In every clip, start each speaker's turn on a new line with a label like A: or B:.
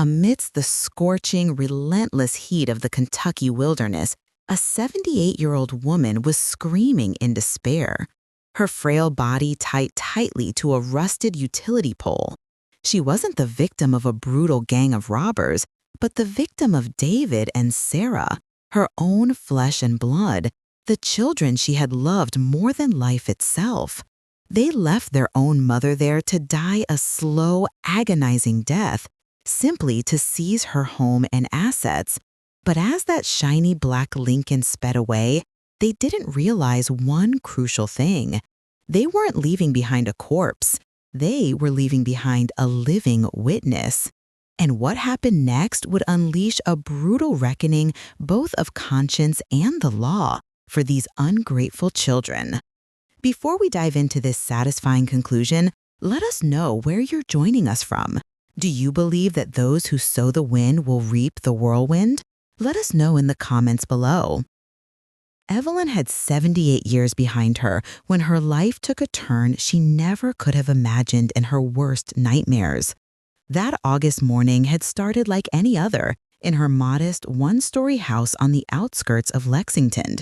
A: Amidst the scorching, relentless heat of the Kentucky wilderness, a 78-year-old woman was screaming in despair, her frail body tied tightly to a rusted utility pole. She wasn't the victim of a brutal gang of robbers, but the victim of David and Sarah, her own flesh and blood, the children she had loved more than life itself. They left their own mother there to die a slow, agonizing death, simply to seize her home and assets. But as that shiny black Lincoln sped away, they didn't realize one crucial thing. They weren't leaving behind a corpse. They were leaving behind a living witness. And what happened next would unleash a brutal reckoning both of conscience and the law for these ungrateful children. Before we dive into this satisfying conclusion, let us know where you're joining us from. Do you believe that those who sow the wind will reap the whirlwind? Let us know in the comments below. Evelyn had 78 years behind her when her life took a turn she never could have imagined in her worst nightmares. That August morning had started like any other, in her modest one-story house on the outskirts of Lexington.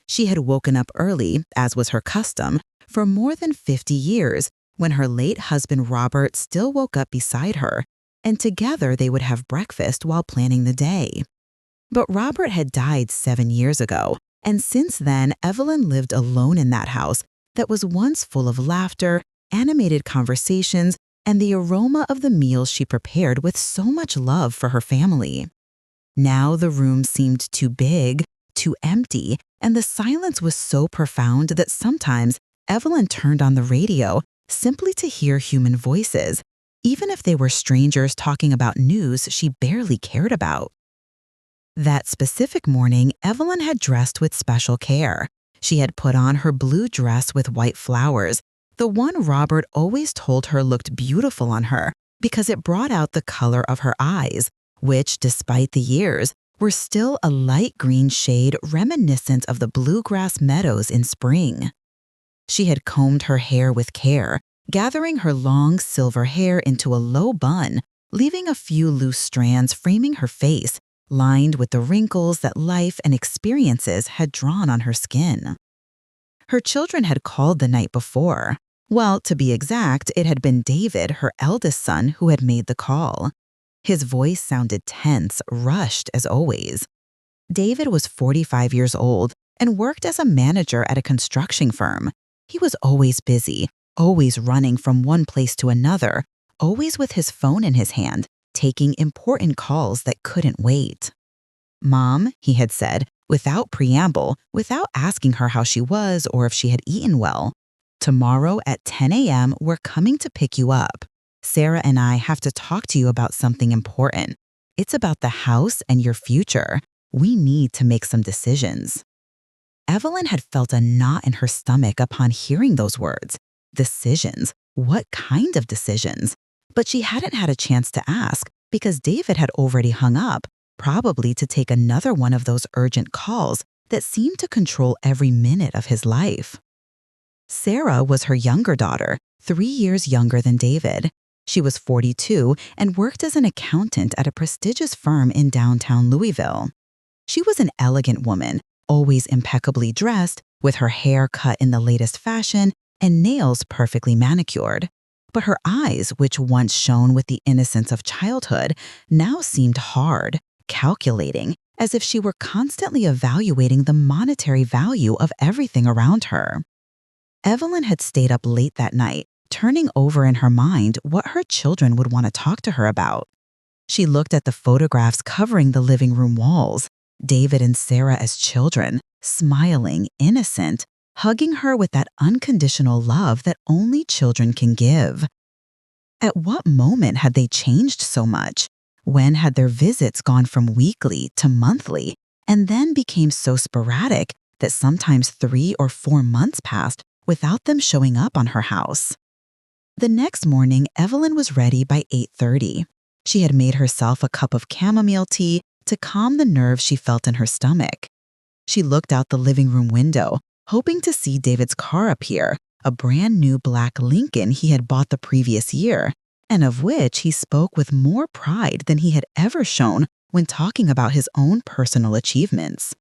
A: She had woken up early, as was her custom, for more than 50 years, when her late husband Robert still woke up beside her, and together they would have breakfast while planning the day. But Robert had died 7 years ago, and since then Evelyn lived alone in that house that was once full of laughter, animated conversations, and the aroma of the meals she prepared with so much love for her family. Now the room seemed too big, too empty, and the silence was so profound that sometimes Evelyn turned on the radio simply to hear human voices, even if they were strangers talking about news she barely cared about. That specific morning, Evelyn had dressed with special care. She had put on her blue dress with white flowers, the one Robert always told her looked beautiful on her because it brought out the color of her eyes, which, despite the years, were still a light green shade reminiscent of the bluegrass meadows in spring. She had combed her hair with care, gathering her long silver hair into a low bun, leaving a few loose strands framing her face, lined with the wrinkles that life and experiences had drawn on her skin. Her children had called the night before. Well, to be exact, it had been David, her eldest son, who had made the call. His voice sounded tense, rushed as always. David was 45 years old and worked as a manager at a construction firm. He was always busy, always running from one place to another, always with his phone in his hand, taking important calls that couldn't wait. "Mom," he had said, without preamble, without asking her how she was or if she had eaten well, "tomorrow at 10 a.m. we're coming to pick you up. Sarah and I have to talk to you about something important. It's about the house and your future. We need to make some decisions." Evelyn had felt a knot in her stomach upon hearing those words. Decisions? What kind of decisions? But she hadn't had a chance to ask because David had already hung up, probably to take another one of those urgent calls that seemed to control every minute of his life. Sarah was her younger daughter, 3 years younger than David. She was 42 and worked as an accountant at a prestigious firm in downtown Louisville. She was an elegant woman, always impeccably dressed, with her hair cut in the latest fashion and nails perfectly manicured. But her eyes, which once shone with the innocence of childhood, now seemed hard, calculating, as if she were constantly evaluating the monetary value of everything around her. Evelyn had stayed up late that night, turning over in her mind what her children would want to talk to her about. She looked at the photographs covering the living room walls, David and Sarah as children, smiling, innocent, hugging her with that unconditional love that only children can give. At what moment had they changed so much? When had their visits gone from weekly to monthly, and then became so sporadic that sometimes 3 or 4 months passed without them showing up on her house? The next morning, Evelyn was ready by 8:30. She had made herself a cup of chamomile tea to calm the nerves she felt in her stomach. She looked out the living room window, hoping to see David's car appear, a brand new black Lincoln he had bought the previous year, and of which he spoke with more pride than he had ever shown when talking about his own personal achievements.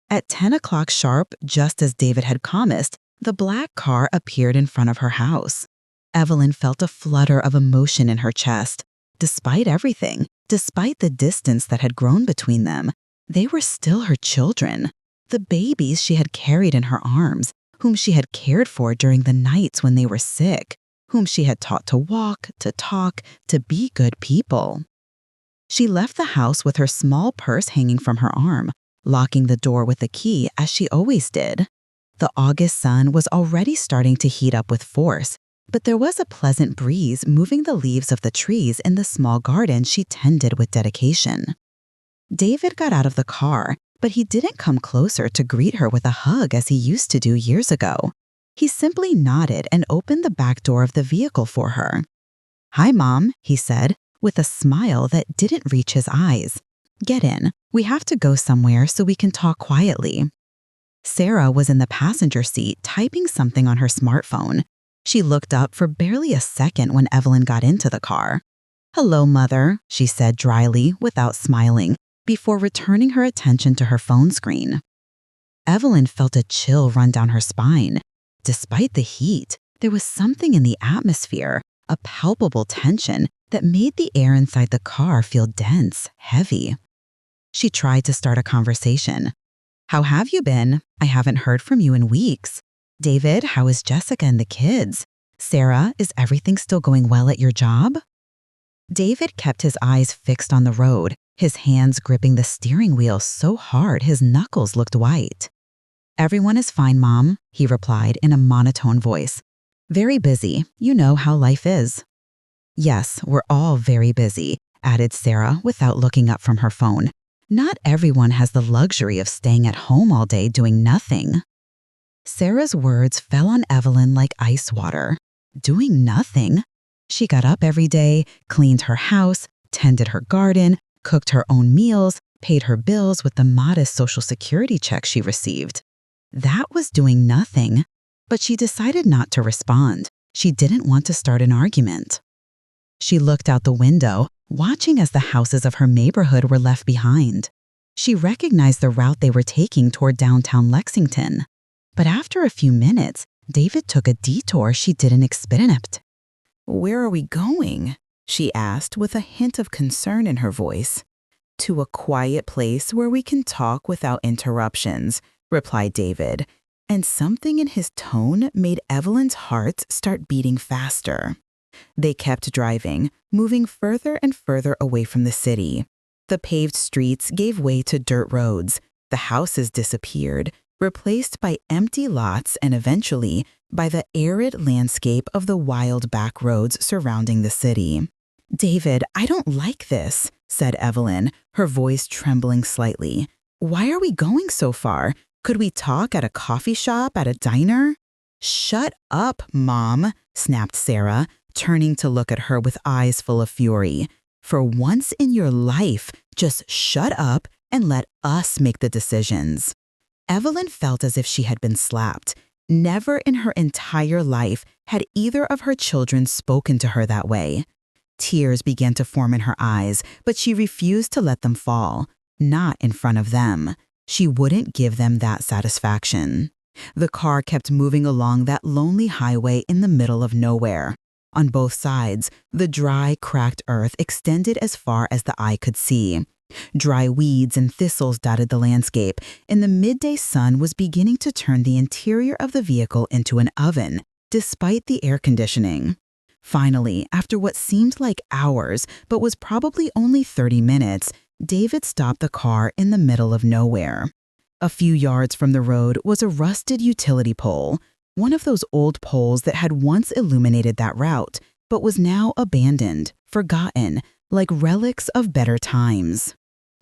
A: At 10 o'clock sharp, just as David had promised, the black car appeared in front of her house. Evelyn felt a flutter of emotion in her chest. Despite everything, despite the distance that had grown between them, they were still her children, the babies she had carried in her arms, whom she had cared for during the nights when they were sick, whom she had taught to walk, to talk, to be good people. She left the house with her small purse hanging from her arm, locking the door with the key as she always did. The August sun was already starting to heat up with force, but there was a pleasant breeze moving the leaves of the trees in the small garden she tended with dedication. David got out of the car, but he didn't come closer to greet her with a hug as he used to do years ago. He simply nodded and opened the back door of the vehicle for her. "Hi, Mom," he said, with a smile that didn't reach his eyes. "Get in. We have to go somewhere so we can talk quietly." Sarah was in the passenger seat typing something on her smartphone. She looked up for barely a second when Evelyn got into the car. "Hello, Mother," she said dryly without smiling, before returning her attention to her phone screen. Evelyn felt a chill run down her spine. Despite the heat, there was something in the atmosphere, a palpable tension that made the air inside the car feel dense, heavy. She tried to start a conversation. "How have you been? I haven't heard from you in weeks. David, how is Jessica and the kids? Sarah, is everything still going well at your job?" David kept his eyes fixed on the road, his hands gripping the steering wheel so hard his knuckles looked white. "Everyone is fine, Mom," he replied in a monotone voice. "Very busy. You know how life is." "Yes, we're all very busy," added Sarah without looking up from her phone. "Not everyone has the luxury of staying at home all day doing nothing." Sarah's words fell on Evelyn like ice water. Doing nothing? She got up every day, cleaned her house, tended her garden, cooked her own meals, paid her bills with the modest Social Security check she received. That was doing nothing. But she decided not to respond. She didn't want to start an argument. She looked out the window, watching as the houses of her neighborhood were left behind. She recognized the route they were taking toward downtown Lexington. But after a few minutes, David took a detour she didn't expect. "Where are we going?" she asked with a hint of concern in her voice. "To a quiet place where we can talk without interruptions," replied David, and something in his tone made Evelyn's heart start beating faster. They kept driving, moving further and further away from the city. The paved streets gave way to dirt roads. The houses disappeared, replaced by empty lots and eventually by the arid landscape of the wild back roads surrounding the city. "David, I don't like this," said Evelyn, her voice trembling slightly. "Why are we going so far? Could we talk at a coffee shop, at a diner?" "Shut up, Mom," snapped Sarah, turning to look at her with eyes full of fury. "For once in your life, just shut up and let us make the decisions." Evelyn felt as if she had been slapped. Never in her entire life had either of her children spoken to her that way. Tears began to form in her eyes, but she refused to let them fall. Not in front of them. She wouldn't give them that satisfaction. The car kept moving along that lonely highway in the middle of nowhere. On both sides, the dry, cracked earth extended as far as the eye could see. Dry weeds and thistles dotted the landscape, and the midday sun was beginning to turn the interior of the vehicle into an oven, despite the air conditioning. Finally, after what seemed like hours, but was probably only 30 minutes, David stopped the car in the middle of nowhere. A few yards from the road was a rusted utility pole, one of those old poles that had once illuminated that route, but was now abandoned, forgotten, like relics of better times.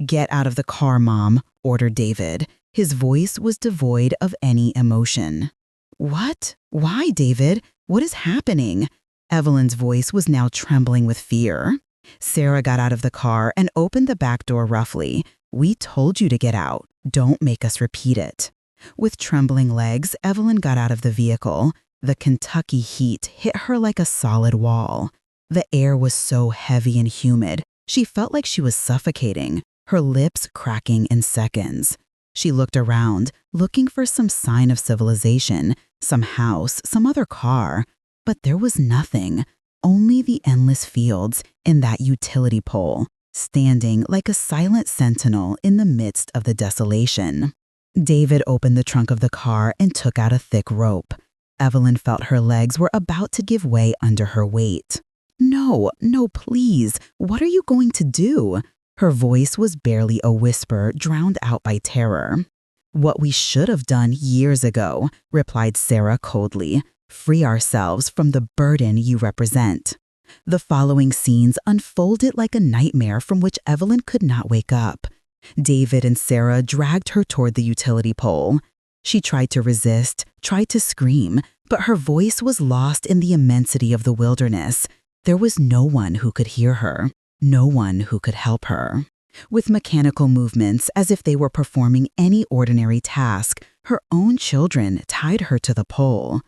A: "Get out of the car, Mom," ordered David. His voice was devoid of any emotion. "What? Why, David? What is happening?" Evelyn's voice was now trembling with fear. Sarah got out of the car and opened the back door roughly. "We told you to get out. Don't make us repeat it." With trembling legs, Evelyn got out of the vehicle. The Kentucky heat hit her like a solid wall. The air was so heavy and humid, she felt like she was suffocating, her lips cracking in seconds. She looked around, looking for some sign of civilization, some house, some other car. But there was nothing, only the endless fields and that utility pole, standing like a silent sentinel in the midst of the desolation. David opened the trunk of the car and took out a thick rope. Evelyn felt her legs were about to give way under her weight. No, please, what are you going to do? Her voice was barely a whisper, drowned out by terror. What we should have done years ago, replied Sarah coldly. Free ourselves from the burden you represent. The following scenes unfolded like a nightmare from which Evelyn could not wake up. David and Sarah dragged her toward the utility pole. She tried to resist, tried to scream, but her voice was lost in the immensity of the wilderness. There was no one who could hear her, no one who could help her. With mechanical movements, as if they were performing any ordinary task, her own children tied her to the pole.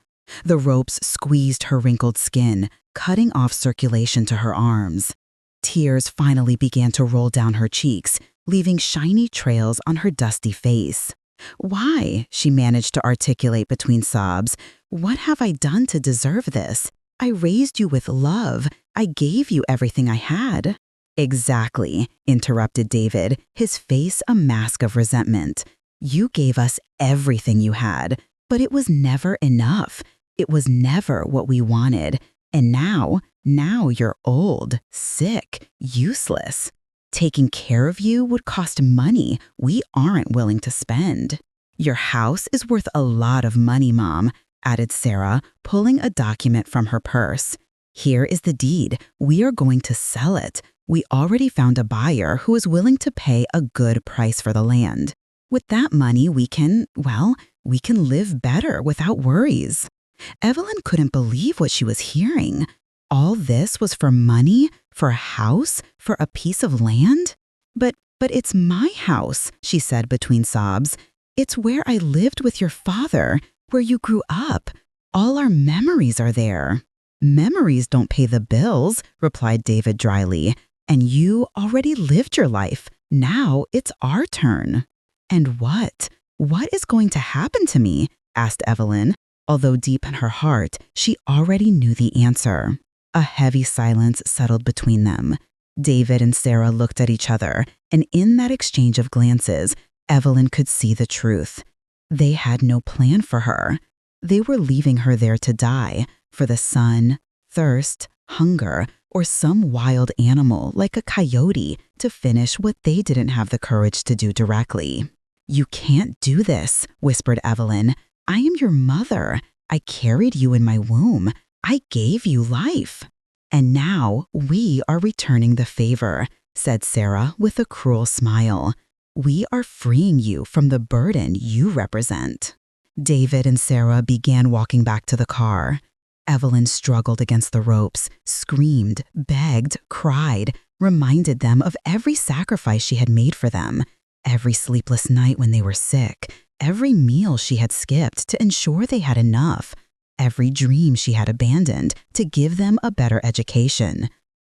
A: The ropes squeezed her wrinkled skin, cutting off circulation to her arms. Tears finally began to roll down her cheeks, leaving shiny trails on her dusty face. Why? She managed to articulate between sobs. What have I done to deserve this? I raised you with love. I gave you everything I had. Exactly, interrupted David, his face a mask of resentment. You gave us everything you had, but it was never enough. It was never what we wanted. And now you're old, sick, useless. Taking care of you would cost money we aren't willing to spend. Your house is worth a lot of money, Mom, added Sarah, pulling a document from her purse. Here is the deed. We are going to sell it. We already found a buyer who is willing to pay a good price for the land. With that money, we can live better without worries. Evelyn couldn't believe what she was hearing. All this was for money, for a house, for a piece of land? But it's my house, she said between sobs. It's where I lived with your father, where you grew up. All our memories are there. Memories don't pay the bills, replied David dryly. And you already lived your life. Now it's our turn. And what? What is going to happen to me? Asked Evelyn, although deep in her heart, she already knew the answer. A heavy silence settled between them. David and Sarah looked at each other, and in that exchange of glances, Evelyn could see the truth. They had no plan for her. They were leaving her there to die, for the sun, thirst, hunger, or some wild animal like a coyote to finish what they didn't have the courage to do directly. You can't do this, whispered Evelyn. I am your mother. I carried you in my womb. I gave you life. And now we are returning the favor, said Sarah with a cruel smile. We are freeing you from the burden you represent. David and Sarah began walking back to the car. Evelyn struggled against the ropes, screamed, begged, cried, reminded them of every sacrifice she had made for them, every sleepless night when they were sick, every meal she had skipped to ensure they had enough, every dream she had abandoned to give them a better education.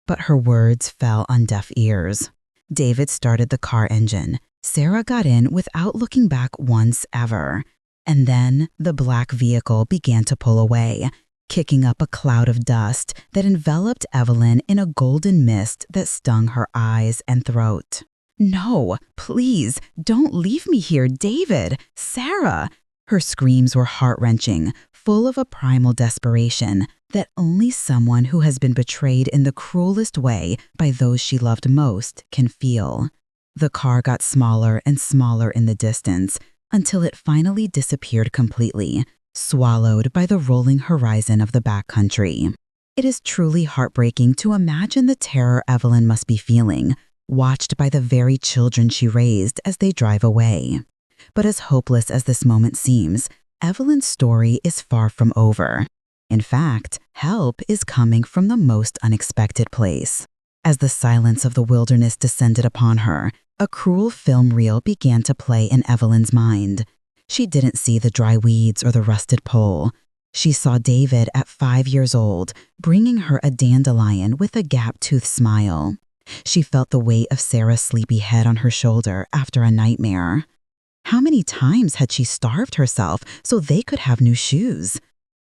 A: But her words fell on deaf ears. David started the car engine. Sarah got in without looking back once ever. And then the black vehicle began to pull away, kicking up a cloud of dust that enveloped Evelyn in a golden mist that stung her eyes and throat. No, please, don't leave me here, David, Sarah. Her screams were heart-wrenching, full of a primal desperation that only someone who has been betrayed in the cruelest way by those she loved most can feel. The car got smaller and smaller in the distance until it finally disappeared completely, swallowed by the rolling horizon of the backcountry. It is truly heartbreaking to imagine the terror Evelyn must be feeling, watched by the very children she raised as they drive away. But as hopeless as this moment seems, Evelyn's story is far from over. In fact, help is coming from the most unexpected place. As the silence of the wilderness descended upon her, a cruel film reel began to play in Evelyn's mind. She didn't see the dry weeds or the rusted pole. She saw David at 5 years old, bringing her a dandelion with a gap-toothed smile. She felt the weight of Sarah's sleepy head on her shoulder after a nightmare. How many times had she starved herself so they could have new shoes?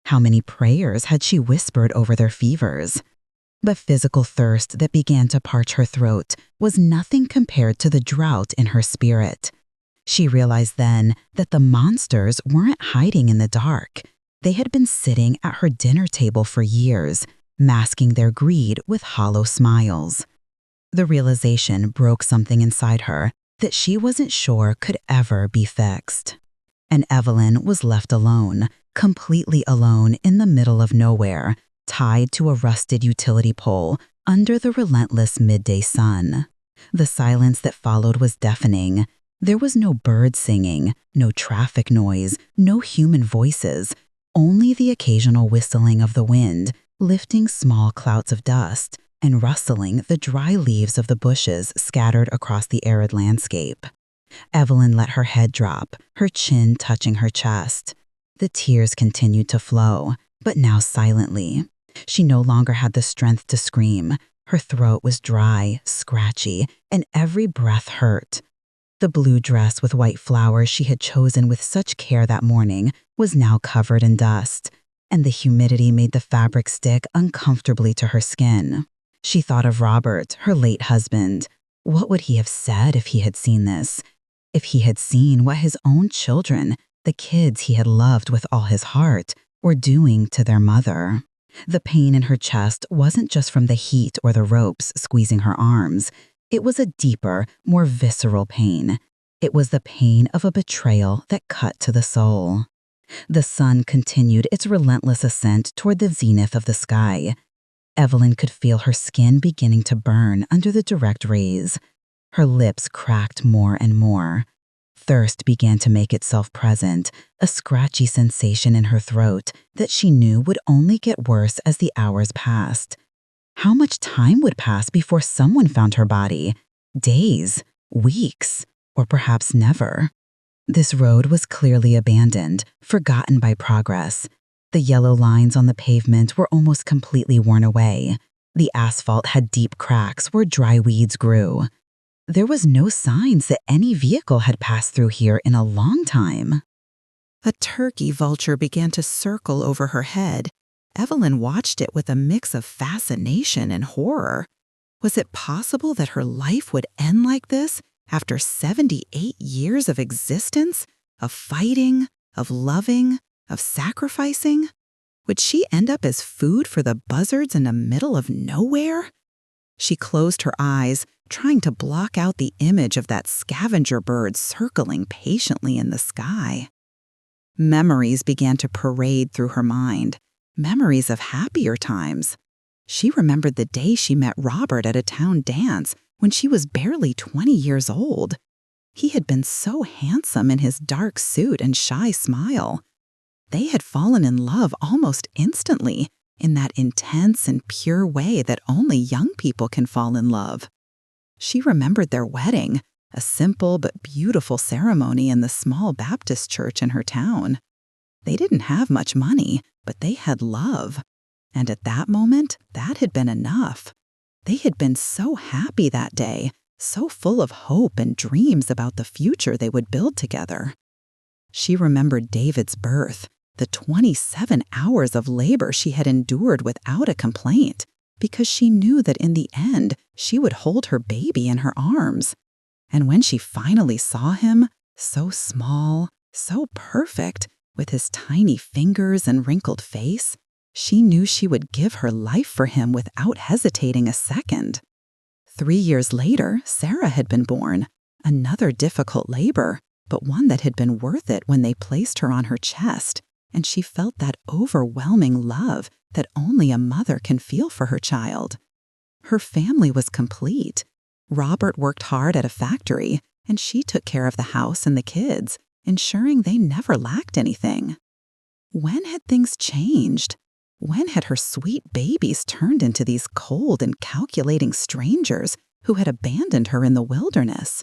A: How many prayers had she whispered over their fevers? But physical thirst that began to parch her throat was nothing compared to the drought in her spirit. She realized then that the monsters weren't hiding in the dark. They had been sitting at her dinner table for years, masking their greed with hollow smiles. The realization broke something inside her that she wasn't sure could ever be fixed. And Evelyn was left alone, completely alone in the middle of nowhere, tied to a rusted utility pole under the relentless midday sun. The silence that followed was deafening. There was no bird singing, no traffic noise, no human voices, only the occasional whistling of the wind, lifting small clouds of dust and rustling the dry leaves of the bushes scattered across the arid landscape. Evelyn let her head drop, her chin touching her chest. The tears continued to flow, but now silently. She no longer had the strength to scream. Her throat was dry, scratchy, and every breath hurt. The blue dress with white flowers she had chosen with such care that morning was now covered in dust, and the humidity made the fabric stick uncomfortably to her skin. She thought of Robert, her late husband. What would he have said if he had seen this? If he had seen what his own children, the kids he had loved with all his heart, were doing to their mother? The pain in her chest wasn't just from the heat or the ropes squeezing her arms. It was a deeper, more visceral pain. It was the pain of a betrayal that cut to the soul. The sun continued its relentless ascent toward the zenith of the sky. Evelyn could feel her skin beginning to burn under the direct rays. Her lips cracked more and more. Thirst began to make itself present, a scratchy sensation in her throat that she knew would only get worse as the hours passed. How much time would pass before someone found her body? Days, weeks, or perhaps never. This road was clearly abandoned, forgotten by progress. The yellow lines on the pavement were almost completely worn away. The asphalt had deep cracks where dry weeds grew. There was no signs that any vehicle had passed through here in a long time. A turkey vulture began to circle over her head. Evelyn watched it with a mix of fascination and horror. Was it possible that her life would end like this after 78 years of existence, of fighting, of loving, of sacrificing? Would she end up as food for the buzzards in the middle of nowhere? She closed her eyes, trying to block out the image of that scavenger bird circling patiently in the sky. Memories began to parade through her mind. Memories of happier times. She remembered the day she met Robert at a town dance when she was barely 20 years old. He had been so handsome in his dark suit and shy smile. They had fallen in love almost instantly, in that intense and pure way that only young people can fall in love. She remembered their wedding, a simple but beautiful ceremony in the small Baptist church in her town. They didn't have much money, but they had love. And at that moment, that had been enough. They had been so happy that day, so full of hope and dreams about the future they would build together. She remembered David's birth, the 27 hours of labor she had endured without a complaint, because she knew that in the end, she would hold her baby in her arms. And when she finally saw him, so small, so perfect, with his tiny fingers and wrinkled face, she knew she would give her life for him without hesitating a second. 3 years later, Sarah had been born, another difficult labor, but one that had been worth it when they placed her on her chest, and she felt that overwhelming love that only a mother can feel for her child. Her family was complete. Robert worked hard at a factory, and she took care of the house and the kids, ensuring they never lacked anything. When had things changed? When had her sweet babies turned into these cold and calculating strangers who had abandoned her in the wilderness?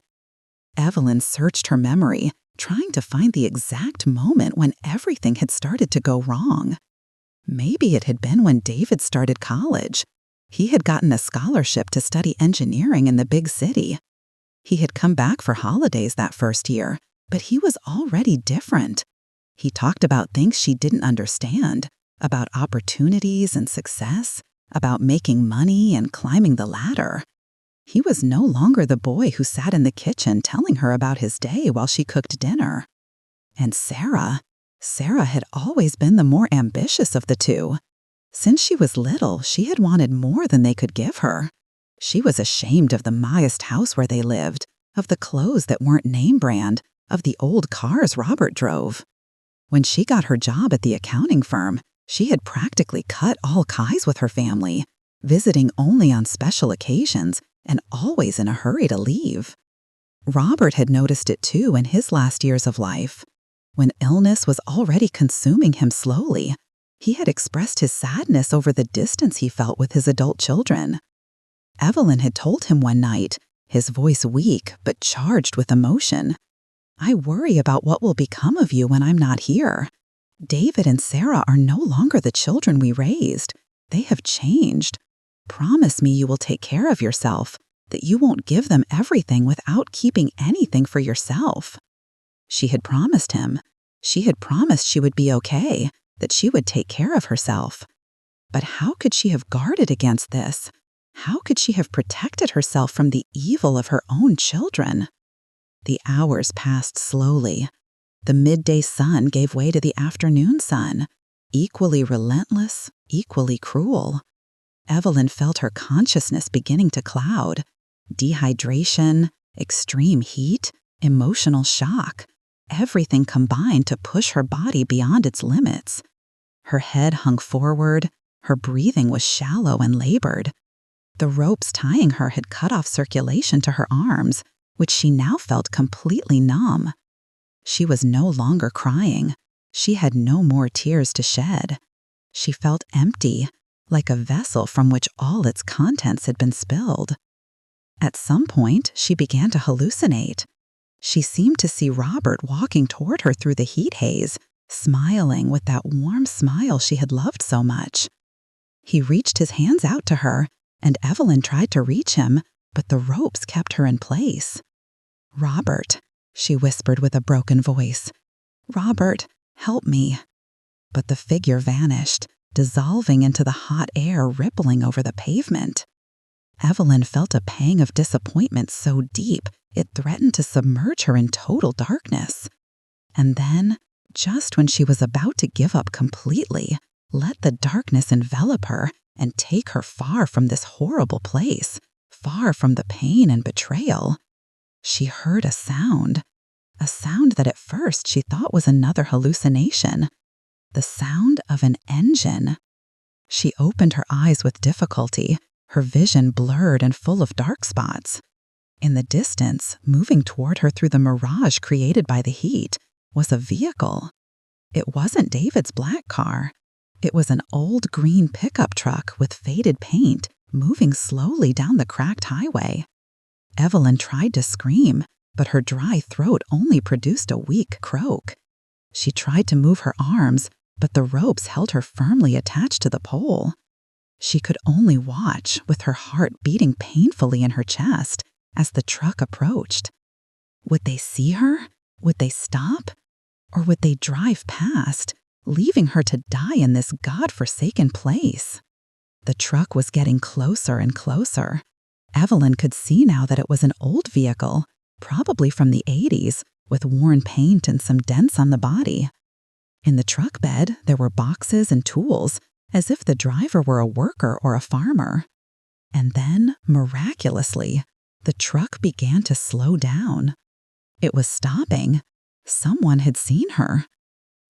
A: Evelyn searched her memory, trying to find the exact moment when everything had started to go wrong. Maybe it had been when David started college. He had gotten a scholarship to study engineering in the big city. He had come back for holidays that first year, but he was already different. He talked about things she didn't understand, about opportunities and success, about making money and climbing the ladder. He was no longer the boy who sat in the kitchen telling her about his day while she cooked dinner. And Sarah had always been the more ambitious of the two. Since she was little, she had wanted more than they could give her. She was ashamed of the modest house where they lived, of the clothes that weren't name brand, of the old cars Robert drove. When she got her job at the accounting firm, she had practically cut all ties with her family, visiting only on special occasions and always in a hurry to leave. Robert had noticed it too in his last years of life. When illness was already consuming him slowly, he had expressed his sadness over the distance he felt with his adult children. Evelyn had told him one night, his voice weak but charged with emotion, "I worry about what will become of you when I'm not here. David and Sarah are no longer the children we raised. They have changed. Promise me you will take care of yourself, that you won't give them everything without keeping anything for yourself." She had promised him. She had promised she would be okay, that she would take care of herself. But how could she have guarded against this? How could she have protected herself from the evil of her own children? The hours passed slowly. The midday sun gave way to the afternoon sun, equally relentless, equally cruel. Evelyn felt her consciousness beginning to cloud. Dehydration, extreme heat, emotional shock, everything combined to push her body beyond its limits. Her head hung forward, her breathing was shallow and labored. The ropes tying her had cut off circulation to her arms, which she now felt completely numb. She was no longer crying. She had no more tears to shed. She felt empty, like a vessel from which all its contents had been spilled. At some point, she began to hallucinate. She seemed to see Robert walking toward her through the heat haze, smiling with that warm smile she had loved so much. He reached his hands out to her, and Evelyn tried to reach him, but the ropes kept her in place. "Robert," she whispered with a broken voice. "Robert, help me." But the figure vanished, dissolving into the hot air rippling over the pavement. Evelyn felt a pang of disappointment so deep it threatened to submerge her in total darkness. And then, just when she was about to give up completely, let the darkness envelop her and take her far from this horrible place, far from the pain and betrayal, she heard a sound that at first she thought was another hallucination, the sound of an engine. She opened her eyes with difficulty, her vision blurred and full of dark spots. In the distance, moving toward her through the mirage created by the heat, was a vehicle. It wasn't David's black car. It was an old green pickup truck with faded paint, moving slowly down the cracked highway. Evelyn tried to scream, but her dry throat only produced a weak croak. She tried to move her arms, but the ropes held her firmly attached to the pole. She could only watch, with her heart beating painfully in her chest, as the truck approached. Would they see her? Would they stop? Or would they drive past, leaving her to die in this God-forsaken place? The truck was getting closer and closer. Evelyn could see now that it was an old vehicle, probably from the 80s, with worn paint and some dents on the body. In the truck bed, there were boxes and tools, as if the driver were a worker or a farmer. And then, miraculously, the truck began to slow down. It was stopping. Someone had seen her.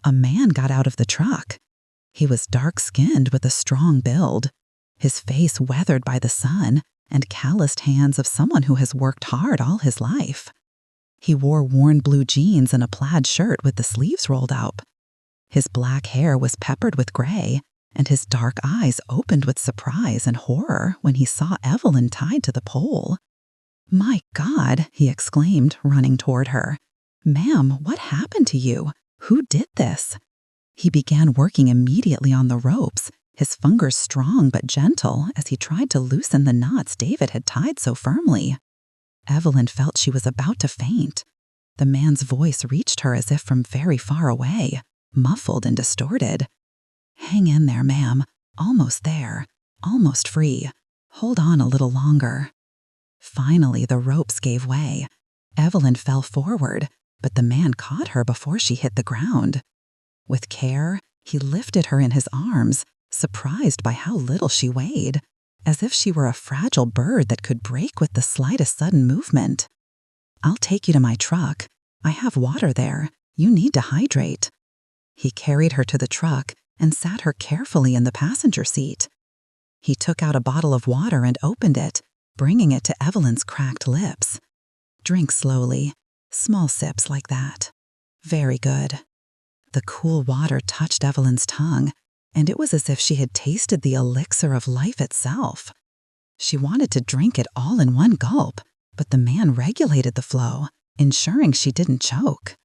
A: A man got out of the truck. He was dark-skinned with a strong build, his face weathered by the sun, and calloused hands of someone who has worked hard all his life. He wore worn blue jeans and a plaid shirt with the sleeves rolled up. His black hair was peppered with gray, and his dark eyes opened with surprise and horror when he saw Evelyn tied to the pole. "My God," he exclaimed, running toward her. "Ma'am, what happened to you? Who did this?"
B: He began working immediately on the ropes, his fingers strong but gentle as he tried to loosen the knots David had tied so firmly. Evelyn felt she was about to faint. The man's voice reached her as if from very far away, muffled and distorted. "Hang in there, ma'am. Almost there. Almost free. Hold on a little longer." Finally, the ropes gave way. Evelyn fell forward, but the man caught her before she hit the ground. With care, he lifted her in his arms, surprised by how little she weighed, as if she were a fragile bird that could break with the slightest sudden movement. "I'll take you to my truck. I have water there. You need to hydrate." He carried her to the truck and sat her carefully in the passenger seat. He took out a bottle of water and opened it, bringing it to Evelyn's cracked lips. "Drink slowly. Small sips like that. Very good." The cool water touched Evelyn's tongue, and it was as if she had tasted the elixir of life itself. She wanted to drink it all in one gulp, but the man regulated the flow, ensuring she didn't choke.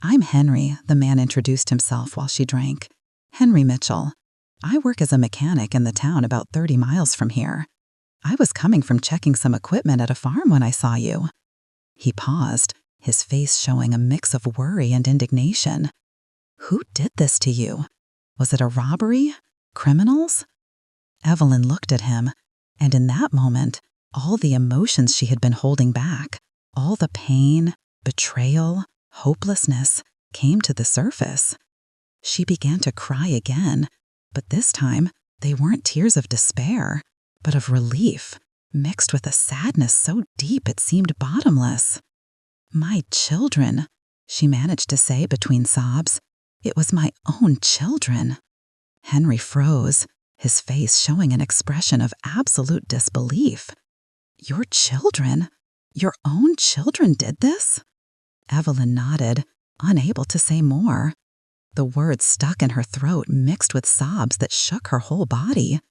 B: "I'm Henry," the man introduced himself while she drank. "Henry Mitchell. I work as a mechanic in the town about 30 miles from here. I was coming from checking some equipment at a farm when I saw you." He paused, his face showing a mix of worry and indignation. "Who did this to you? Was it a robbery? Criminals?" Evelyn looked at him, and in that moment, all the emotions she had been holding back, all the pain, betrayal, hopelessness, came to the surface. She began to cry again, but this time they weren't tears of despair, but of relief, mixed with a sadness so deep it seemed bottomless. "My children," she managed to say between sobs. "It was my own children." Henry froze, his face showing an expression of absolute disbelief. "Your children? Your own children did this?" Evelyn nodded, unable to say more. The words stuck in her throat mixed with sobs that shook her whole body.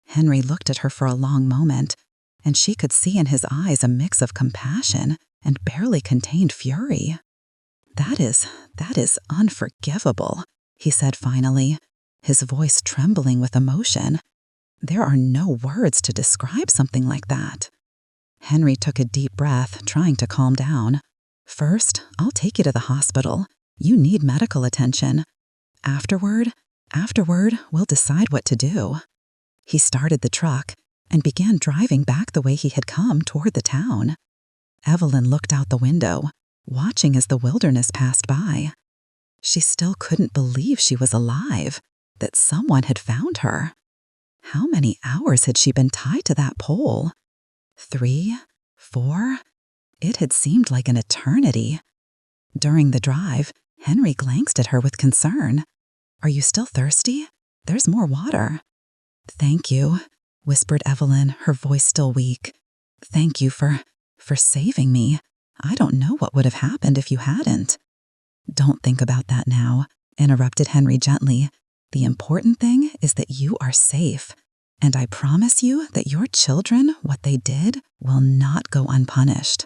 B: Henry looked at her for a long moment, and she could see in his eyes a mix of compassion and barely contained fury. That is unforgivable," he said finally, his voice trembling with emotion. "There are no words to describe something like that." Henry took a deep breath, trying to calm down. "First, I'll take you to the hospital. You need medical attention. Afterward, we'll decide what to do." He started the truck and began driving back the way he had come toward the town. Evelyn looked out the window, watching as the wilderness passed by. She still couldn't believe she was alive, that someone had found her. How many hours had she been tied to that pole? 3, 4? It had seemed like an eternity. During the drive, Henry glanced at her with concern. "Are you still thirsty? There's more water." "Thank you," whispered Evelyn, her voice still weak. "Thank you for saving me. I don't know what would have happened if you hadn't." "Don't think about that now," interrupted Henry gently. "The important thing is that you are safe, and I promise you that your children, what they did, will not go unpunished."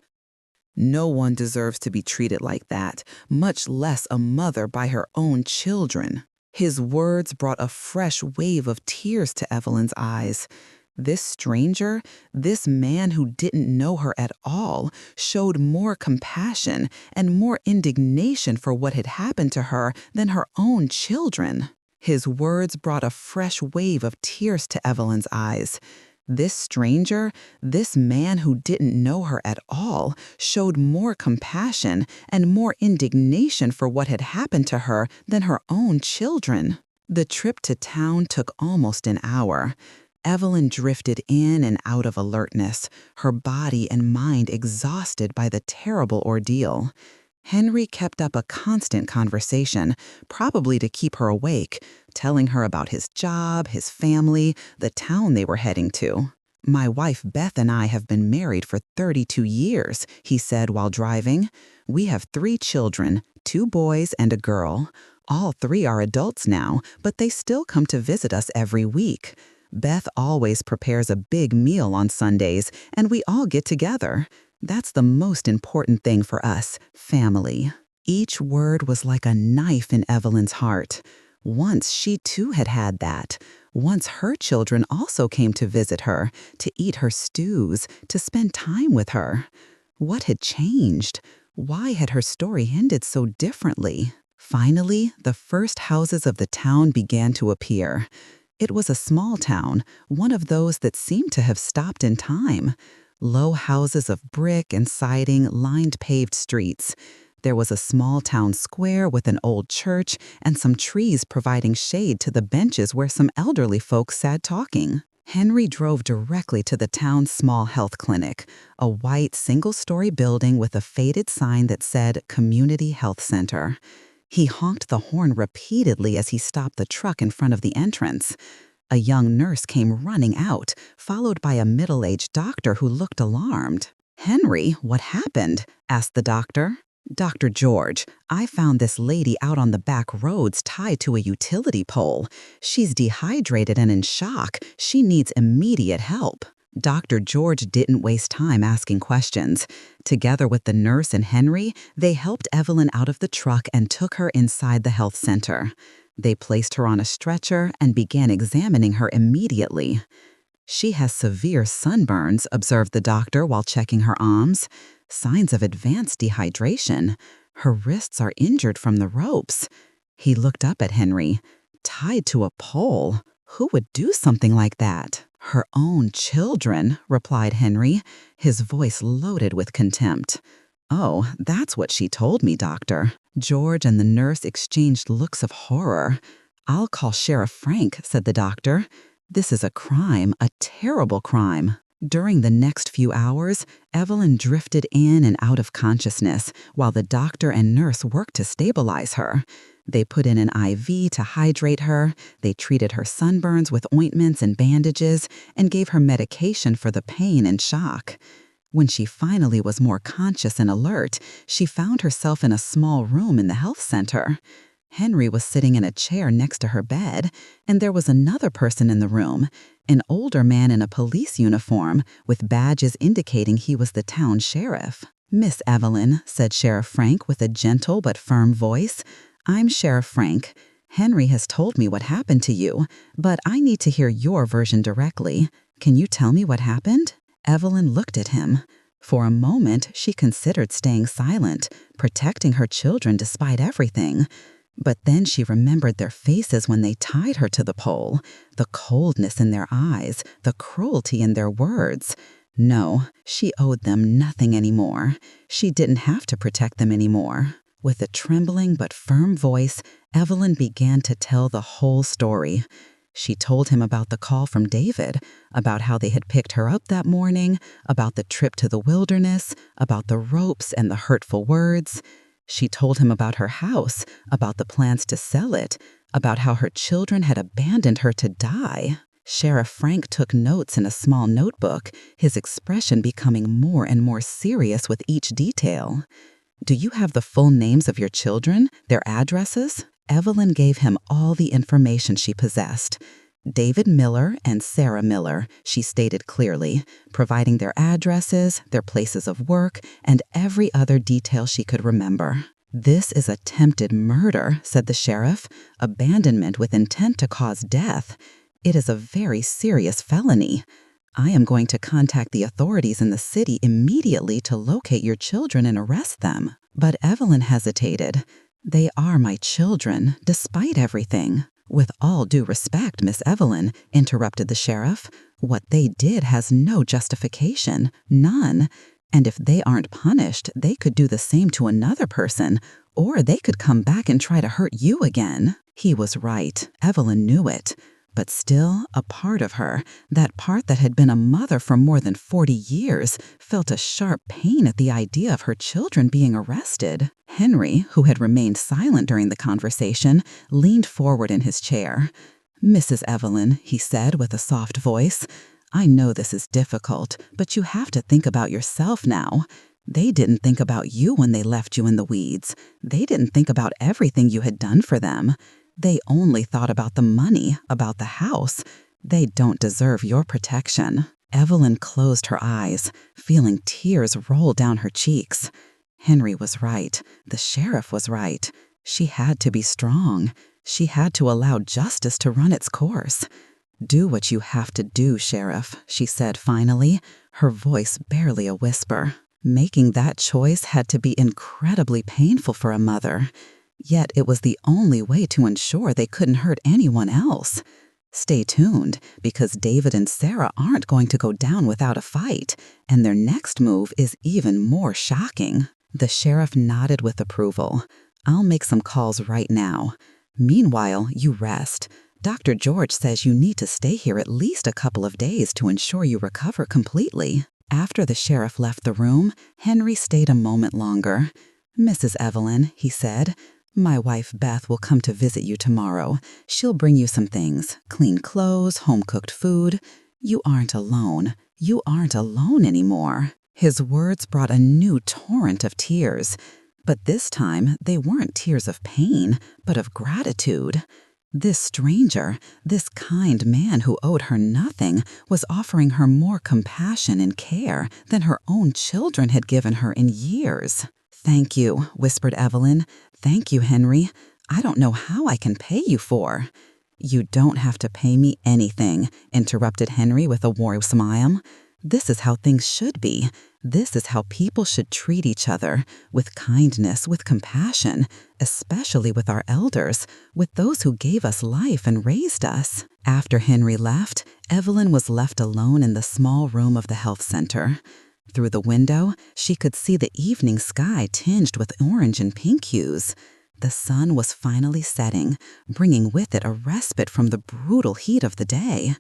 A: No one deserves to be treated like that, much less a mother by her own children. His words brought a fresh wave of tears to Evelyn's eyes. This stranger, this man who didn't know her at all, showed more compassion and more indignation for what had happened to her than her own children. His words brought a fresh wave of tears to Evelyn's eyes. This stranger, this man who didn't know her at all, showed more compassion and more indignation for what had happened to her than her own children. The trip to town took almost an hour. Evelyn drifted in and out of alertness, her body and mind exhausted by the terrible ordeal. Henry kept up a constant conversation, probably to keep her awake, telling her about his job, his family, the town they were heading to. "My wife Beth and I have been married for 32 years, he said while driving. "We have 3 children, 2 boys and a girl. All 3 are adults now, but they still come to visit us every week. Beth always prepares a big meal on Sundays, and we all get together. That's the most important thing for us, family." Each word was like a knife in Evelyn's heart.
B: Once she too had had that. Once her children also came to visit her, to eat her stews, to spend time with her. What had changed? Why had her story ended so differently? Finally, the first houses of the town began to appear. It was a small town, one of those that seemed to have stopped in time. Low houses of brick and siding lined paved streets. There was a small town square with an old church and some trees providing shade to the benches where some elderly folks sat talking. Henry drove directly to the town's small health clinic, a white single-story building with a faded sign that said Community Health Center. He honked the horn repeatedly as he stopped the truck in front of the entrance. A young nurse came running out, followed by a middle-aged doctor who looked alarmed. "Henry, what happened?" asked the doctor. "Dr. George, I found this lady out on the back roads tied to a utility pole. She's dehydrated and in shock. She needs immediate help." Dr. George didn't waste time asking questions. Together with the nurse and Henry, they helped Evelyn out of the truck and took her inside the health center. They placed her on a stretcher and began examining her immediately. "She has severe sunburns," observed the doctor while checking her arms. "Signs of advanced dehydration. Her wrists are injured from the ropes." He looked up at Henry. "Tied to a pole? Who would do something like that?" "Her own children," replied Henry, his voice loaded with contempt. "Oh, that's what she told me, doctor." George and the nurse exchanged looks of horror. "I'll call Sheriff Frank," said the doctor. "This is a crime, a terrible crime." During the next few hours, Evelyn drifted in and out of consciousness while the doctor and nurse worked to stabilize her. They put in an IV to hydrate her, they treated her sunburns with ointments and bandages, and gave her medication for the pain and shock. When she finally was more conscious and alert, she found herself in a small room in the health center. Henry was sitting in a chair next to her bed, and there was another person in the room, an older man in a police uniform with badges indicating he was the town sheriff. "Miss Evelyn," said Sheriff Frank with a gentle but firm voice, "I'm Sheriff Frank. Henry has told me what happened to you, but I need to hear your version directly. Can you tell me what happened?" Evelyn looked at him. For a moment, she considered staying silent, protecting her children despite everything. But then she remembered their faces when they tied her to the pole, the coldness in their eyes, the cruelty in their words. No, she owed them nothing anymore. She didn't have to protect them anymore. With a trembling but firm voice, Evelyn began to tell the whole story. She told him about the call from David, about how they had picked her up that morning, about the trip to the wilderness, about the ropes and the hurtful words. She told him about her house, about the plans to sell it, about how her children had abandoned her to die. Sheriff Frank took notes in a small notebook, his expression becoming more and more serious with each detail. "Do you have the full names of your children, their addresses?" Evelyn gave him all the information she possessed. "David Miller and Sarah Miller," she stated clearly, providing their addresses, their places of work, and every other detail she could remember. "This is attempted murder," said the sheriff, "abandonment with intent to cause death. It is a very serious felony. I am going to contact the authorities in the city immediately to locate your children and arrest them." But Evelyn hesitated. "They are my children, despite everything." "With all due respect, Miss Evelyn," interrupted the sheriff, "what they did has no justification, none. And if they aren't punished, they could do the same to another person, or they could come back and try to hurt you again." He was right. Evelyn knew it. But still, a part of her, that part that had been a mother for more than 40 years, felt a sharp pain at the idea of her children being arrested. Henry, who had remained silent during the conversation, leaned forward in his chair. "Mrs. Evelyn," he said with a soft voice, "I know this is difficult, but you have to think about yourself now. They didn't think about you when they left you in the weeds. They didn't think about everything you had done for them. They only thought about the money, about the house. They don't deserve your protection." Evelyn closed her eyes, feeling tears roll down her cheeks. Henry was right. The sheriff was right. She had to be strong. She had to allow justice to run its course. "Do what you have to do, Sheriff," she said finally, her voice barely a whisper. Making that choice had to be incredibly painful for a mother. Yet it was the only way to ensure they couldn't hurt anyone else. Stay tuned, because David and Sarah aren't going to go down without a fight, and their next move is even more shocking. The sheriff nodded with approval. "I'll make some calls right now. Meanwhile, you rest. Dr. George says you need to stay here at least a couple of days to ensure you recover completely." After the sheriff left the room, Henry stayed a moment longer. "Mrs. Evelyn," he said, "my wife Beth will come to visit you tomorrow. She'll bring you some things, clean clothes, home-cooked food. You aren't alone. You aren't alone anymore." His words brought a new torrent of tears. But this time, they weren't tears of pain, but of gratitude. This stranger, this kind man who owed her nothing, was offering her more compassion and care than her own children had given her in years. "Thank you," whispered Evelyn. "Thank you, Henry. I don't know how I can pay you for." "You don't have to pay me anything," interrupted Henry with a warm smile. "This is how things should be. This is how people should treat each other, with kindness, with compassion, especially with our elders, with those who gave us life and raised us." After Henry left, Evelyn was left alone in the small room of the health center. Through the window, she could see the evening sky tinged with orange and pink hues. The sun was finally setting, bringing with it a respite from the brutal heat of the day.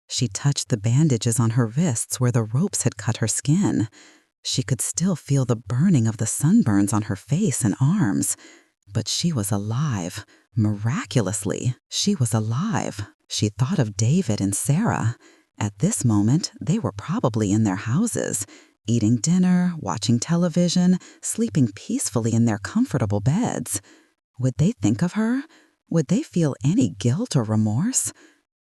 B: She touched the bandages on her wrists where the ropes had cut her skin. She could still feel the burning of the sunburns on her face and arms. But she was alive. Miraculously, she was alive. She thought of David and Sarah. At this moment, they were probably in their houses, eating dinner, watching television, sleeping peacefully in their comfortable beds. Would they think of her? Would they feel any guilt or remorse?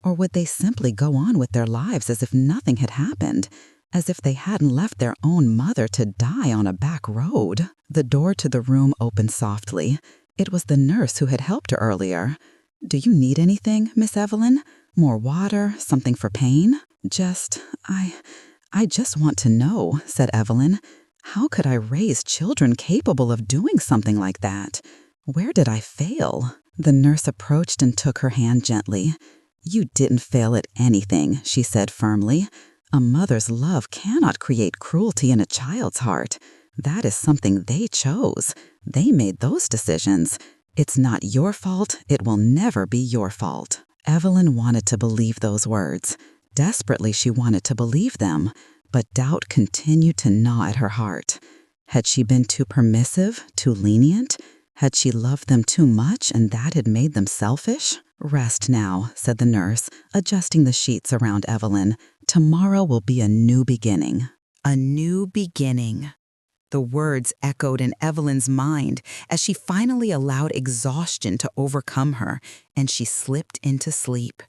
B: Or would they simply go on with their lives as if nothing had happened, as if they hadn't left their own mother to die on a back road? The door to the room opened softly. It was the nurse who had helped her earlier. "Do you need anything, Miss Evelyn? More water, something for pain?" I just want to know," said Evelyn. "How could I raise children capable of doing something like that? Where did I fail?" The nurse approached and took her hand gently. "You didn't fail at anything," she said firmly. "A mother's love cannot create cruelty in a child's heart. That is something they chose. They made those decisions. It's not your fault. It will never be your fault." Evelyn wanted to believe those words. Desperately, she wanted to believe them, but doubt continued to gnaw at her heart. Had she been too permissive, too lenient? Had she loved them too much and that had made them selfish? "Rest now," said the nurse, adjusting the sheets around Evelyn. "Tomorrow will be a new beginning."
A: A new beginning. The words echoed in Evelyn's mind as she finally allowed exhaustion to overcome her, and she slipped into sleep.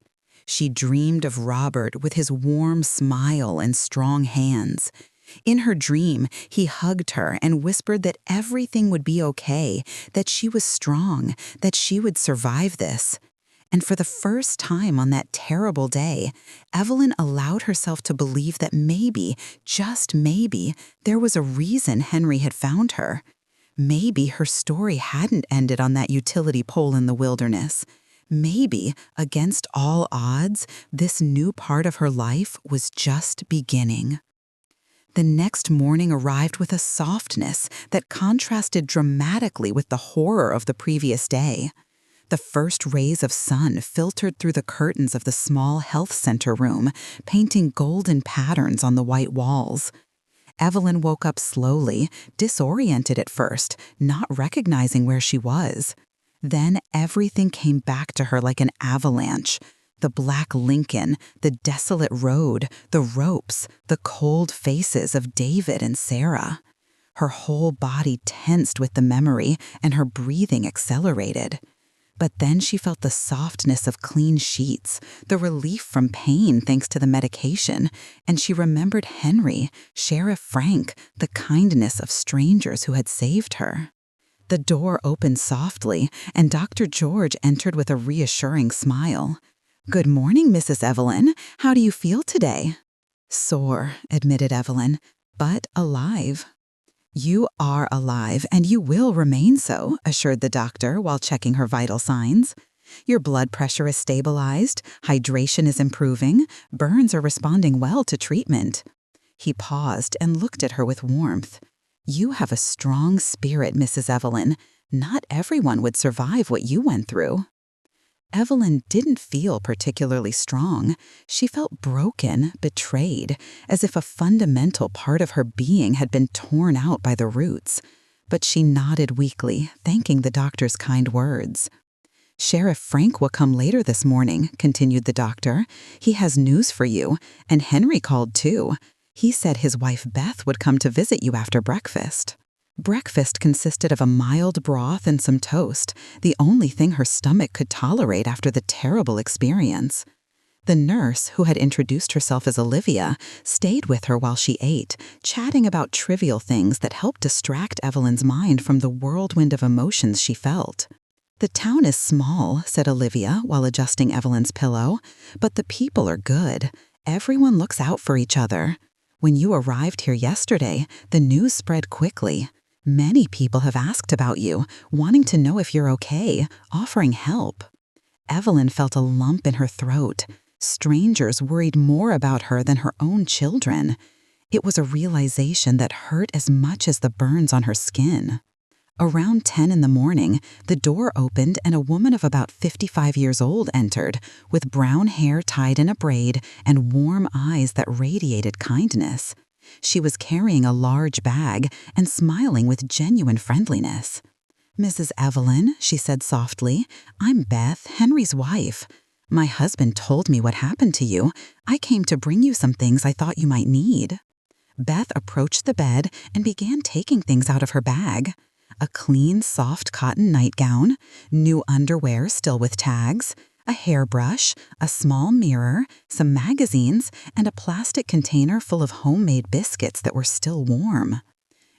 A: She dreamed of Robert with his warm smile and strong hands. In her dream, he hugged her and whispered that everything would be okay, that she was strong, that she would survive this. And for the first time on that terrible day, Evelyn allowed herself to believe that maybe, just maybe, there was a reason Henry had found her. Maybe her story hadn't ended on that utility pole in the wilderness. Maybe, against all odds, this new part of her life was just beginning. The next morning arrived with a softness that contrasted dramatically with the horror of the previous day. The first rays of sun filtered through the curtains of the small health center room, painting golden patterns on the white walls. Evelyn woke up slowly, disoriented at first, not recognizing where she was. Then everything came back to her like an avalanche. The black Lincoln, the desolate road, the ropes, the cold faces of David and Sarah. Her whole body tensed with the memory, and her breathing accelerated. But then she felt the softness of clean sheets, the relief from pain thanks to the medication, and she remembered Henry, Sheriff Frank, the kindness of strangers who had saved her. The door opened softly, and Dr. George entered with a reassuring smile. "Good morning, Mrs. Evelyn. How do you feel today?" "Sore," admitted Evelyn, "but alive." "You are alive, and you will remain so," assured the doctor while checking her vital signs. "Your blood pressure is stabilized, hydration is improving, burns are responding well to treatment." He paused and looked at her with warmth. "You have a strong spirit, Mrs. Evelyn. Not everyone would survive what you went through." Evelyn didn't feel particularly strong. She felt broken, betrayed, as if a fundamental part of her being had been torn out by the roots. But she nodded weakly, thanking the doctor's kind words. "Sheriff Frank will come later this morning," continued the doctor. "He has news for you, and Henry called too. He said his wife Beth would come to visit you after breakfast." Breakfast consisted of a mild broth and some toast, the only thing her stomach could tolerate after the terrible experience. The nurse, who had introduced herself as Olivia, stayed with her while she ate, chatting about trivial things that helped distract Evelyn's mind from the whirlwind of emotions she felt. "The town is small," said Olivia while adjusting Evelyn's pillow, "but the people are good. Everyone looks out for each other. When you arrived here yesterday, the news spread quickly. Many people have asked about you, wanting to know if you're okay, offering help." Evelyn felt a lump in her throat. Strangers worried more about her than her own children. It was a realization that hurt as much as the burns on her skin. Around 10 in the morning, the door opened and a woman of about 55 years old entered, with brown hair tied in a braid and warm eyes that radiated kindness. She was carrying a large bag and smiling with genuine friendliness. "Mrs. Evelyn," she said softly, "I'm Beth, Henry's wife. My husband told me what happened to you. I came to bring you some things I thought you might need." Beth approached the bed and began taking things out of her bag. A clean, soft cotton nightgown, new underwear still with tags, a hairbrush, a small mirror, some magazines, and a plastic container full of homemade biscuits that were still warm.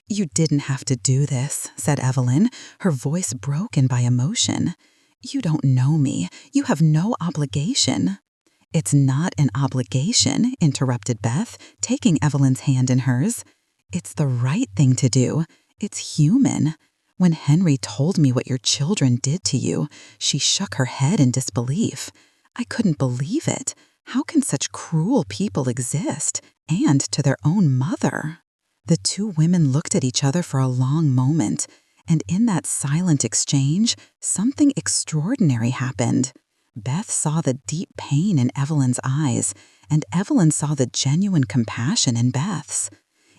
A: "You didn't have to do this," said Evelyn, her voice broken by emotion. "You don't know me. You have no obligation." "It's not an obligation," interrupted Beth, taking Evelyn's hand in hers. "It's the right thing to do. It's human. When Henry told me what your children did to you," she shook her head in disbelief. "I couldn't believe it. How can such cruel people exist, and to their own mother?" The two women looked at each other for a long moment, and in that silent exchange, something extraordinary happened. Beth saw the deep pain in Evelyn's eyes, and Evelyn saw the genuine compassion in Beth's.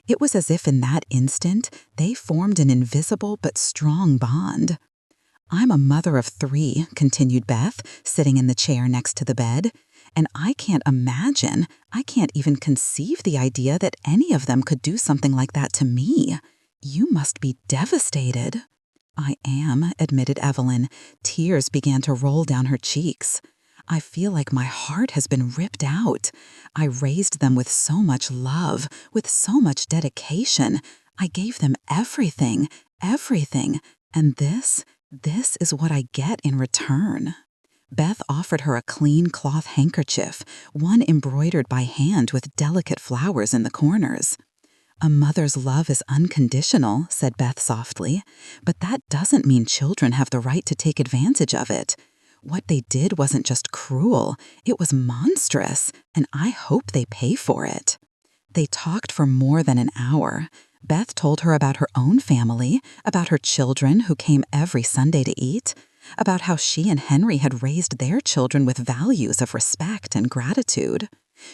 A: It was as if in that instant, they formed an invisible but strong bond. "I'm a mother of 3, continued Beth, sitting in the chair next to the bed, "and I can't even conceive the idea that any of them could do something like that to me. You must be devastated." "I am," admitted Evelyn. Tears began to roll down her cheeks. "I feel like my heart has been ripped out. I raised them with so much love, with so much dedication. I gave them everything, and this is what I get in return." Beth offered her a clean cloth handkerchief, one embroidered by hand with delicate flowers in the corners. "A mother's love is unconditional," said Beth softly, "but that doesn't mean children have the right to take advantage of it. What they did wasn't just cruel, it was monstrous, and I hope they pay for it." They talked for more than an hour. Beth told her about her own family, about her children who came every Sunday to eat, about how she and Henry had raised their children with values of respect and gratitude.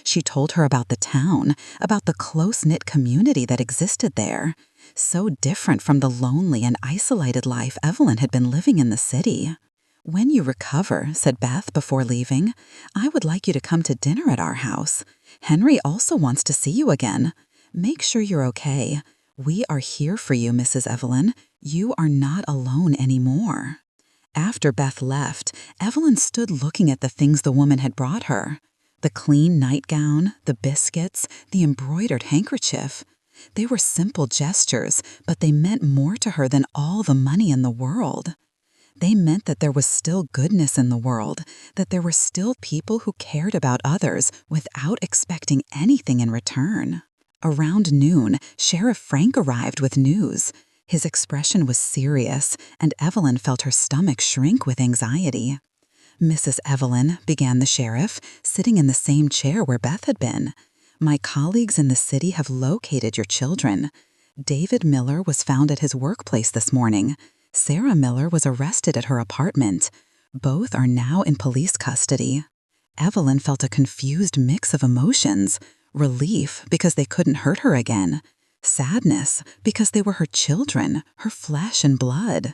A: She told her about the town, about the close-knit community that existed there, so different from the lonely and isolated life Evelyn had been living in the city. "When you recover," said Beth before leaving, "I would like you to come to dinner at our house. Henry also wants to see you again. Make sure you're okay. We are here for you, Mrs. Evelyn. You are not alone anymore." After Beth left, Evelyn stood looking at the things the woman had brought her. The clean nightgown, the biscuits, the embroidered handkerchief.
B: They were simple gestures, but they meant more to her than all the money in the world. They meant that there was still goodness in the world, that there were still people who cared about others without expecting anything in return. Around noon, Sheriff Frank arrived with news. His expression was serious, and Evelyn felt her stomach shrink with anxiety. "Mrs. Evelyn," began the sheriff, sitting in the same chair where Beth had been, "my colleagues in the city have located your children. David Miller was found at his workplace this morning. Sarah Miller was arrested at her apartment. Both are now in police custody." Evelyn felt a confused mix of emotions: relief because they couldn't hurt her again, sadness because they were her children, her flesh and blood,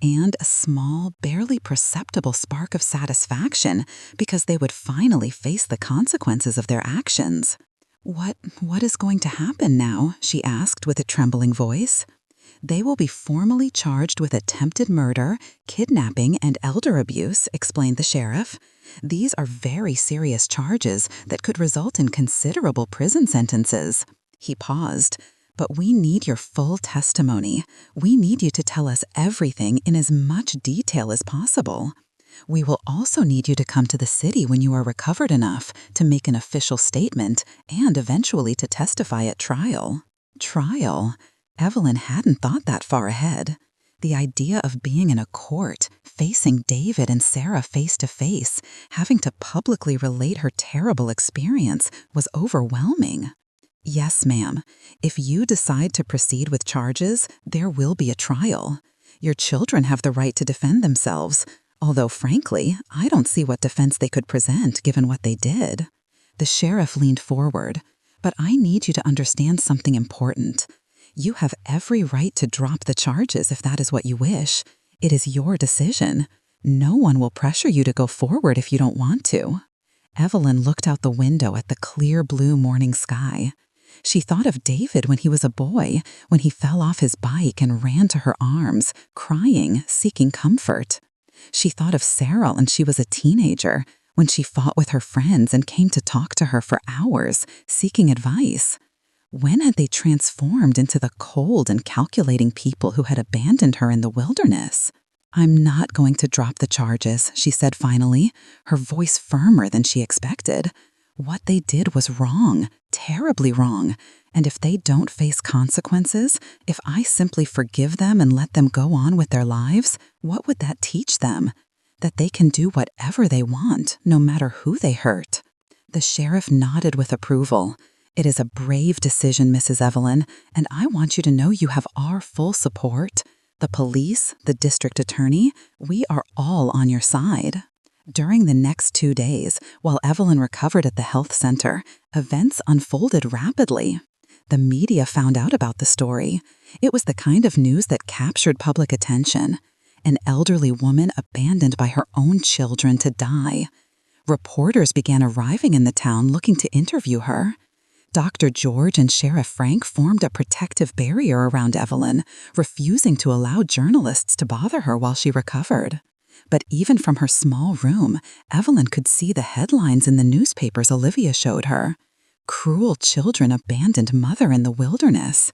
B: and a small, barely perceptible spark of satisfaction because they would finally face the consequences of their actions. What is going to happen now?" she asked with a trembling voice. "They will be formally charged with attempted murder, kidnapping, and elder abuse," explained the sheriff. "These are very serious charges that could result in considerable prison sentences." He paused. "But we need your full testimony. We need you to tell us everything in as much detail as possible. We will also need you to come to the city when you are recovered enough to make an official statement and eventually to testify at trial." Trial? Evelyn hadn't thought that far ahead. The idea of being in a court, facing David and Sarah face to face, having to publicly relate her terrible experience, was overwhelming. "Yes, ma'am. If you decide to proceed with charges, there will be a trial. Your children have the right to defend themselves, although, frankly, I don't see what defense they could present given what they did." The sheriff leaned forward. "But I need you to understand something important. You have every right to drop the charges if that is what you wish. It is your decision. No one will pressure you to go forward if you don't want to." Evelyn looked out the window at the clear blue morning sky. She thought of David when he was a boy, when he fell off his bike and ran to her arms, crying, seeking comfort. She thought of Sarah when she was a teenager, when she fought with her friends and came to talk to her for hours, seeking advice. When had they transformed into the cold and calculating people who had abandoned her in the wilderness? "I'm not going to drop the charges," she said finally, her voice firmer than she expected. "What they did was wrong, terribly wrong, and if they don't face consequences, if I simply forgive them and let them go on with their lives, what would that teach them? That they can do whatever they want, no matter who they hurt." The sheriff nodded with approval. "It is a brave decision, Mrs. Evelyn, and I want you to know you have our full support. The police, the district attorney, we are all on your side." During the next 2 days, while Evelyn recovered at the health center, events unfolded rapidly. The media found out about the story. It was the kind of news that captured public attention. An elderly woman abandoned by her own children to die. Reporters began arriving in the town looking to interview her. Dr. George and Sheriff Frank formed a protective barrier around Evelyn, refusing to allow journalists to bother her while she recovered. But even from her small room, Evelyn could see the headlines in the newspapers Olivia showed her. "Cruel children abandoned mother in the wilderness."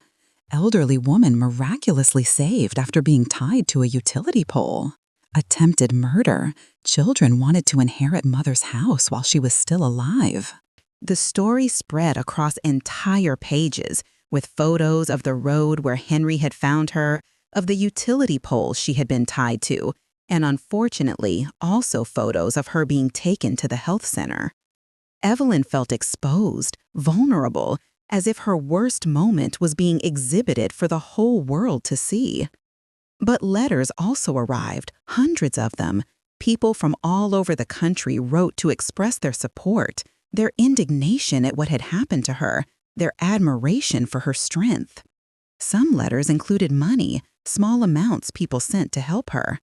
B: "Elderly woman miraculously saved after being tied to a utility pole." "Attempted murder. Children wanted to inherit mother's house while she was still alive."
A: The story spread across entire pages, with photos of the road where Henry had found her, of the utility pole she had been tied to, and unfortunately, also photos of her being taken to the health center. Evelyn felt exposed, vulnerable, as if her worst moment was being exhibited for the whole world to see. But letters also arrived, hundreds of them. People from all over the country wrote to express their support, their indignation at what had happened to her, their admiration for her strength. Some letters included money, small amounts people sent to help her.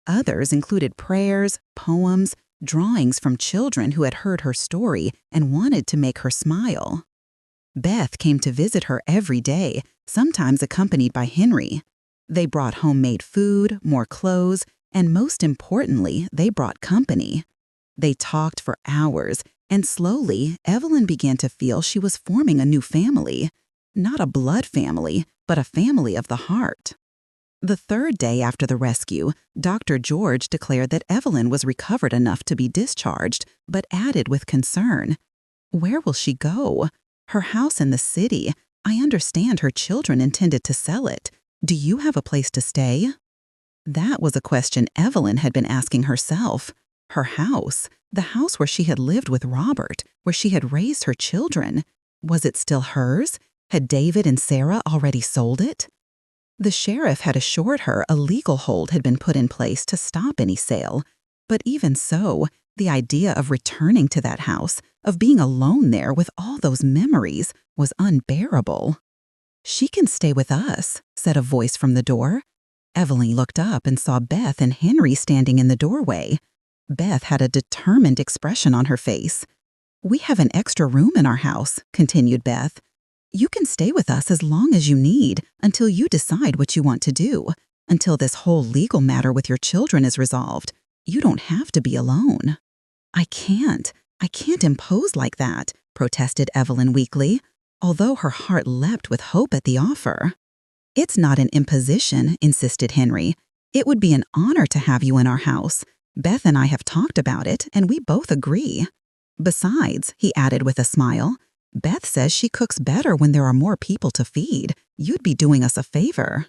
A: Others included prayers, poems, drawings from children who had heard her story and wanted to make her smile. Beth came to visit her every day, sometimes accompanied by Henry. They brought homemade food, more clothes, and most importantly, they brought company. They talked for hours, and slowly, Evelyn began to feel she was forming a new family.
B: Not a blood family, but a family of the heart. The third day after the rescue, Dr. George declared that Evelyn was recovered enough to be discharged, but added with concern, "Where will she go? Her house in the city. I understand her children intended to sell it. Do you have a place to stay?" That was a question Evelyn had been asking herself. Her house, the house where she had lived with Robert, where she had raised her children. Was it still hers? Had David and Sarah already sold it? The sheriff had assured her a legal hold had been put in place to stop any sale. But even so, the idea of returning to that house, of being alone there with all those memories, was unbearable. "She can stay with us," said a voice from the door. Evelyn looked up and saw Beth and Henry standing in the doorway. Beth had a determined expression on her face. "We have an extra room in our house," continued Beth. "You can stay with us as long as you need, until you decide what you want to do, until this whole legal matter with your children is resolved. You don't have to be alone." I can't impose like that," protested Evelyn weakly, although her heart leapt with hope at the offer. "It's not an imposition," insisted Henry. "It would be an honor to have you in our house. Beth and I have talked about it, and we both agree. Besides," he added with a smile, "Beth says she cooks better when there are more people to feed. You'd be doing us a favor."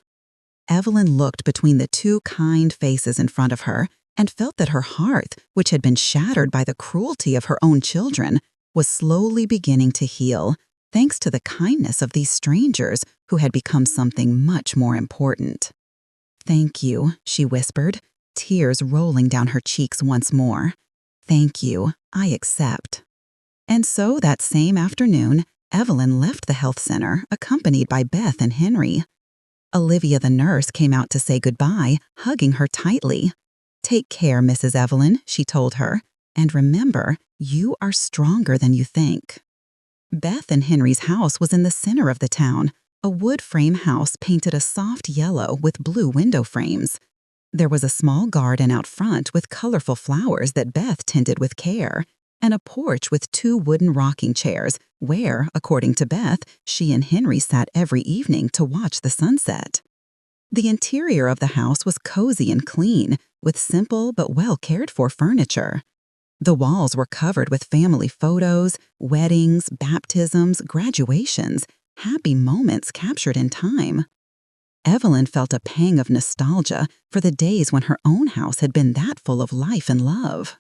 B: Evelyn looked between the two kind faces in front of her and felt that her heart, which had been shattered by the cruelty of her own children, was slowly beginning to heal, thanks to the kindness of these strangers who had become something much more important. "Thank you," she whispered, tears rolling down her cheeks once more. "Thank you. I accept." And so that same afternoon, Evelyn left the health center, accompanied by Beth and Henry. Olivia the nurse came out to say goodbye, hugging her tightly. "Take care, Mrs. Evelyn," she told her, "and remember, you are stronger than you think." Beth and Henry's house was in the center of the town, a wood frame house painted a soft yellow with blue window frames. There was a small garden out front with colorful flowers that Beth tended with care, and a porch with 2 wooden rocking chairs where, according to Beth, she and Henry sat every evening to watch the sunset. The interior of the house was cozy and clean, with simple but well cared-for furniture. The walls were covered with family photos, weddings, baptisms, graduations, happy moments captured in time. Evelyn felt a pang of nostalgia for the days when her own house had been that full of life and love.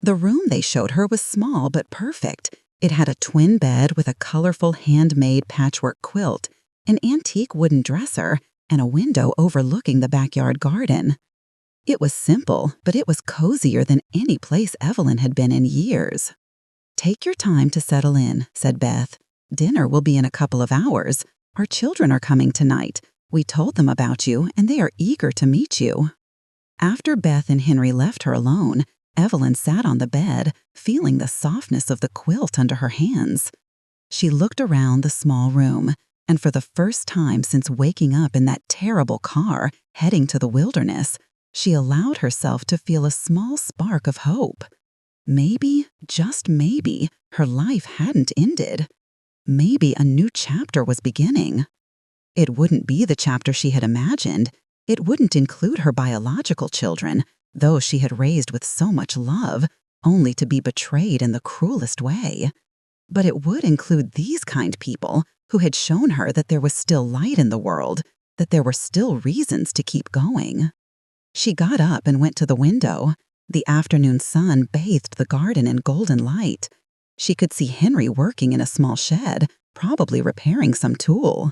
B: The room they showed her was small but perfect. It had a twin bed with a colorful handmade patchwork quilt, an antique wooden dresser, and a window overlooking the backyard garden. It was simple, but it was cozier than any place Evelyn had been in years. "Take your time to settle in," said Beth. "Dinner will be in a couple of hours. Our children are coming tonight. We told them about you, and they are eager to meet you." After Beth and Henry left her alone, Evelyn sat on the bed, feeling the softness of the quilt under her hands. She looked around the small room, and for the first time since waking up in that terrible car heading to the wilderness, she allowed herself to feel a small spark of hope. Maybe, just maybe, her life hadn't ended. Maybe a new chapter was beginning. It wouldn't be the chapter she had imagined. It wouldn't include her biological children, those she had raised with so much love, only to be betrayed in the cruelest way. But it would include these kind people who had shown her that there was still light in the world, that there were still reasons to keep going. She got up and went to the window. The afternoon sun bathed the garden in golden light. She could see Henry working in a small shed, probably repairing some tool.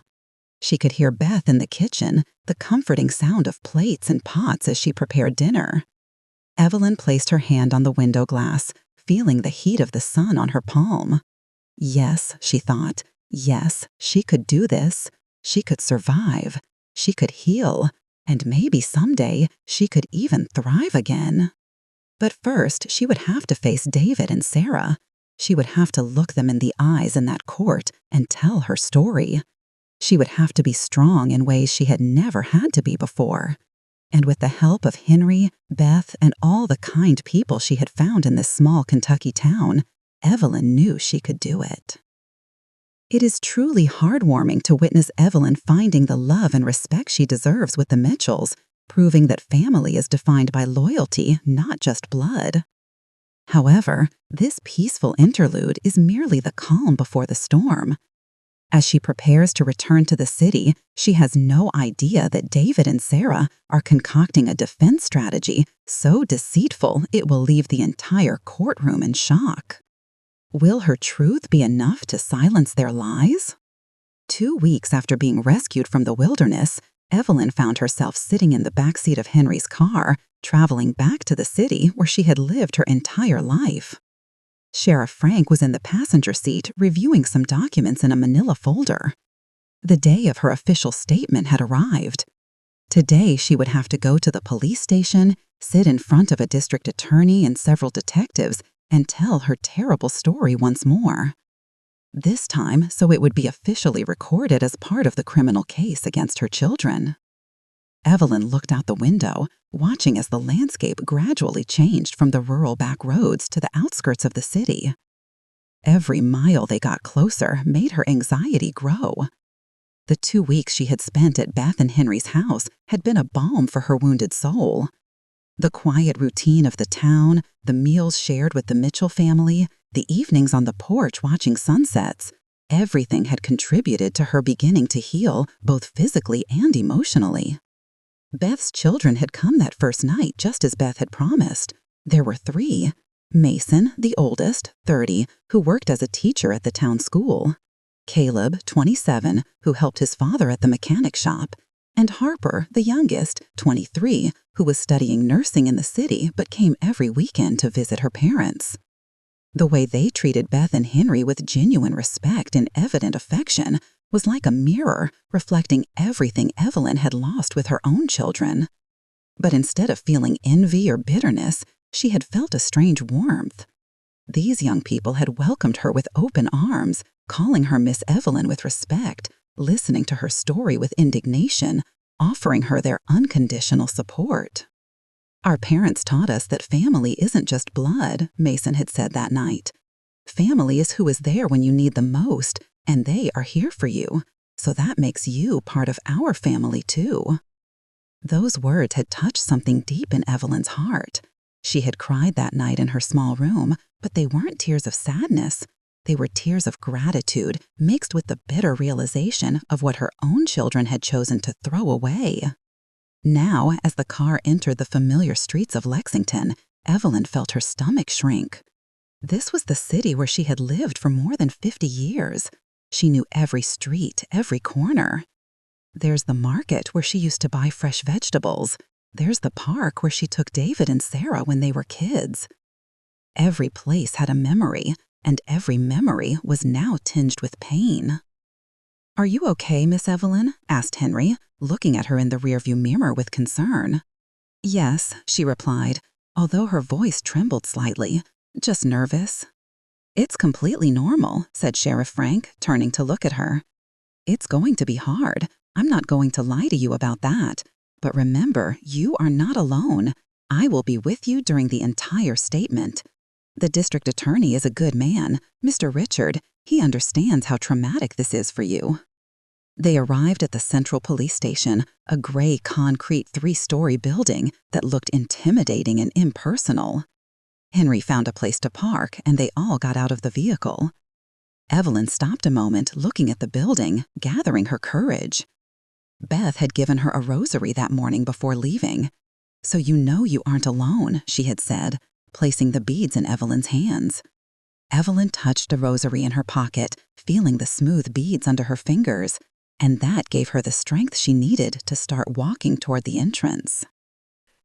B: She could hear Beth in the kitchen, the comforting sound of plates and pots as she prepared dinner. Evelyn placed her hand on the window glass, feeling the heat of the sun on her palm. Yes, she thought, yes, she could do this. She could survive. She could heal. And maybe someday she could even thrive again. But first, she would have to face David and Sarah. She would have to look them in the eyes in that court and tell her story. She would have to be strong in ways she had never had to be before. And with the help of Henry, Beth, and all the kind people she had found in this small Kentucky town, Evelyn knew she could do it. It is truly heartwarming to witness Evelyn finding the love and respect she deserves with the Mitchells, proving that family is defined by loyalty, not just blood. However, this peaceful interlude is merely the calm before the storm. As she prepares to return to the city, she has no idea that David and Sarah are concocting a defense strategy so deceitful it will leave the entire courtroom in shock. Will her truth be enough to silence their lies? 2 weeks after being rescued from the wilderness, Evelyn found herself sitting in the backseat of Henry's car, traveling back to the city where she had lived her entire life. Sheriff Frank was in the passenger seat reviewing some documents in a manila folder. The day of her official statement had arrived. Today she would have to go to the police station, sit in front of a district attorney and several detectives, and tell her terrible story once more. This time so it would be officially recorded as part of the criminal case against her children. Evelyn looked out the window, watching as the landscape gradually changed from the rural back roads to the outskirts of the city. Every mile they got closer made her anxiety grow. The 2 weeks she had spent at Beth and Henry's house had been a balm for her wounded soul. The quiet routine of the town, the meals shared with the Mitchell family, the evenings on the porch watching sunsets, everything had contributed to her beginning to heal both physically and emotionally. Beth's children had come that first night just as Beth had promised. There were 3. Mason, the oldest, 30, who worked as a teacher at the town school. Caleb, 27, who helped his father at the mechanic shop. And Harper, the youngest, 23, who was studying nursing in the city but came every weekend to visit her parents. The way they treated Beth and Henry with genuine respect and evident affection was like a mirror reflecting everything Evelyn had lost with her own children. But instead of feeling envy or bitterness, she had felt a strange warmth. These young people had welcomed her with open arms, calling her Miss Evelyn with respect, listening to her story with indignation, offering her their unconditional support. Our parents taught us that family isn't just blood, Mason had said that night. Family is who is there when you need them most, and they are here for you, so that makes you part of our family too. Those words had touched something deep in Evelyn's heart. She had cried that night in her small room, but they weren't tears of sadness. They were tears of gratitude mixed with the bitter realization of what her own children had chosen to throw away. Now, as the car entered the familiar streets of Lexington, Evelyn felt her stomach shrink. This was the city where she had lived for more than 50 years. She knew every street, every corner. There's the market where she used to buy fresh vegetables. There's the park where she took David and Sarah when they were kids. Every place had a memory, and every memory was now tinged with pain. "Are you okay, Miss Evelyn?" asked Henry, looking at her in the rearview mirror with concern. "Yes," she replied, although her voice trembled slightly. "Just nervous." "It's completely normal," said Sheriff Frank, turning to look at her. "It's going to be hard. I'm not going to lie to you about that. But remember, you are not alone. I will be with you during the entire statement. The district attorney is a good man, Mr. Richard. He understands how traumatic this is for you." They arrived at the Central Police Station, a gray concrete 3-story building that looked intimidating and impersonal. Henry found a place to park, and they all got out of the vehicle. Evelyn stopped a moment, looking at the building, gathering her courage. Beth had given her a rosary that morning before leaving. "So you know you aren't alone," she had said, placing the beads in Evelyn's hands. Evelyn touched the rosary in her pocket, feeling the smooth beads under her fingers, and that gave her the strength she needed to start walking toward the entrance.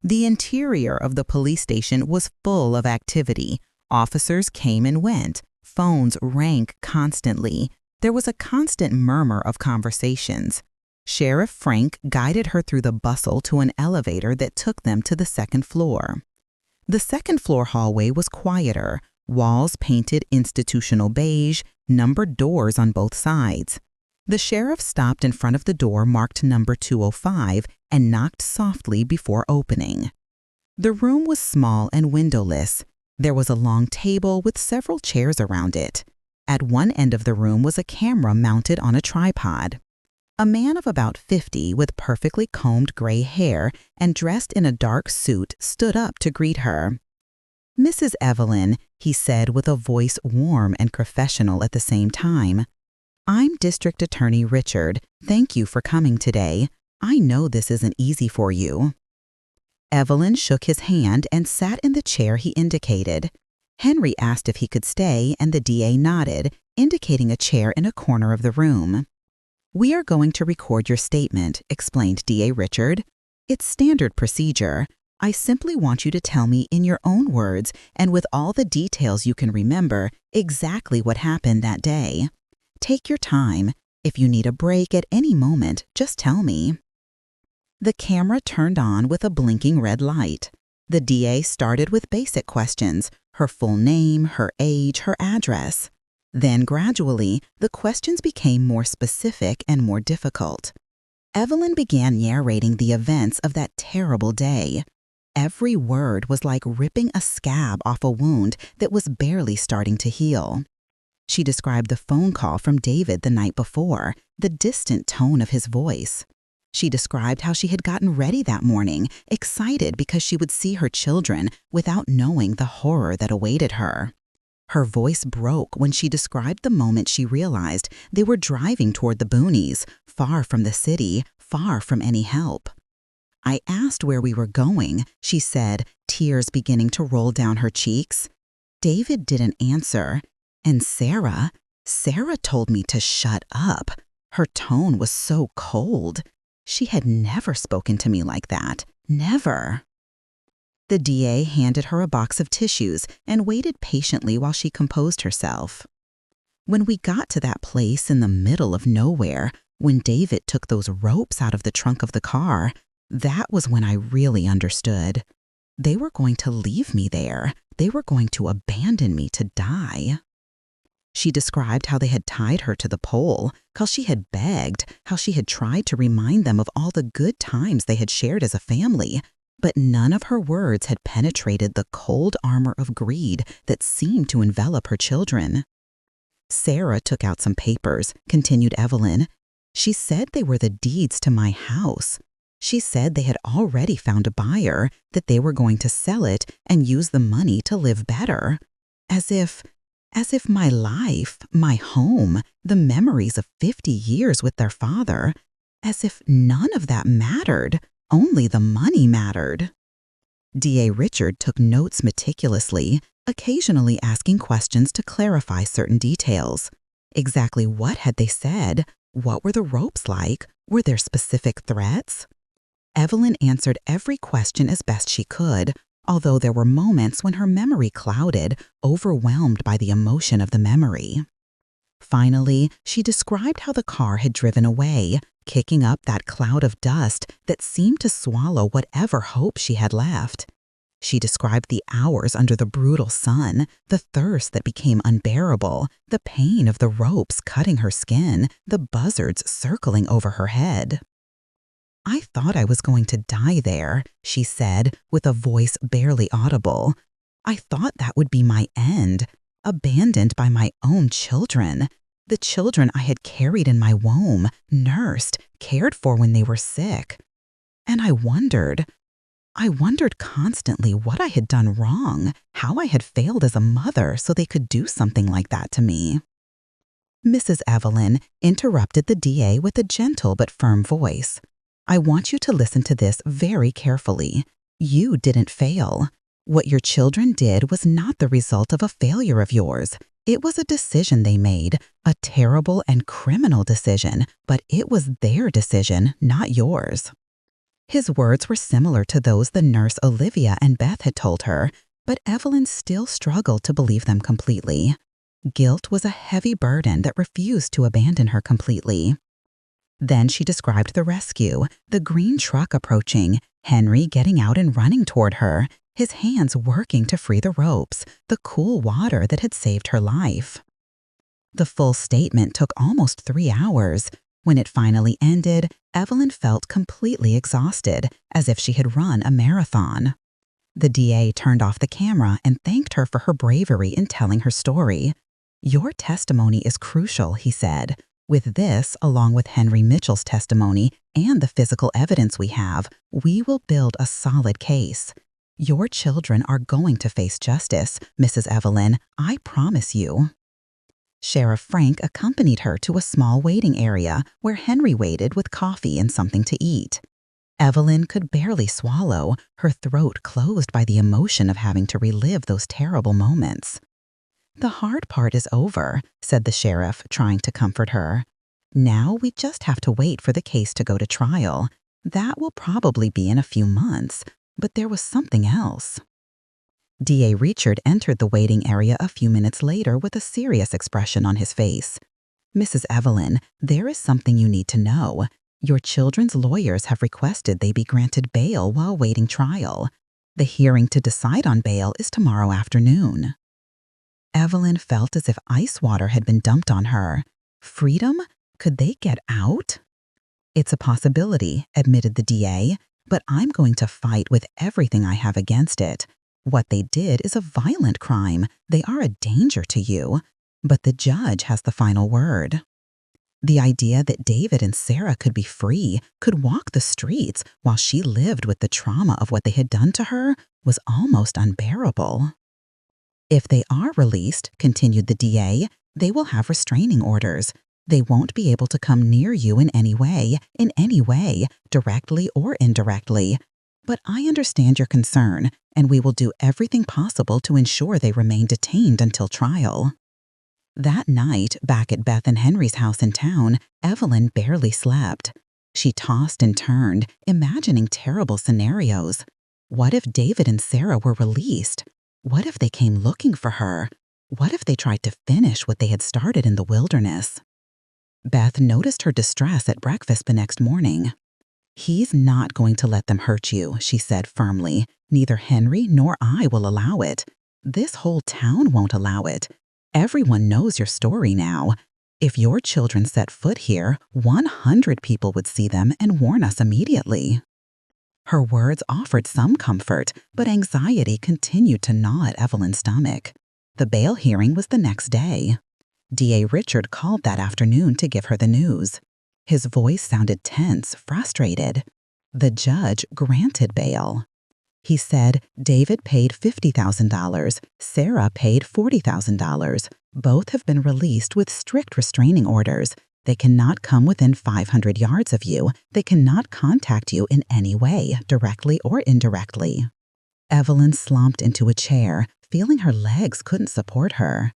A: The interior of the police station was full of activity. Officers came and went. Phones rang constantly. There was a constant murmur of conversations. Sheriff Frank guided her through the bustle to an elevator that took them to the second floor. The second-floor hallway was quieter, walls painted institutional beige, numbered doors on both sides. The sheriff stopped in front of the door marked number 205 and knocked softly before opening. The room was small and windowless. There was a long table with several chairs around it. At one end of the room was a camera mounted on a tripod. A man of about 50 with perfectly combed gray hair and dressed in a dark suit stood up to greet her. "Mrs. Evelyn," he said with a voice warm and professional at the same time. "I'm District Attorney Richard. Thank you for coming today. I know this isn't easy for you." Evelyn shook his hand and sat in the chair he indicated. Henry asked if he could stay, and the DA nodded, indicating a chair in a corner of the room. "We are going to record your statement," explained DA Richard. "It's standard procedure. I simply want you to tell me in your own words and with all the details you can remember exactly what happened that day. Take your time. If you need a break at any moment, just tell me." The camera turned on with a blinking red light. The DA started with basic questions: her full name, her age, her address. Then gradually, the questions became more specific and more difficult. Evelyn began narrating the events of that terrible day. Every word was like ripping a scab off a wound that was barely starting to heal. She described the phone call from David the night before, the distant tone of his voice. She described how she had gotten ready that morning, excited because she would see her children without knowing the horror that awaited her. Her voice broke when she described the moment she realized they were driving toward the boonies, far from the city, far from any help. "I asked where we were going," she said, tears beginning to roll down her cheeks. "David didn't answer. And Sarah told me to shut up. Her tone was so cold. She had never spoken to me like that. Never." The DA handed her a box of tissues and waited patiently while she composed herself. "When we got to that place in the middle of nowhere, when David took those ropes out of the trunk of the car, that was when I really understood. They were going to leave me there. They were going to abandon me to die." She described how they had tied her to the pole, how she had begged, how she had tried to remind them of all the good times they had shared as a family, but none of her words had penetrated the cold armor of greed that seemed to envelop her children. "Sarah took out some papers," continued Evelyn. "She said they were the deeds to my house. She said they had already found a buyer, that they were going to sell it and use the money to live better. As if my life, my home, the memories of 50 years with their father, as if none of that mattered, only the money mattered." DA Richard took notes meticulously, occasionally asking questions to clarify certain details. Exactly what had they said? What were the ropes like? Were there specific threats? Evelyn answered every question as best she could, although there were moments when her memory clouded, overwhelmed by the emotion of the memory. Finally, she described how the car had driven away, kicking up that cloud of dust that seemed to swallow whatever hope she had left. She described the hours under the brutal sun, the thirst that became unbearable, the pain of the ropes cutting her skin, the buzzards circling over her head. "I thought I was going to die there," she said, with a voice barely audible. "I thought that would be my end, abandoned by my own children, the children I had carried in my womb, nursed, cared for when they were sick. And I wondered constantly what I had done wrong, how I had failed as a mother so they could do something like that to me." Mrs. Evelyn interrupted the DA with a gentle but firm voice. "I want you to listen to this very carefully. You didn't fail. What your children did was not the result of a failure of yours. It was a decision they made, a terrible and criminal decision, but it was their decision, not yours." His words were similar to those the nurse Olivia and Beth had told her, but Evelyn still struggled to believe them completely. Guilt was a heavy burden that refused to abandon her completely. Then she described the rescue, the green truck approaching, Henry getting out and running toward her, his hands working to free the ropes, the cool water that had saved her life. The full statement took almost 3 hours. When it finally ended, Evelyn felt completely exhausted, as if she had run a marathon. The DA turned off the camera and thanked her for her bravery in telling her story.
B: Your testimony is crucial, he said. With this, along with Henry Mitchell's testimony and the physical evidence we have, we will build a solid case. Your children are going to face justice, Mrs. Evelyn, I promise you. Sheriff Frank accompanied her to a small waiting area where Henry waited with coffee and something to eat. Evelyn could barely swallow, her throat closed by the emotion of having to relive those terrible moments. The hard part is over, said the sheriff, trying to comfort her. Now we just have to wait for the case to go to trial. That will probably be in a few months, but there was something else. D.A. Richard entered the waiting area a few minutes later with a serious expression on his face. Mrs. Evelyn, there is something you need to know. Your children's lawyers have requested they be granted bail while waiting trial. The hearing to decide on bail is tomorrow afternoon. Evelyn felt as if ice water had been dumped on her. Freedom? Could they get out? It's a possibility, admitted the DA, but I'm going to fight with everything I have against it. What they did is a violent crime. They are a danger to you. But the judge has the final word. The idea that David and Sarah could be free, could walk the streets while she lived with the trauma of what they had done to her, was almost unbearable. If they are released, continued the DA, they will have restraining orders. They won't be able to come near you in any way, directly or indirectly. But I understand your concern, and we will do everything possible to ensure they remain detained until trial. That night, back at Beth and Henry's house in town, Evelyn barely slept. She tossed and turned, imagining terrible scenarios. What if David and Sarah were released? What if they came looking for her? What if they tried to finish what they had started in the wilderness? Beth noticed her distress at breakfast the next morning. He's not going to let them hurt you, she said firmly. Neither Henry nor I will allow it. This whole town won't allow it. Everyone knows your story now. If your children set foot here, 100 people would see them and warn us immediately. Her words offered some comfort, but anxiety continued to gnaw at Evelyn's stomach. The bail hearing was the next day. D.A. Richard called that afternoon to give her the news. His voice sounded tense, frustrated. The judge granted bail. He said David paid $50,000, Sarah paid $40,000. Both have been released with strict restraining orders. They cannot come within 500 yards of you. They cannot contact you in any way, directly or indirectly. Evelyn slumped into a chair, feeling her legs couldn't support her.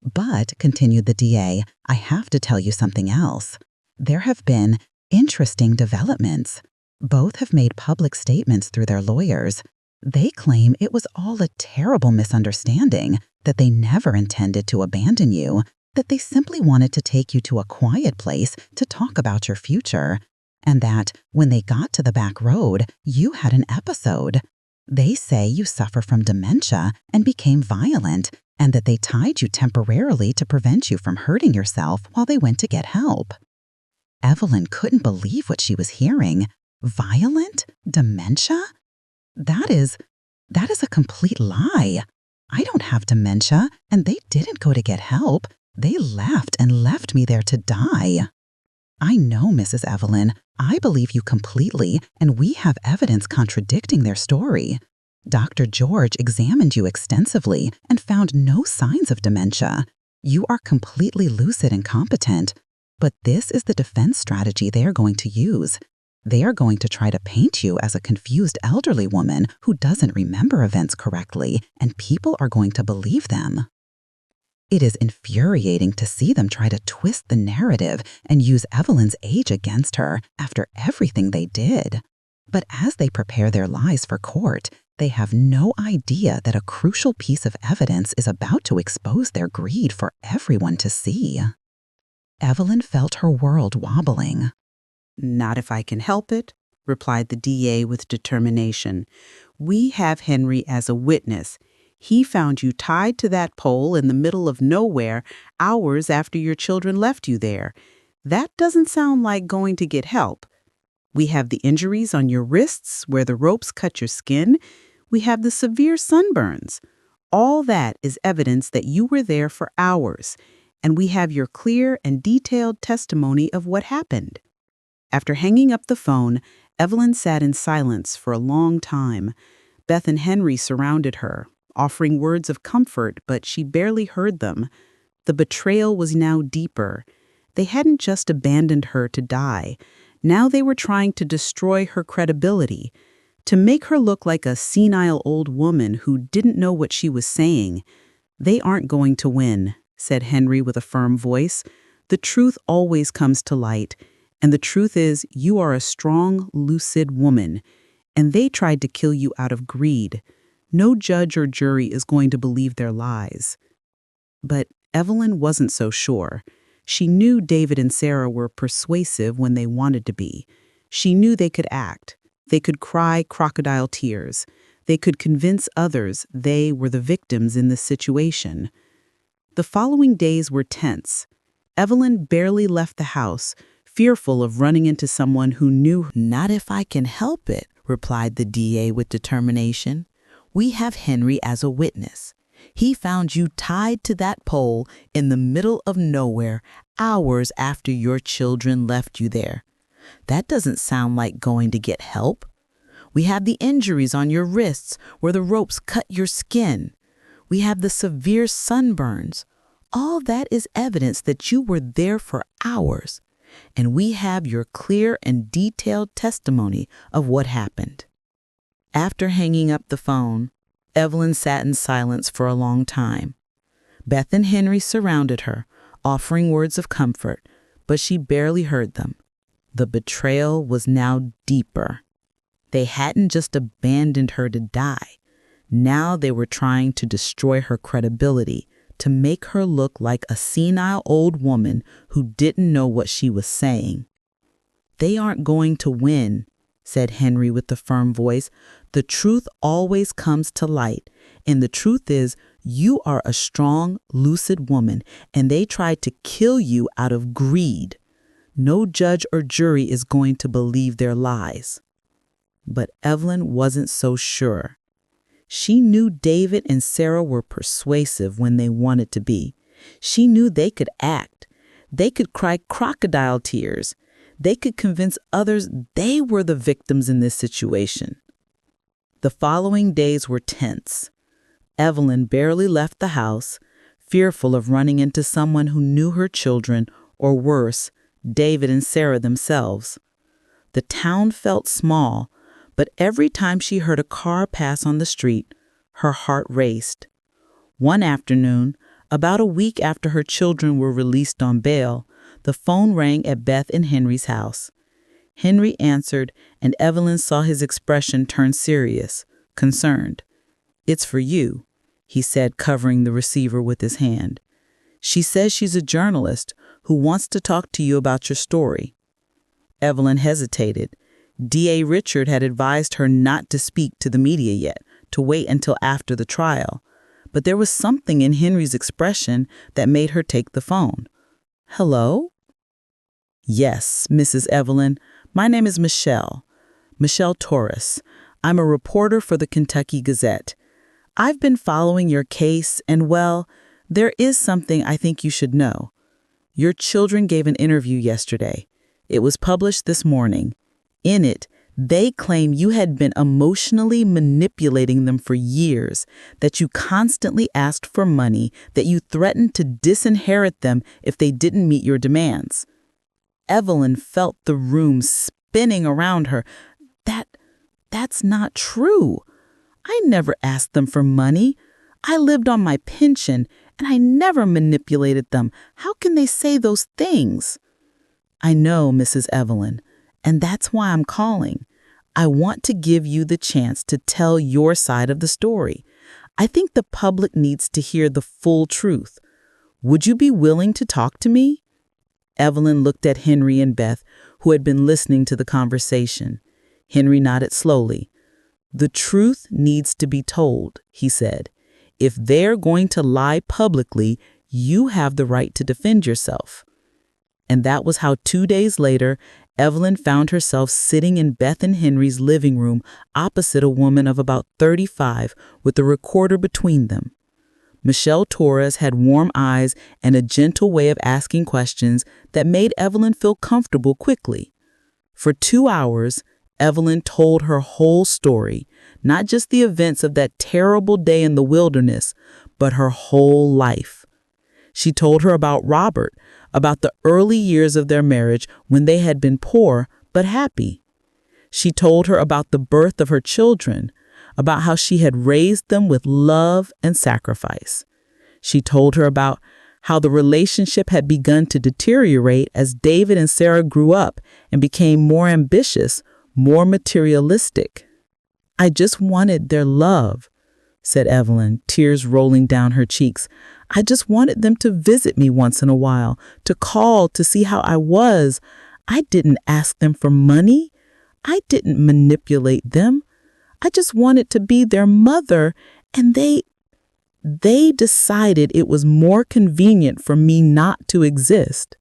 B: But, continued the DA, I have to tell you something else. There have been interesting developments. Both have made public statements through their lawyers. They claim it was all a terrible misunderstanding, that they never intended to abandon you, that they simply wanted to take you to a quiet place to talk about your future, and that, when they got to the back road, you had an episode. They say you suffer from dementia and became violent, and that they tied you temporarily to prevent you from hurting yourself while they went to get help. Evelyn couldn't believe what she was hearing. Violent? Dementia? That is a complete lie. I don't have dementia, and they didn't go to get help. They left and left me there to die. I know, Mrs. Evelyn. I believe you completely, and we have evidence contradicting their story. Dr. George examined you extensively and found no signs of dementia. You are completely lucid and competent. But this is the defense strategy they are going to use. They are going to try to paint you as a confused elderly woman who doesn't remember events correctly, and people are going to believe them. It is infuriating to see them try to twist the narrative and use Evelyn's age against her after everything they did. But as they prepare their lies for court, they have no idea that a crucial piece of evidence is about to expose their greed for everyone to see. Evelyn felt her world wobbling.
C: Not if I can help it, replied the DA with determination. We have Henry as a witness. He found you tied to that pole in the middle of nowhere hours after your children left you there. That doesn't sound like going to get help. We have the injuries on your wrists where the ropes cut your skin. We have the severe sunburns. All that is evidence that you were there for hours, and we have your clear and detailed testimony of what happened." After hanging up the phone, Evelyn sat in silence for a long time. Beth and Henry surrounded her, offering words of comfort, but she barely heard them. The betrayal was now deeper. They hadn't just abandoned her to die. Now they were trying to destroy her credibility, to make her look like a senile old woman who didn't know what she was saying. "They aren't going to win," said Henry with a firm voice. "The truth always comes to light, and the truth is you are a strong, lucid woman, and they tried to kill you out of greed. No judge or jury is going to believe their lies." But Evelyn wasn't so sure. She knew David and Sarah were persuasive when they wanted to be. She knew they could act. They could cry crocodile tears. They could convince others they were the victims in this situation. The following days were tense. Evelyn barely left the house, fearful of running into someone who knew.
A: "Not if I can help it," replied the DA with determination. "We have Henry as a witness. He found you tied to that pole in the middle of nowhere hours after your children left you there. That doesn't sound like going to get help. We have the injuries on your wrists where the ropes cut your skin. We have the severe sunburns. All that is evidence that you were there for hours. And we have your clear and detailed testimony of what happened." After hanging up the phone, Evelyn sat in silence for a long time. Beth and Henry surrounded her, offering words of comfort, but she barely heard them. The betrayal was now deeper. They hadn't just abandoned her to die. Now they were trying to destroy her credibility, to make her look like a senile old woman who didn't know what she was saying. "They aren't going to win," said Henry with a firm voice. "The truth always comes to light, and the truth is you are a strong, lucid woman, and they tried to kill you out of greed. No judge or jury is going to believe their lies." But Evelyn wasn't so sure. She knew David and Sarah were persuasive when they wanted to be. She knew they could act. They could cry crocodile tears. They could convince others they were the victims in this situation. The following days were tense. Evelyn barely left the house, fearful of running into someone who knew her children, or worse, David and Sarah themselves. The town felt small, but every time she heard a car pass on the street, her heart raced. One afternoon, about a week after her children were released on bail, the phone rang at Beth and Henry's house. Henry answered, and Evelyn saw his expression turn serious, concerned. "It's for you," he said, covering the receiver with his hand. "She says she's a journalist who wants to talk to you about your story." Evelyn hesitated. D.A. Richard had advised her not to speak to the media yet, to wait until after the trial. But there was something in Henry's expression that made her take the phone. "Hello?" "Yes, Mrs. Evelyn. My name is Michelle Torres. I'm a reporter for the Kentucky Gazette. I've been following your case, and well, there is something I think you should know. Your children gave an interview yesterday. It was published this morning. In it, they claim you had been emotionally manipulating them for years, that you constantly asked for money, that you threatened to disinherit them if they didn't meet your demands." Evelyn felt the room spinning around her. That's not true. I never asked them for money. I lived on my pension, and I never manipulated them. How can they say those things?" "I know, Mrs. Evelyn, and that's why I'm calling. I want to give you the chance to tell your side of the story. I think the public needs to hear the full truth. Would you be willing to talk to me?" Evelyn looked at Henry and Beth, who had been listening to the conversation. Henry nodded slowly. "The truth needs to be told," he said. "If they're going to lie publicly, you have the right to defend yourself." And that was how 2 days later, Evelyn found herself sitting in Beth and Henry's living room opposite a woman of about 35 with a recorder between them.
C: Michelle Torres had warm eyes and a gentle way of asking questions that made Evelyn feel comfortable quickly. For 2 hours, Evelyn told her whole story, not just the events of that terrible day in the wilderness, but her whole life. She told her about Robert, about the early years of their marriage when they had been poor but happy. She told her about the birth of her children, about how she had raised them with love and sacrifice. She told her about how the relationship had begun to deteriorate as David and Sarah grew up and became more ambitious, more materialistic. "I just wanted their love," said Evelyn, tears rolling down her cheeks. "I just wanted them to visit me once in a while, to call to see how I was. I didn't ask them for money. I didn't manipulate them. I just wanted to be their mother, and they decided it was more convenient for me not to exist."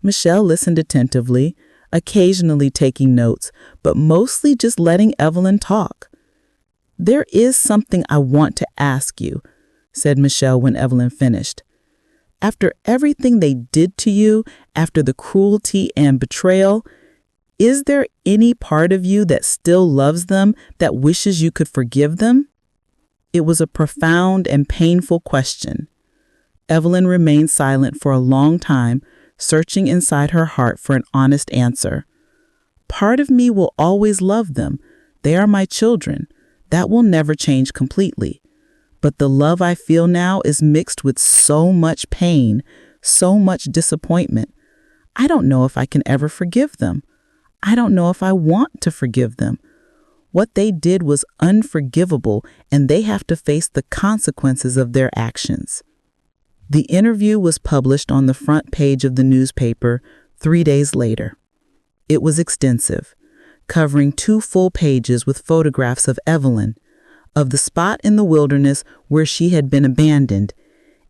C: Michelle listened attentively, occasionally taking notes, but mostly just letting Evelyn talk. "There is something I want to ask you," said Michelle when Evelyn finished. "After everything they did to you, after the cruelty and betrayal, is there any part of you that still loves them, that wishes you could forgive them?" It was a profound and painful question. Evelyn remained silent for a long time, searching inside her heart for an honest answer. "Part of me will always love them. They are my children. That will never change completely. But the love I feel now is mixed with so much pain, so much disappointment. I don't know if I can ever forgive them. I don't know if I want to forgive them. What they did was unforgivable, and they have to face the consequences of their actions." The interview was published on the front page of the newspaper 3 days later. It was extensive, covering 2 full pages with photographs of Evelyn, of the spot in the wilderness where she had been abandoned,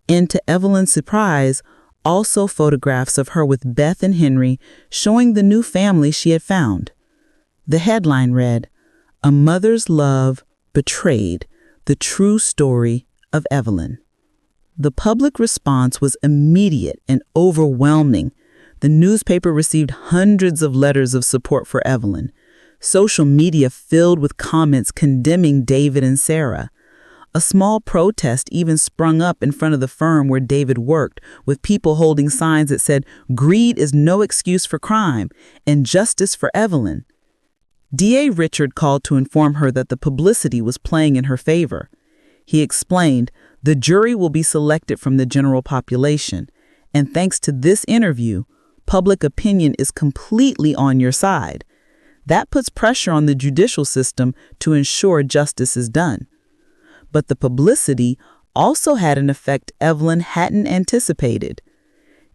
C: and to Evelyn's surprise, also photographs of her with Beth and Henry, showing the new family she had found. The headline read, "A Mother's Love Betrayed, the True Story of Evelyn." The public response was immediate and overwhelming. The newspaper received hundreds of letters of support for Evelyn. Social media filled with comments condemning David and Sarah. A small protest even sprung up in front of the firm where David worked, with people holding signs that said, "Greed is no excuse for crime," and "Justice for Evelyn." DA Richard called to inform her that the publicity was playing in her favor. He explained, "The jury will be selected from the general population, and thanks to this interview, public opinion is completely on your side. That puts pressure on the judicial system to ensure justice is done." But the publicity also had an effect Evelyn hadn't anticipated.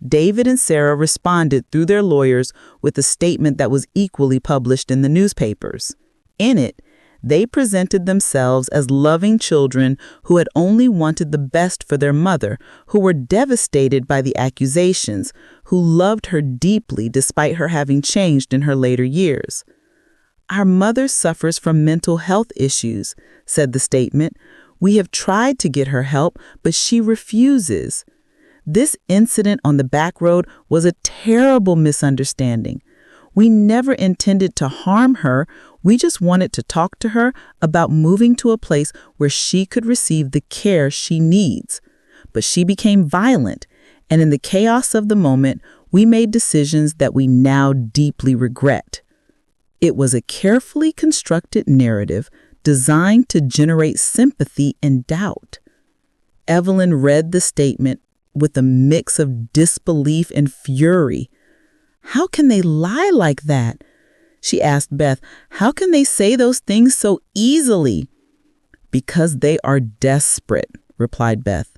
C: David and Sarah responded through their lawyers with a statement that was equally published in the newspapers. In it, they presented themselves as loving children who had only wanted the best for their mother, who were devastated by the accusations, who loved her deeply despite her having changed in her later years. "Our mother suffers from mental health issues," said the statement. "We have tried to get her help, but she refuses. This incident on the back road was a terrible misunderstanding. We never intended to harm her. We just wanted to talk to her about moving to a place where she could receive the care she needs. But she became violent, and in the chaos of the moment, we made decisions that we now deeply regret." It was a carefully constructed narrative designed to generate sympathy and doubt. Evelyn read the statement with a mix of disbelief and fury. "How can they lie like that?" she asked Beth. "How can they say those things so easily?" "Because they are desperate," replied Beth.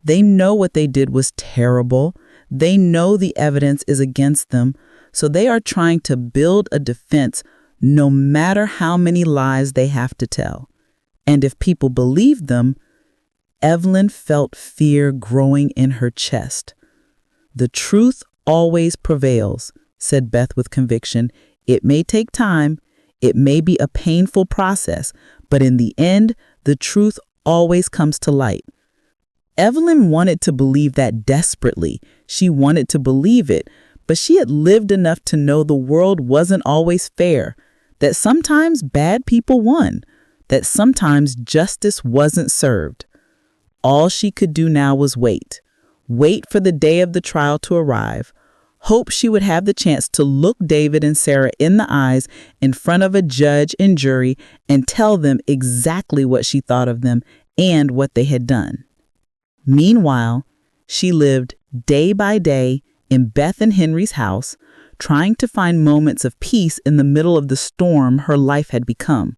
C: "They know what they did was terrible. They know the evidence is against them, so they are trying to build a defense no matter how many lies they have to tell. And if people believe them," Evelyn felt fear growing in her chest. "The truth always prevails," said Beth with conviction. "It may take time, it may be a painful process, but in the end, the truth always comes to light."
D: Evelyn wanted to believe that desperately. She wanted to believe it, but she had lived enough to know the world wasn't always fair, that sometimes bad people won, that sometimes justice wasn't served. All she could do now was wait for the day of the trial to arrive, hope she would have the chance to look David and Sarah in the eyes in front of a judge and jury and tell them exactly what she thought of them and what they had done. Meanwhile, she lived day by day in Beth and Henry's house, trying to find moments of peace in the middle of the storm her life had become.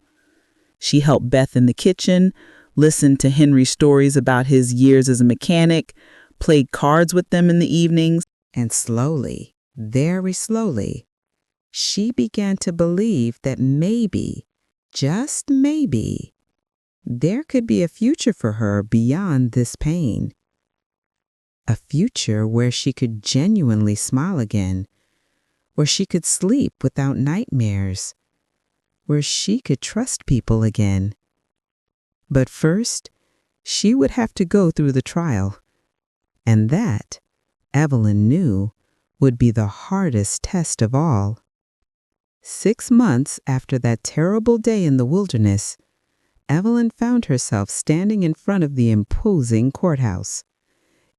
D: She helped Beth in the kitchen, listened to Henry's stories about his years as a mechanic, played cards with them in the evenings,
C: And slowly, very slowly, she began to believe that maybe, just maybe, there could be a future for her beyond this pain. A future where she could genuinely smile again, where she could sleep without nightmares, where she could trust people again. But first, she would have to go through the trial. And that, Evelyn knew, would be the hardest test of all. 6 months after that terrible day in the wilderness, Evelyn found herself standing in front of the imposing courthouse.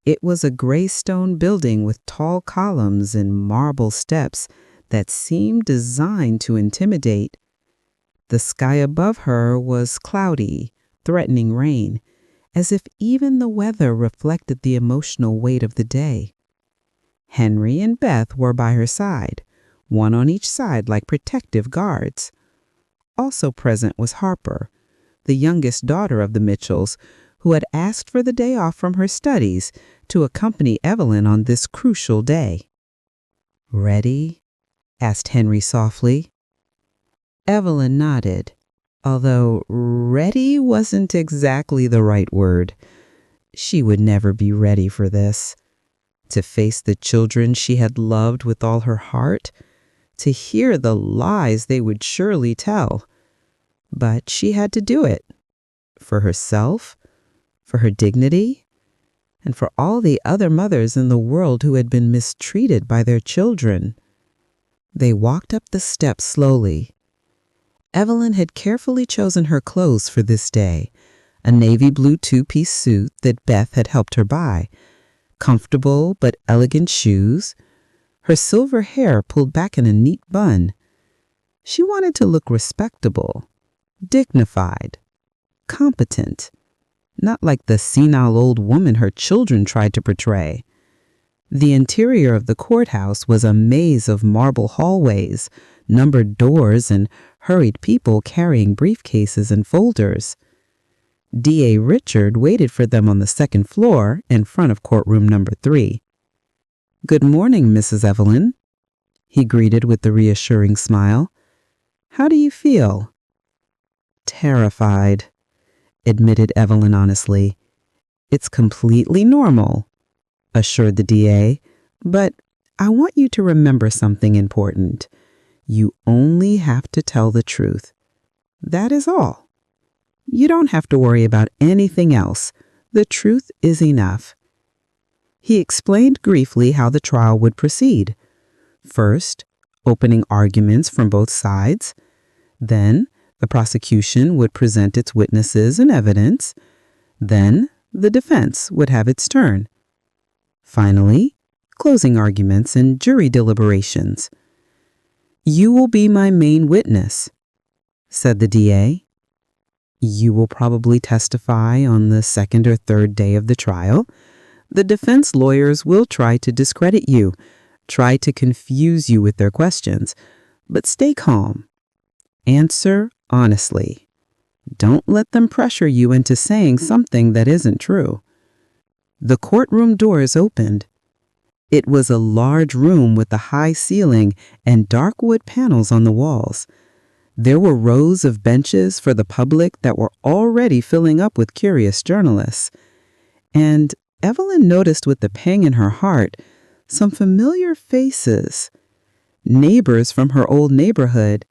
C: It was a gray stone building with tall columns and marble steps that seemed designed to intimidate. The sky above her was cloudy, threatening rain, as if even the weather reflected the emotional weight of the day. Henry and Beth were by her side, one on each side like protective guards. Also present was Harper, the youngest daughter of the Mitchells, who had asked for the day off from her studies to accompany Evelyn on this crucial day. "Ready?" asked Henry softly. Evelyn nodded, although ready wasn't exactly the right word. She would never be ready for this. To face the children she had loved with all her heart, to hear the lies they would surely tell. But she had to do it. For herself, for her dignity, and for all the other mothers in the world who had been mistreated by their children. They walked up the steps slowly. Evelyn had carefully chosen her clothes for this day, a navy blue two-piece suit that Beth had helped her buy, comfortable but elegant shoes, her silver hair pulled back in a neat bun. She wanted to look respectable, dignified, competent, not like the senile old woman her children tried to portray. The interior of the courthouse was a maze of marble hallways, numbered doors, and hurried people carrying briefcases and folders. D.A. Richard waited for them on the second floor in front of courtroom number 3. "Good morning, Mrs. Evelyn," he greeted with a reassuring smile. "How do you feel?" "Terrified," admitted Evelyn honestly. "It's completely normal," assured the DA, "but I want you to remember something important. You only have to tell the truth. That is all. You don't have to worry about anything else. The truth is enough." He explained briefly how the trial would proceed. First, opening arguments from both sides. Then, the prosecution would present its witnesses and evidence. Then, the defense would have its turn. Finally, closing arguments and jury deliberations. "You will be my main witness," said the DA. "You will probably testify on the second or third day of the trial. The defense lawyers will try to discredit you, try to confuse you with their questions, but stay calm. Answer honestly. Don't let them pressure you into saying something that isn't true." The courtroom doors opened. It was a large room with a high ceiling and dark wood panels on the walls. There were rows of benches for the public that were already filling up with curious journalists. And Evelyn noticed with a pang in her heart some familiar faces. Neighbors from her old neighborhood,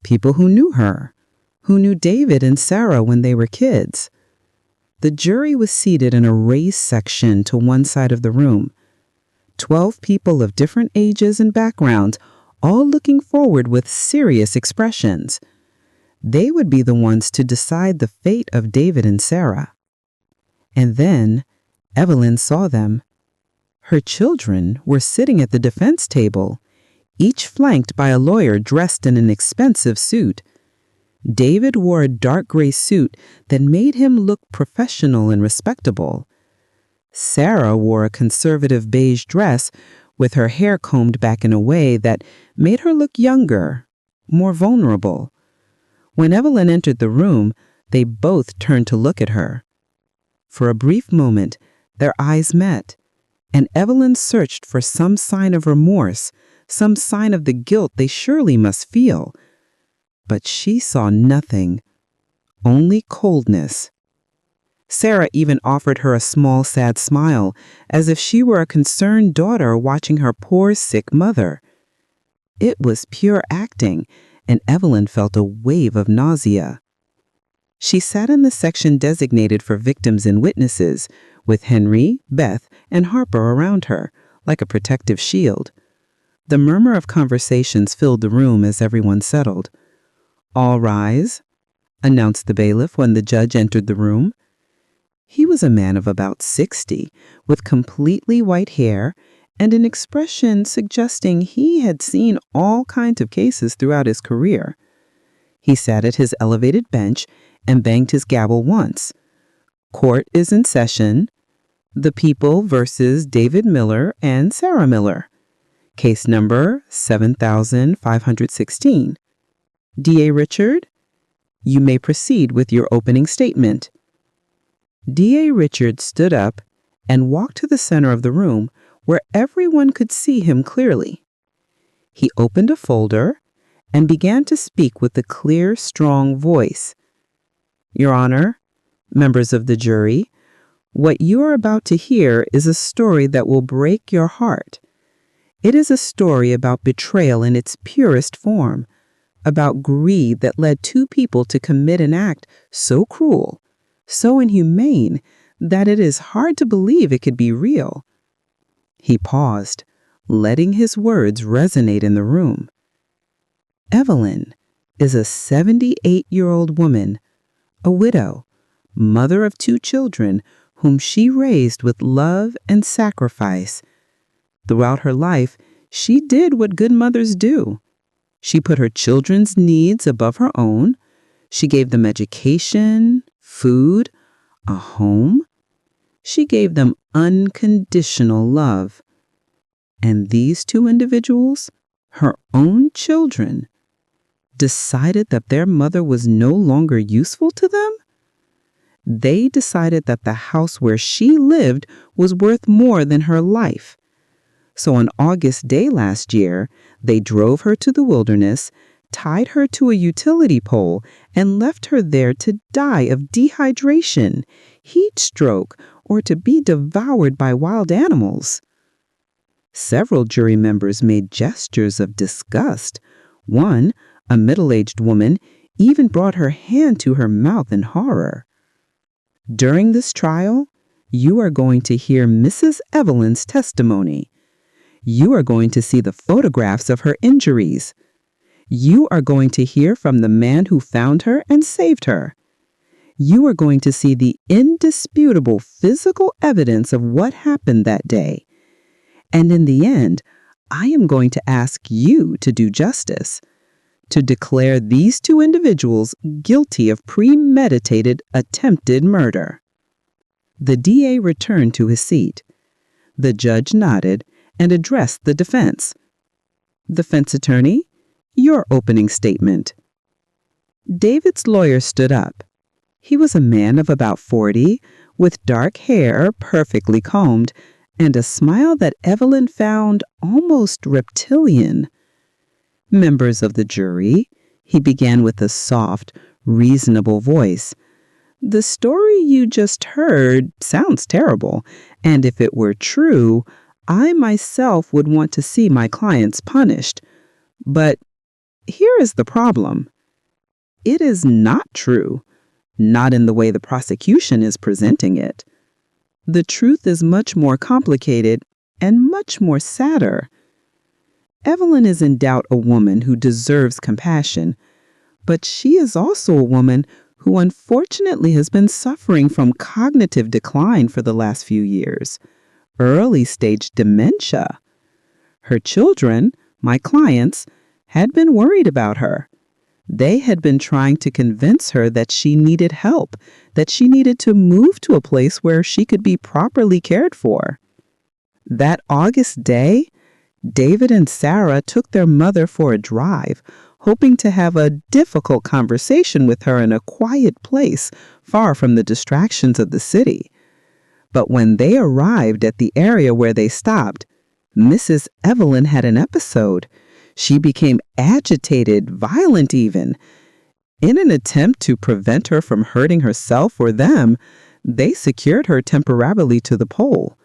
C: people who knew her, who knew David and Sarah when they were kids. The jury was seated in a raised section to one side of the room. 12 people of different ages and backgrounds, all looking forward with serious expressions. They would be the ones to decide the fate of David and Sarah. And then Evelyn saw them. Her children were sitting at the defense table, each flanked by a lawyer dressed in an expensive suit. David wore a dark gray suit that made him look professional and respectable. Sarah wore a conservative beige dress with her hair combed back in a way that made her look younger, more vulnerable. When Evelyn entered the room, they both turned to look at her. For a brief moment, their eyes met, and Evelyn searched for some sign of remorse, some sign of the guilt they surely must feel. But she saw nothing, only coldness. Sarah even offered her a small, sad smile, as if she were a concerned daughter watching her poor, sick mother. It was pure acting, and Evelyn felt a wave of nausea. She sat in the section designated for victims and witnesses, with Henry, Beth, and Harper around her, like a protective shield. The murmur of conversations filled the room as everyone settled. "All rise," announced the bailiff when the judge entered the room. He was a man of about 60, with completely white hair and an expression suggesting he had seen all kinds of cases throughout his career. He sat at his elevated bench and banged his gavel once. "Court is in session. The People versus David Miller and Sarah Miller. Case number 7516. D.A. Richard, you may proceed with your opening statement." D.A. Richard stood up and walked to the center of the room where everyone could see him clearly. He opened a folder and began to speak with a clear, strong voice. "Your Honor, members of the jury, what you are about to hear is a story that will break your heart. It is a story about betrayal in its purest form, about greed that led two people to commit an act so cruel, so inhumane, that it is hard to believe it could be real." He paused, letting his words resonate in the room. Evelyn is a 78-year-old woman, a widow, mother of 2 children whom she raised with love and sacrifice. Throughout her life, she did what good mothers do. She put her children's needs above her own. She gave them education, food, a home. She gave them unconditional love. And these 2 individuals, her own children, decided that their mother was no longer useful to them? They decided that the house where she lived was worth more than her life. So on August day last year, they drove her to the wilderness, tied her to a utility pole, and left her there to die of dehydration, heat stroke, or to be devoured by wild animals. Several jury members made gestures of disgust. One, a middle-aged woman, even brought her hand to her mouth in horror. During this trial, you are going to hear Mrs. Evelyn's testimony. You are going to see the photographs of her injuries. You are going to hear from the man who found her and saved her. You are going to see the indisputable physical evidence of what happened that day. And in the end, I am going to ask you to do justice, to declare these 2 individuals guilty of premeditated attempted murder." The DA returned to his seat. The judge nodded and addressed the defense. "Defense attorney, your opening statement." David's lawyer stood up. He was a man of about 40, with dark hair perfectly combed, and a smile that Evelyn found almost reptilian. "Members of the jury," he began with a soft, reasonable voice, "the story you just heard sounds terrible, and if it were true, I myself would want to see my clients punished. But here is the problem. It is not true. not in the way the prosecution is presenting it. The truth is much more complicated and much more sadder. Evelyn is in doubt a woman who deserves compassion, but she is also a woman who unfortunately has been suffering from cognitive decline for the last few years, early-stage dementia. Her children, my clients, had been worried about her. They had been trying to convince her that she needed help, that she needed to move to a place where she could be properly cared for. That August day, David and Sarah took their mother for a drive, hoping to have a difficult conversation with her in a quiet place far from the distractions of the city. But when they arrived at the area where they stopped, Mrs. Evelyn had an episode. She became agitated, violent even. In an attempt to prevent her from hurting herself or them, they secured her temporarily to the pole.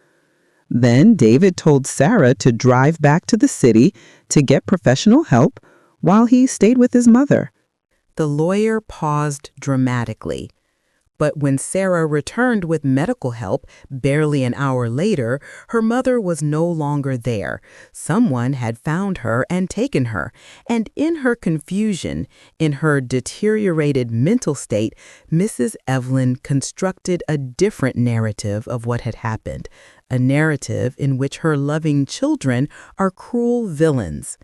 C: Then David told Sarah to drive back to the city to get professional help while he stayed with his mother.
A: The lawyer paused dramatically. But when Sarah returned with medical help barely an hour later, her mother was no longer there. Someone had found her and taken her, and in her confusion, in her deteriorated mental state, Mrs. Evelyn constructed a different narrative of what had happened, a narrative in which her loving children are cruel villains.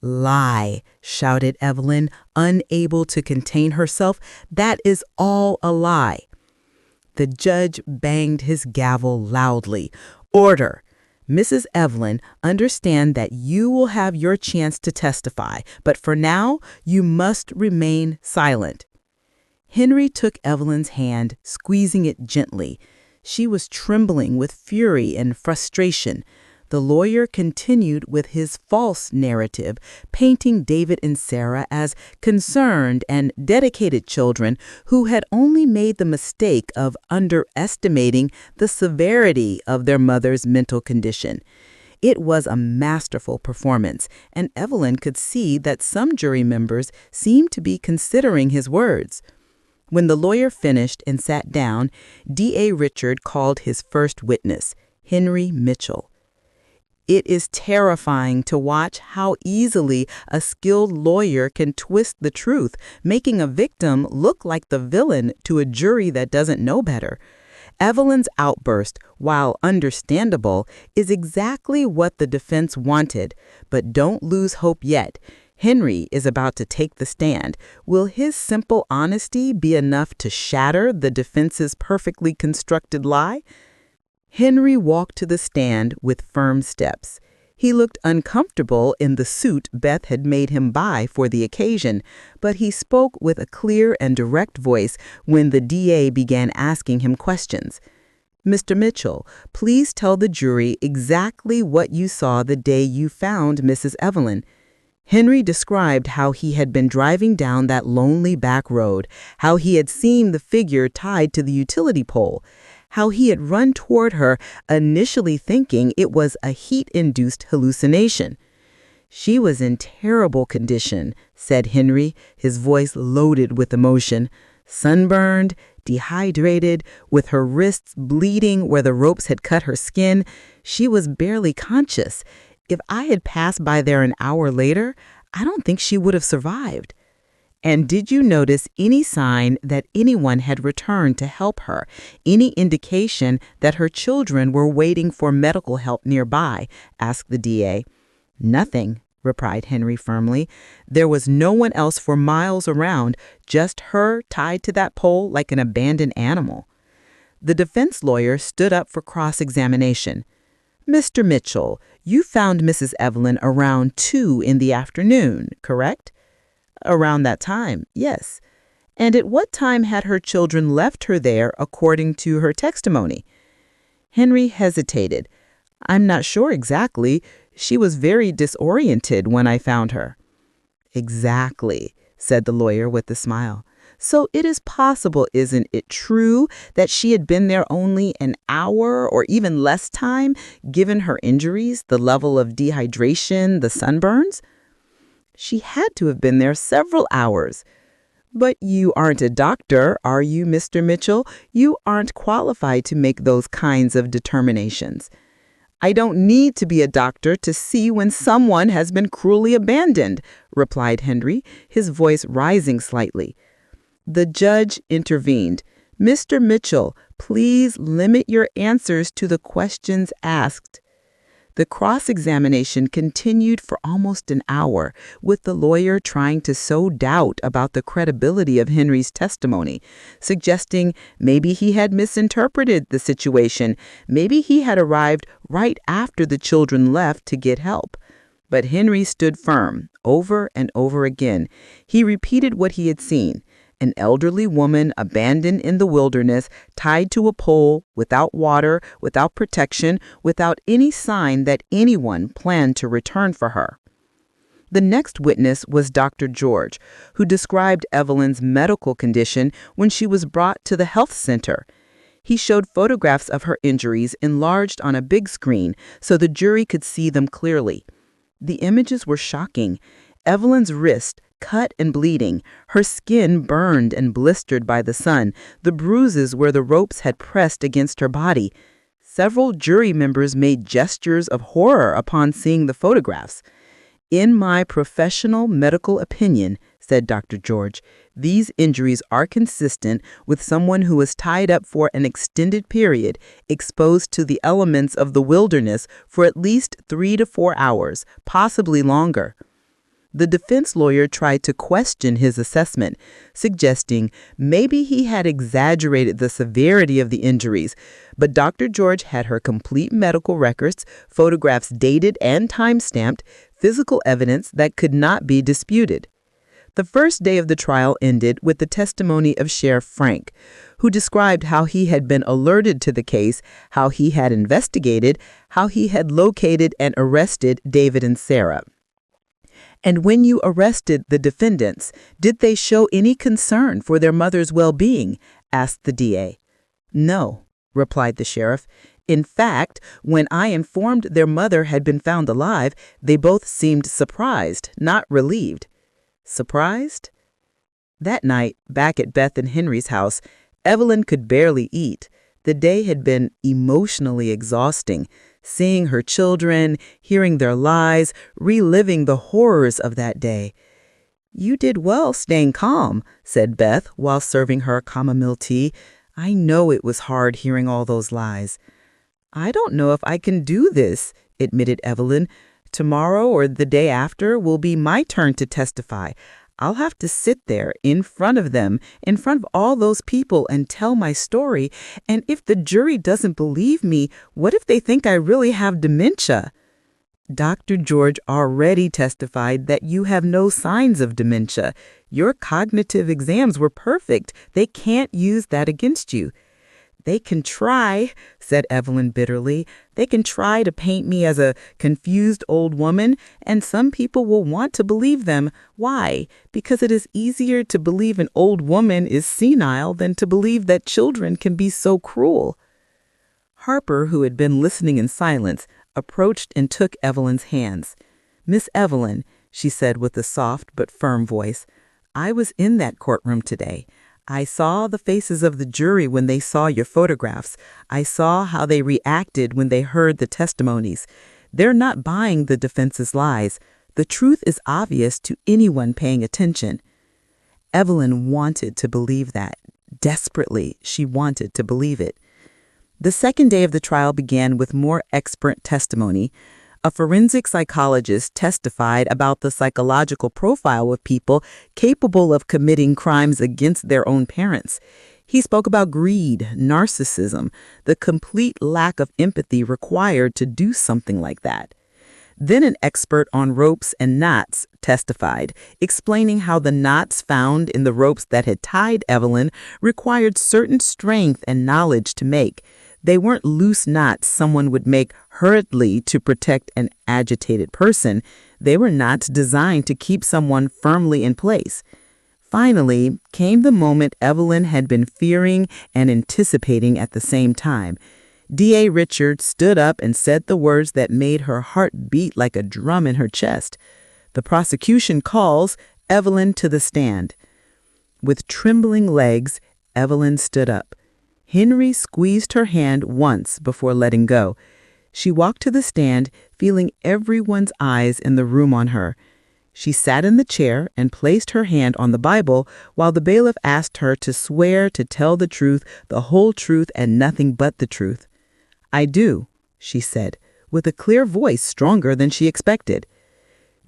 A: "Lie," shouted Evelyn, unable to contain herself. "That is all a lie." The judge banged his gavel loudly. "Order! Mrs. Evelyn, understand that you will have your chance to testify, but for now, you must remain silent." Henry took Evelyn's hand, squeezing it gently. She was trembling with fury and frustration. The lawyer continued with his false narrative, painting David and Sarah as concerned and dedicated children who had only made the mistake of underestimating the severity of their mother's mental condition. It was a masterful performance, and Evelyn could see that some jury members seemed to be considering his words. When the lawyer finished and sat down, D.A. Richard called his first witness, Henry Mitchell. It is terrifying to watch how easily a skilled lawyer can twist the truth, making a victim look like the villain to a jury that doesn't know better. Evelyn's outburst, while understandable, is exactly what the defense wanted. But don't lose hope yet. Henry is about to take the stand. Will his simple honesty be enough to shatter the defense's perfectly constructed lie? Henry walked to the stand with firm steps. He looked uncomfortable in the suit Beth had made him buy for the occasion, but he spoke with a clear and direct voice when the DA began asking him questions. "Mr. Mitchell, please tell the jury exactly what you saw the day you found Mrs. Evelyn." Henry described how he had been driving down that lonely back road, how he had seen the figure tied to the utility pole, how he had run toward her, initially thinking it was a heat-induced hallucination. "She was in terrible condition," said Henry, his voice loaded with emotion. "Sunburned, dehydrated, with her wrists bleeding where the ropes had cut her skin. She was barely conscious. If I had passed by there an hour later, I don't think she would have survived." "And did you notice any sign that anyone had returned to help her? Any indication that her children were waiting for medical help nearby?" asked the DA. "Nothing," replied Henry firmly. "There was no one else for miles around, just her tied to that pole like an abandoned animal." The defense lawyer stood up for cross-examination. "Mr. Mitchell, you found Mrs. Evelyn around 2 in the afternoon, correct?" "Around that time, yes." "And at what time had her children left her there according to her testimony?" Henry hesitated. "I'm not sure exactly. She was very disoriented when I found her." "Exactly," said the lawyer with a smile. "So it is possible, isn't it true, that she had been there only an hour or even less time, given her injuries, the level of dehydration, the sunburns?" "She had to have been there several hours."
C: But you aren't a doctor, are you, Mr. Mitchell? You aren't qualified to make those kinds of determinations. I don't need to be a doctor to see when someone has been cruelly abandoned, replied Henry, his voice rising slightly. The judge intervened. Mr. Mitchell, please limit your answers to the questions asked. The cross-examination continued for almost an hour, with the lawyer trying to sow doubt about the credibility of Henry's testimony, suggesting maybe he had misinterpreted the situation, maybe he had arrived right after the children left to get help. But Henry stood firm, over and over again. He repeated what he had seen. An elderly woman abandoned in the wilderness, tied to a pole, without water, without protection, without any sign that anyone planned to return for her. The next witness was Dr. George, who described Evelyn's medical condition when she was brought to the health center. He showed photographs of her injuries enlarged on a big screen so the jury could see them clearly. The images were shocking. Evelyn's wrist, cut and bleeding, her skin burned and blistered by the sun, the bruises where the ropes had pressed against her body. Several jury members made gestures of horror upon seeing the photographs. In my professional medical opinion, said Dr. George, these injuries are consistent with someone who was tied up for an extended period, exposed to the elements of the wilderness for at least 3 to 4 hours, possibly longer. The defense lawyer tried to question his assessment, suggesting maybe he had exaggerated the severity of the injuries, but Dr. George had her complete medical records, photographs dated and time-stamped, physical evidence that could not be disputed. The first day of the trial ended with the testimony of Sheriff Frank, who described how he had been alerted to the case, how he had investigated, how he had located and arrested David and Sarah. And when you arrested the defendants, did they show any concern for their mother's well-being? Asked the DA. No, replied the sheriff. In fact, when I informed their mother had been found alive, they both seemed surprised, not relieved. Surprised? That night, back at Beth and Henry's house, Evelyn could barely eat. The day had been emotionally exhausting. Seeing her children, hearing their lies, reliving the horrors of that day. You did well staying calm, said Beth while serving her chamomile tea. I know it was hard hearing all those lies. I don't know if I can do this, admitted Evelyn. Tomorrow or the day after will be my turn to testify. I'll have to sit there in front of them, in front of all those people and tell my story. And if the jury doesn't believe me, what if they think I really have dementia? Dr. George already testified that you have no signs of dementia. Your cognitive exams were perfect. They can't use that against you. They can try, said Evelyn bitterly. They can try to paint me as a confused old woman, and some people will want to believe them. Why? Because it is easier to believe an old woman is senile than to believe that children can be so cruel. Harper, who had been listening in silence, approached and took Evelyn's hands. Miss Evelyn, she said with a soft but firm voice, I was in that courtroom today. I saw the faces of the jury when they saw your photographs. I saw how they reacted when they heard the testimonies. They're not buying the defense's lies. The truth is obvious to anyone paying attention. Evelyn wanted to believe that. Desperately, she wanted to believe it. The second day of the trial began with more expert testimony. A forensic psychologist testified about the psychological profile of people capable of committing crimes against their own parents. He spoke about greed, narcissism, the complete lack of empathy required to do something like that. Then an expert on ropes and knots testified, explaining how the knots found in the ropes that had tied Evelyn required certain strength and knowledge to make. They weren't loose knots someone would make hurriedly to protect an agitated person. They were knots designed to keep someone firmly in place. Finally came the moment Evelyn had been fearing and anticipating at the same time. D.A. Richards stood up and said the words that made her heart beat like a drum in her chest. The prosecution calls Evelyn to the stand. With trembling legs, Evelyn stood up. Henry squeezed her hand once before letting go. She walked to the stand, feeling everyone's eyes in the room on her. She sat in the chair and placed her hand on the Bible while the bailiff asked her to swear to tell the truth, the whole truth, and nothing but the truth. "I do," she said, with a clear voice stronger than she expected.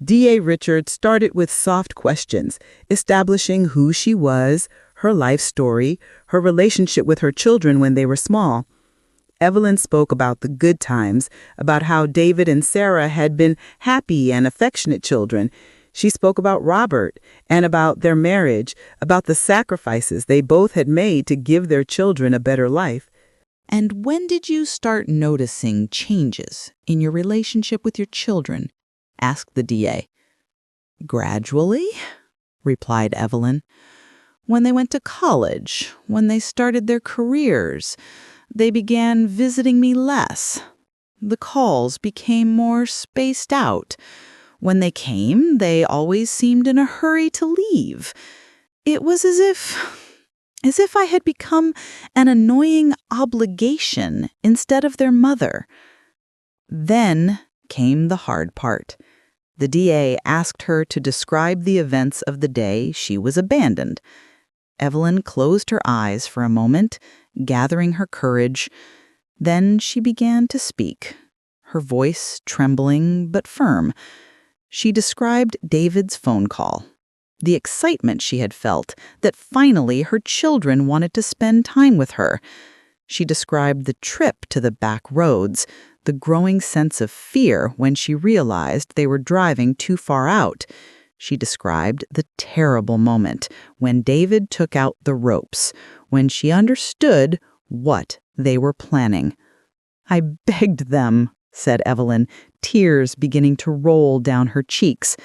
C: D.A. Richard started with soft questions, establishing who she was, her life story, her relationship with her children when they were small. Evelyn spoke about the good times, about how David and Sarah had been happy and affectionate children. She spoke about Robert and about their marriage, about the sacrifices they both had made to give their children a better life.
A: And when did you start noticing changes in your relationship with your children? Asked the DA. Gradually, replied Evelyn. When they went to college, when they started their careers, they began visiting me less. The calls became more spaced out. When they came, they always seemed in a hurry to leave. It was as if I had become an annoying obligation instead of their mother. Then came the hard part. The DA asked her to describe the events of the day she was abandoned. Evelyn closed her eyes for a moment, gathering her courage. Then she began to speak, her voice trembling but firm. She described David's phone call, the excitement she had felt that finally her children wanted to spend time with her. She described the trip to the back roads, the growing sense of fear when she realized they were driving too far out. She described the terrible moment when David took out the ropes, when she understood what they were planning. "I begged them," said Evelyn, tears beginning to roll down her cheeks.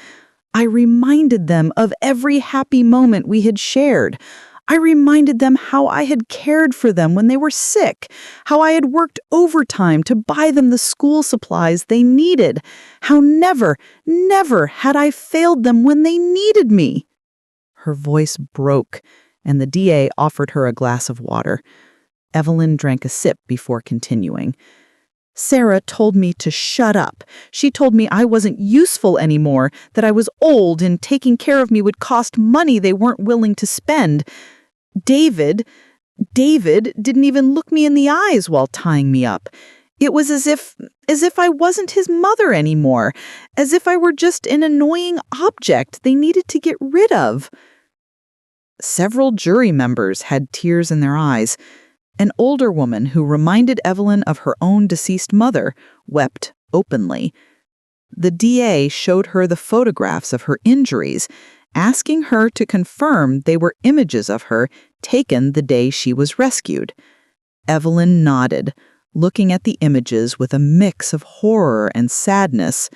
A: "I reminded them of every happy moment we had shared. I reminded them how I had cared for them when they were sick, how I had worked overtime to buy them the school supplies they needed, how never had I failed them when they needed me." Her voice broke, and the DA offered her a glass of water. Evelyn drank a sip before continuing. "Sarah told me to shut up. She told me I wasn't useful anymore, that I was old and taking care of me would cost money they weren't willing to spend. David didn't even look me in the eyes while tying me up. It was as if I wasn't his mother anymore, as if I were just an annoying object they needed to get rid of." Several jury members had tears in their eyes. An older woman who reminded Evelyn of her own deceased mother wept openly. The DA showed her the photographs of her injuries, asking her to confirm they were images of her taken the day she was rescued. Evelyn nodded, looking at the images with a mix of horror and sadness.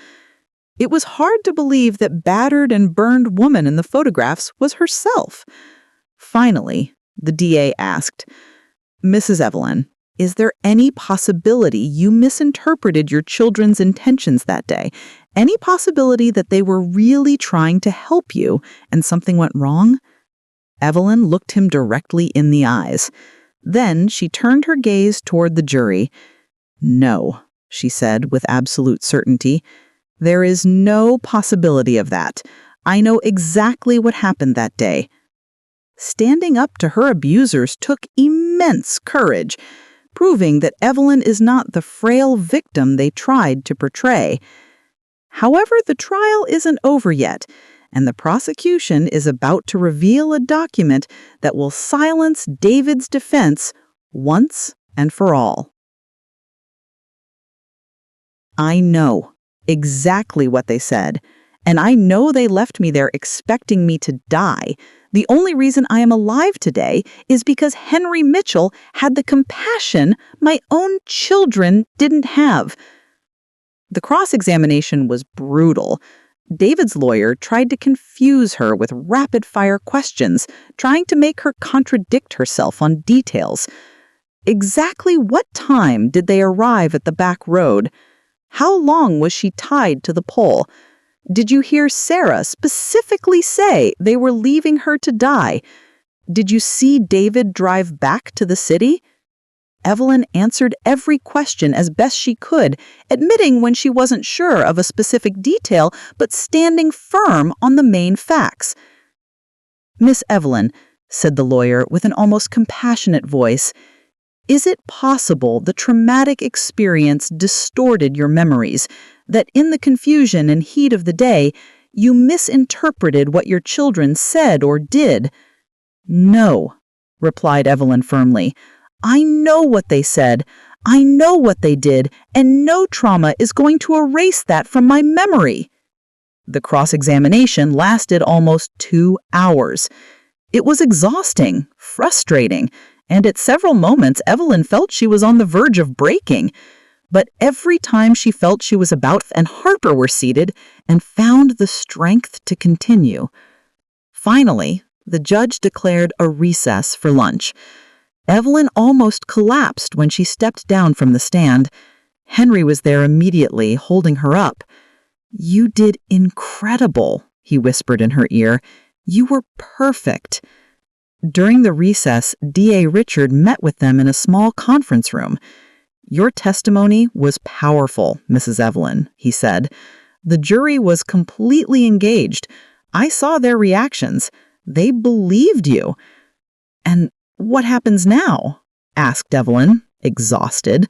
A: It was hard to believe that battered and burned woman in the photographs was herself. Finally, the DA asked, "Mrs. Evelyn, is there any possibility you misinterpreted your children's intentions that day? Any possibility that they were really trying to help you and something went wrong?" Evelyn looked him directly in the eyes. Then she turned her gaze toward the jury. "No," she said with absolute certainty. "There is no possibility of that. I know exactly what happened that day." Standing up to her abusers took immense courage, proving that Evelyn is not the frail victim they tried to portray. However, the trial isn't over yet, and the prosecution is about to reveal a document that will silence David's defense once and for all. I know exactly what they said, and I know they left me there expecting me to die. The only reason I am alive today is because Henry Mitchell had the compassion my own children didn't have. The cross-examination was brutal. David's lawyer tried to confuse her with rapid-fire questions, trying to make her contradict herself on details. Exactly what time did they arrive at the back road? How long was she tied to the pole? Did you hear Sarah specifically say they were leaving her to die?
B: Did you see David drive back to the city? Evelyn answered every question as best she could, admitting when she wasn't sure of a specific detail, but standing firm on the main facts. "Miss Evelyn," said the lawyer with an almost compassionate voice, "is it possible the traumatic experience distorted your memories, that in the confusion and heat of the day, you misinterpreted what your children said or did?" "No," replied Evelyn firmly. "I know what they said, I know what they did, and no trauma is going to erase that from my memory." The cross-examination lasted almost 2 hours. It was exhausting, frustrating, and at several moments Evelyn felt she was on the verge of breaking. But every time she felt she was about and Harper were seated and found the strength to continue. Finally, the judge declared a recess for lunch. Evelyn almost collapsed when she stepped down from the stand. Henry was there immediately, holding her up. "You did incredible," he whispered in her ear. "You were perfect." During the recess, D.A. Richard met with them in a small conference room. "Your testimony was powerful, Mrs. Evelyn," he said. "The jury was completely engaged. I saw their reactions. They believed you." "And what happens now?" asked Evelyn, exhausted.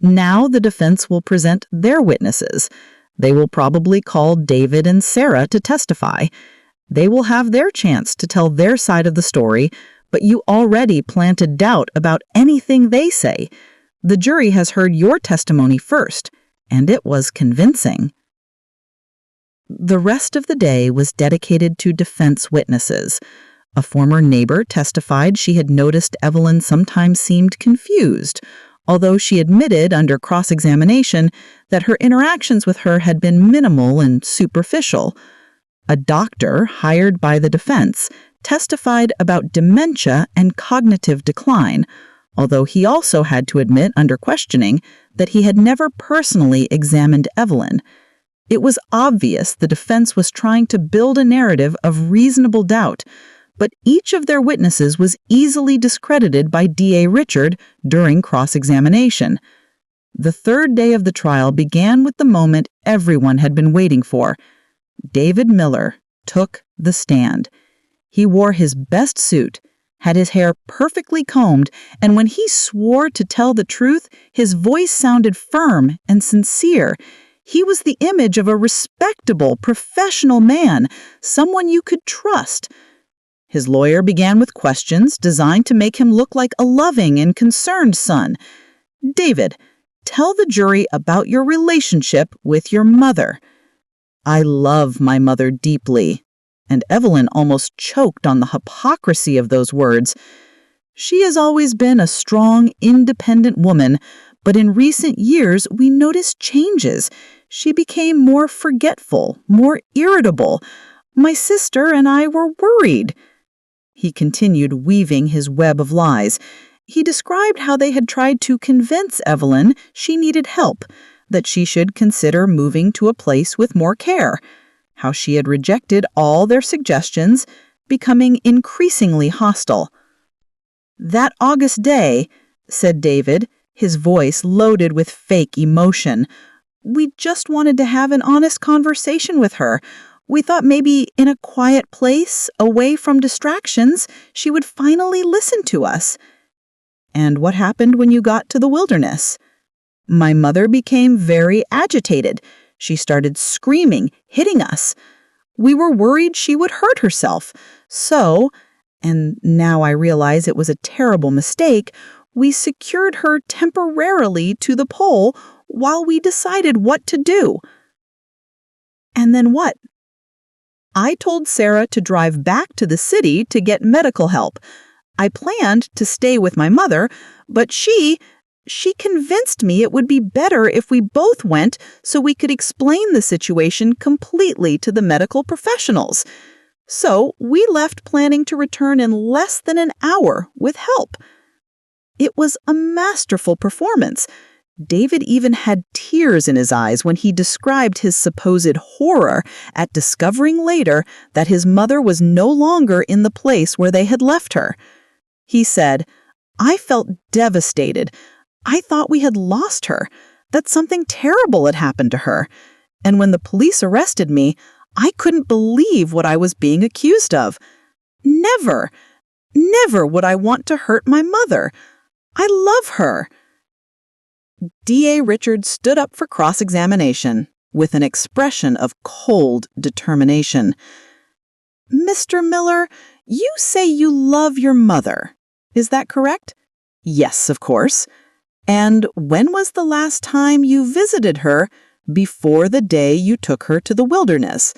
B: "Now the defense will present their witnesses. They will probably call David and Sarah to testify. They will have their chance to tell their side of the story, but you already planted doubt about anything they say. The jury has heard your testimony first, and it was convincing." The rest of the day was dedicated to defense witnesses. A former neighbor testified she had noticed Evelyn sometimes seemed confused, although she admitted under cross-examination that her interactions with her had been minimal and superficial. A doctor hired by the defense testified about dementia and cognitive decline, although he also had to admit under questioning that he had never personally examined Evelyn. It was obvious the defense was trying to build a narrative of reasonable doubt, but each of their witnesses was easily discredited by D.A. Richard during cross-examination. The third day of the trial began with the moment everyone had been waiting for. David Miller took the stand. He wore his best suit, had his hair perfectly combed, and when he swore to tell the truth, his voice sounded firm and sincere. He was the image of a respectable, professional man, someone you could trust. His lawyer began with questions designed to make him look like a loving and concerned son. "David, tell the jury about your relationship with your mother." "I love my mother deeply," and Evelyn almost choked on the hypocrisy of those words. "She has always been a strong, independent woman, but in recent years we noticed changes. She became more forgetful, more irritable. My sister and I were worried." He continued weaving his web of lies. He described how they had tried to convince Evelyn she needed help, that she should consider moving to a place with more care, how she had rejected all their suggestions, becoming increasingly hostile. "That August day," said David, his voice loaded with fake emotion, "we just wanted to have an honest conversation with her. We thought maybe in a quiet place, away from distractions, she would finally listen to us." "And what happened when you got to the wilderness?" "My mother became very agitated. She started screaming, hitting us. We were worried she would hurt herself. So, and now I realize it was a terrible mistake, we secured her temporarily to the pole while we decided what to do." "And then what?" "I told Sarah to drive back to the city to get medical help. I planned to stay with my mother, but she convinced me it would be better if we both went so we could explain the situation completely to the medical professionals. So we left planning to return in less than an hour with help." It was a masterful performance.
E: David even had tears in his eyes when he described his supposed horror at discovering later that his mother was no longer in the place where they had left her. He said, "I felt devastated. I thought we had lost her, that something terrible had happened to her. And when the police arrested me, I couldn't believe what I was being accused of. Never, never would I want to hurt my mother. I love her." D.A. Richards stood up for cross-examination with an expression of cold determination. "Mr. Miller, you say you love your mother. Is that correct?" "Yes, of course." "And when was the last time you visited her before the day you took her to the wilderness?"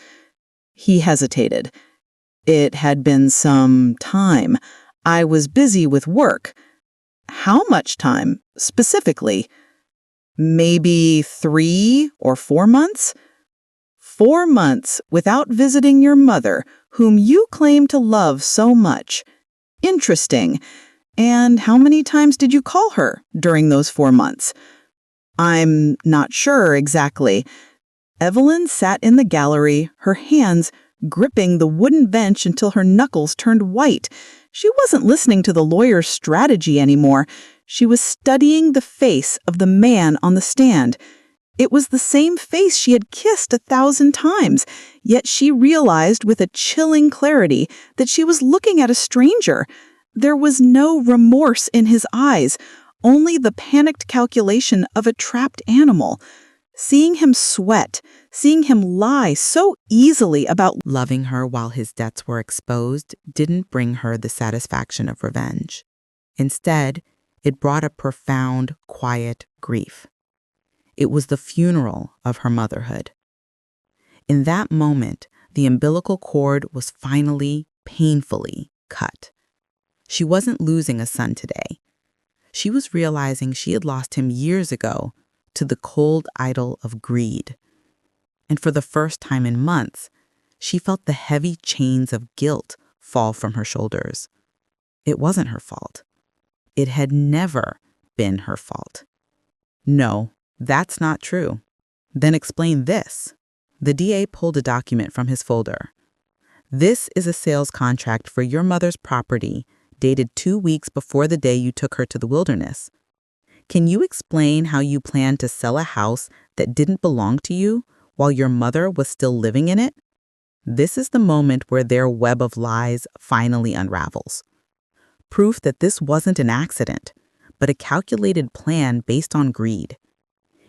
E: He hesitated. "It had been some time. I was busy with work." "How much time, specifically?" "Maybe 3 or 4 months?" 4 months without visiting your mother, whom you claim to love so much. Interesting. And how many times did you call her during those 4 months?" "I'm not sure exactly." Evelyn sat in the gallery, her hands gripping the wooden bench until her knuckles turned white. She wasn't listening to the lawyer's strategy anymore. She was studying the face of the man on the stand. It was the same face she had kissed 1,000 times, yet she realized with a chilling clarity that she was looking at a stranger. There was no remorse in his eyes, only the panicked calculation of a trapped animal. Seeing him sweat, seeing him lie so easily about
A: Loving her while his debts were exposed didn't bring her the satisfaction of revenge. Instead, it brought a profound, quiet grief. It was the funeral of her motherhood. In that moment, the umbilical cord was finally, painfully cut. She wasn't losing a son today. She was realizing she had lost him years ago to the cold idol of greed. And for the first time in months, she felt the heavy chains of guilt fall from her shoulders. It wasn't her fault. It had never been her fault. "No, that's not true." "Then explain this." The DA pulled a document from his folder. "This is a sales contract for your mother's property dated 2 weeks before the day you took her to the wilderness. Can you explain how you planned to sell a house that didn't belong to you while your mother was still living in it?" This is the moment where their web of lies finally unravels. Proof that this wasn't an accident, but a calculated plan based on greed.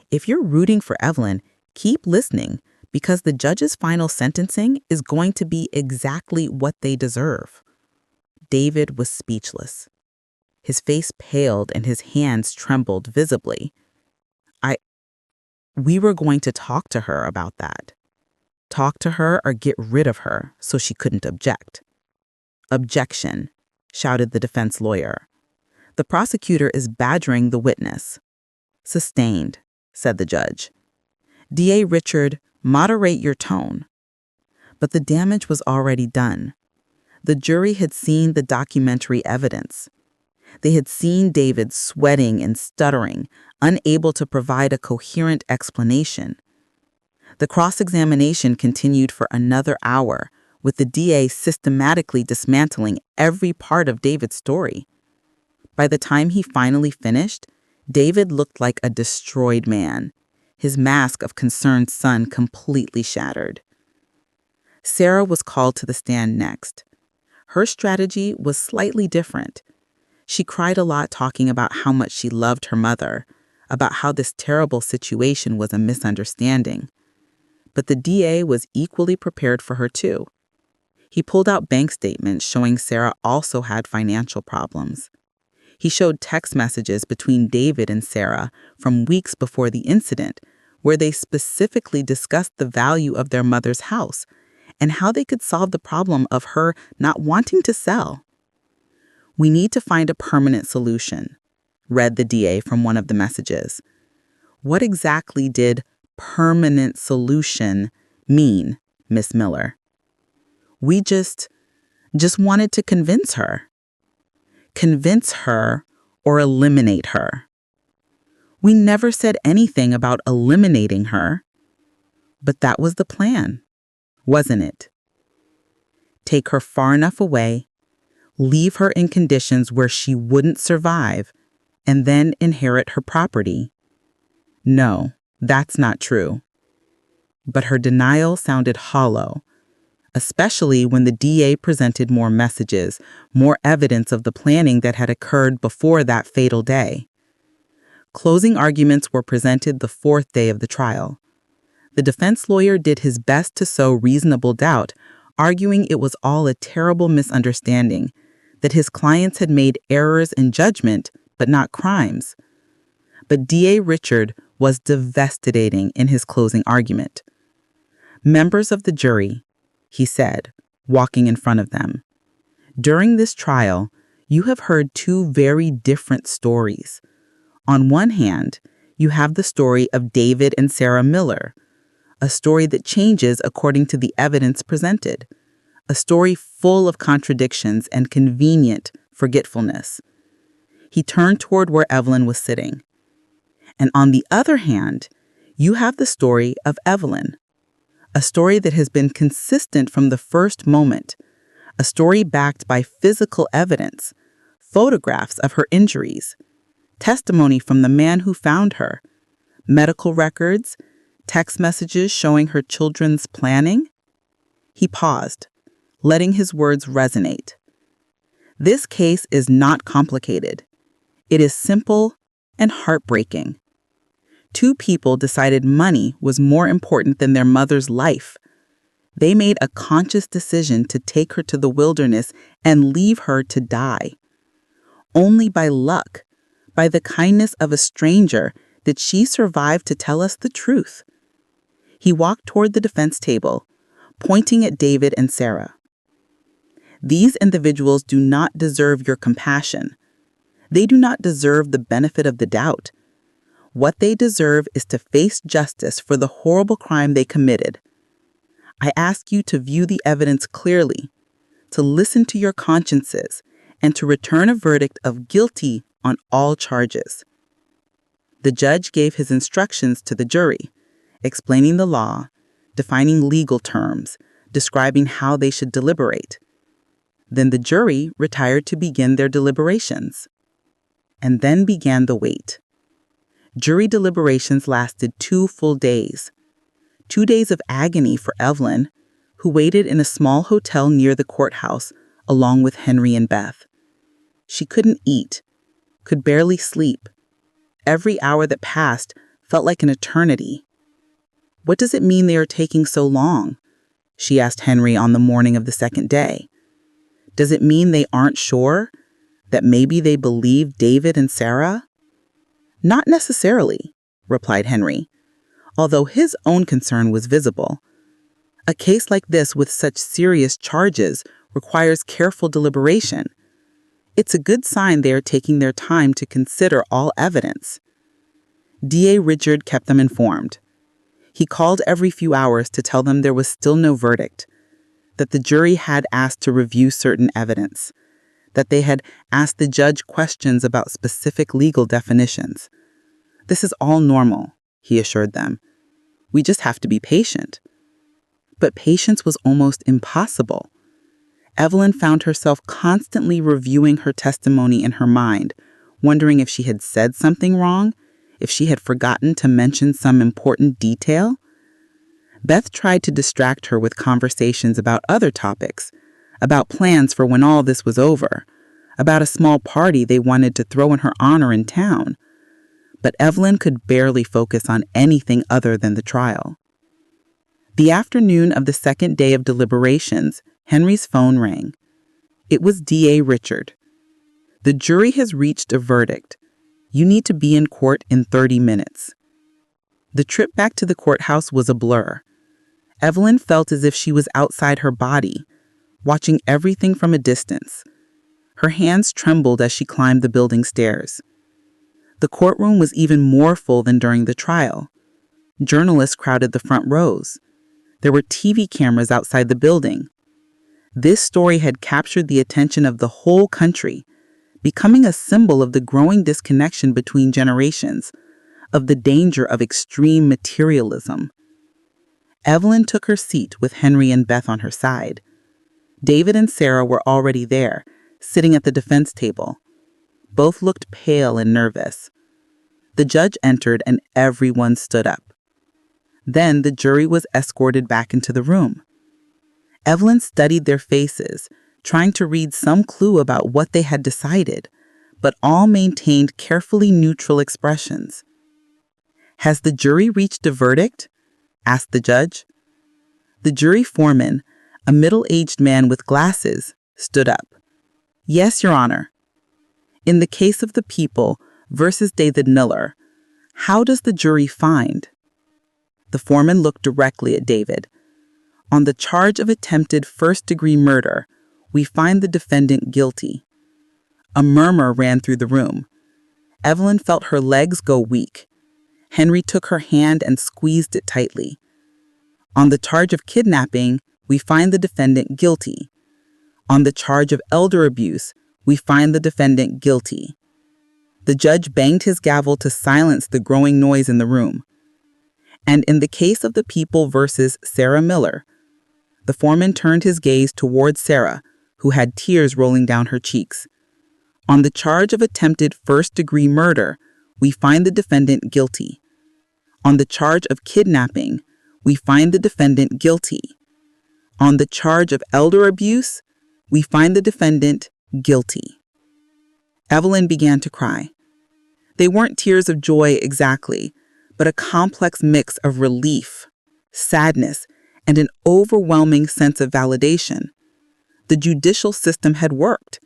A: If you're rooting for Evelyn, keep listening, because the judge's final sentencing is going to be exactly what they deserve. David was speechless. His face paled and his hands trembled visibly. We were going to talk to her about that. Talk to her or get rid of her so she couldn't object." "Objection," shouted the defense lawyer. "The prosecutor is badgering the witness." "Sustained," said the judge. "D.A. Richard, moderate your tone." But the damage was already done. The jury had seen the documentary evidence. They had seen David sweating and stuttering, unable to provide a coherent explanation. The cross-examination continued for another hour, with the DA systematically dismantling every part of David's story. By the time he finally finished, David looked like a destroyed man, his mask of concerned son completely shattered. Sarah was called to the stand next. Her strategy was slightly different. She cried a lot talking about how much she loved her mother, about how this terrible situation was a misunderstanding. But the DA was equally prepared for her too. He pulled out bank statements showing Sarah also had financial problems. He showed text messages between David and Sarah from weeks before the incident, where they specifically discussed the value of their mother's house and how they could solve the problem of her not wanting to sell. "We need to find a permanent solution," read the DA from one of the messages. What exactly did permanent solution mean, Miss Miller? "We just wanted to convince her." "Convince her or eliminate her?"
D: We never said anything about eliminating her. But that was the plan, wasn't it? Take her far enough away, leave her in conditions where she wouldn't survive, and then inherit her property. No, that's not true. But her denial sounded hollow, especially when the DA presented more messages, more evidence of the planning that had occurred before that fatal day. Closing arguments were presented the fourth day of the trial. The defense lawyer did his best to sow reasonable doubt, arguing it was all a terrible misunderstanding, that his clients had made errors in judgment, but not crimes. But DA Richard was devastating in his closing argument. Members of the jury, he said, walking in front of them, during this trial, you have heard two very different stories. On one hand, you have the story of David and Sarah Miller, a story that changes according to the evidence presented, a story full of contradictions and convenient forgetfulness. He turned toward where Evelyn was sitting. And on the other hand, you have the story of Evelyn, a story that has been consistent from the first moment, a story backed by physical evidence, photographs of her injuries, testimony from the man who found her, medical records, text messages showing her children's planning. He paused, letting his words resonate. This case is not complicated. It is simple and heartbreaking. Two people decided money was more important than their mother's life. They made a conscious decision to take her to the wilderness and leave her to die. Only by luck, by the kindness of a stranger, did she survive to tell us the truth. He walked toward the defense table, pointing at David and Sarah. These individuals do not deserve your compassion. They do not deserve the benefit of the doubt. What they deserve is to face justice for the horrible crime they committed. I ask you to view the evidence clearly, to listen to your consciences, and to return a verdict of guilty on all charges. The judge gave his instructions to the jury, explaining the law, defining legal terms, describing how they should deliberate. Then the jury retired to begin their deliberations. And then began the wait. Jury deliberations lasted 2 full days. 2 days of agony for Evelyn, who waited in a small hotel near the courthouse along with Henry and Beth. She couldn't eat, could barely sleep. Every hour that passed felt like an eternity. What does it mean they are taking so long? She asked Henry on the morning of the second day. Does it mean they aren't sure? That maybe they believe David and Sarah? Not necessarily, replied Henry, although his own concern was visible. A case like this with such serious charges requires careful deliberation. It's a good sign they are taking their time to consider all evidence. DA Richard kept them informed. He called every few hours to tell them there was still no verdict, that the jury had asked to review certain evidence, that they had asked the judge questions about specific legal definitions. This is all normal, he assured them. We just have to be patient. But patience was almost impossible. Evelyn found herself constantly reviewing her testimony in her mind, wondering if she had said something wrong, if she had forgotten to mention some important detail. Beth tried to distract her with conversations about other topics, about plans for when all this was over, about a small party they wanted to throw in her honor in town. But Evelyn could barely focus on anything other than the trial. The afternoon of the second day of deliberations, Henry's phone rang. It was DA Richard. The jury has reached a verdict. You need to be in court in 30 minutes. The trip back to the courthouse was a blur. Evelyn felt as if she was outside her body, watching everything from a distance. Her hands trembled as she climbed the building stairs. The courtroom was even more full than during the trial. Journalists crowded the front rows. There were TV cameras outside the building. This story had captured the attention of the whole country, becoming a symbol of the growing disconnection between generations, of the danger of extreme materialism. Evelyn took her seat with Henry and Beth on her side. David and Sarah were already there, sitting at the defense table. Both looked pale and nervous. The judge entered and everyone stood up. Then the jury was escorted back into the room. Evelyn studied their faces, trying to read some clue about what they had decided, but all maintained carefully neutral expressions. "Has the jury reached a verdict?" asked the judge. The jury foreman, a middle-aged man with glasses, stood up. "Yes, Your Honor. In the case of the people versus David Miller, how does the jury find?" The foreman looked directly at David. "On the charge of attempted first-degree murder, we find the defendant guilty." A murmur ran through the room. Evelyn felt her legs go weak. Henry took her hand and squeezed it tightly. "On the charge of kidnapping, we find the defendant guilty. On the charge of elder abuse, we find the defendant guilty." The judge banged his gavel to silence the growing noise in the room. "And in the case of the people versus Sarah Miller," the foreman turned his gaze toward Sarah, who had tears rolling down her cheeks. "On the charge of attempted first-degree murder, we find the defendant guilty. On the charge of kidnapping, we find the defendant guilty. On the charge of elder abuse, we find the defendant guilty." Evelyn began to cry. They weren't tears of joy exactly, but a complex mix of relief, sadness, and an overwhelming sense of validation. The judicial system had worked.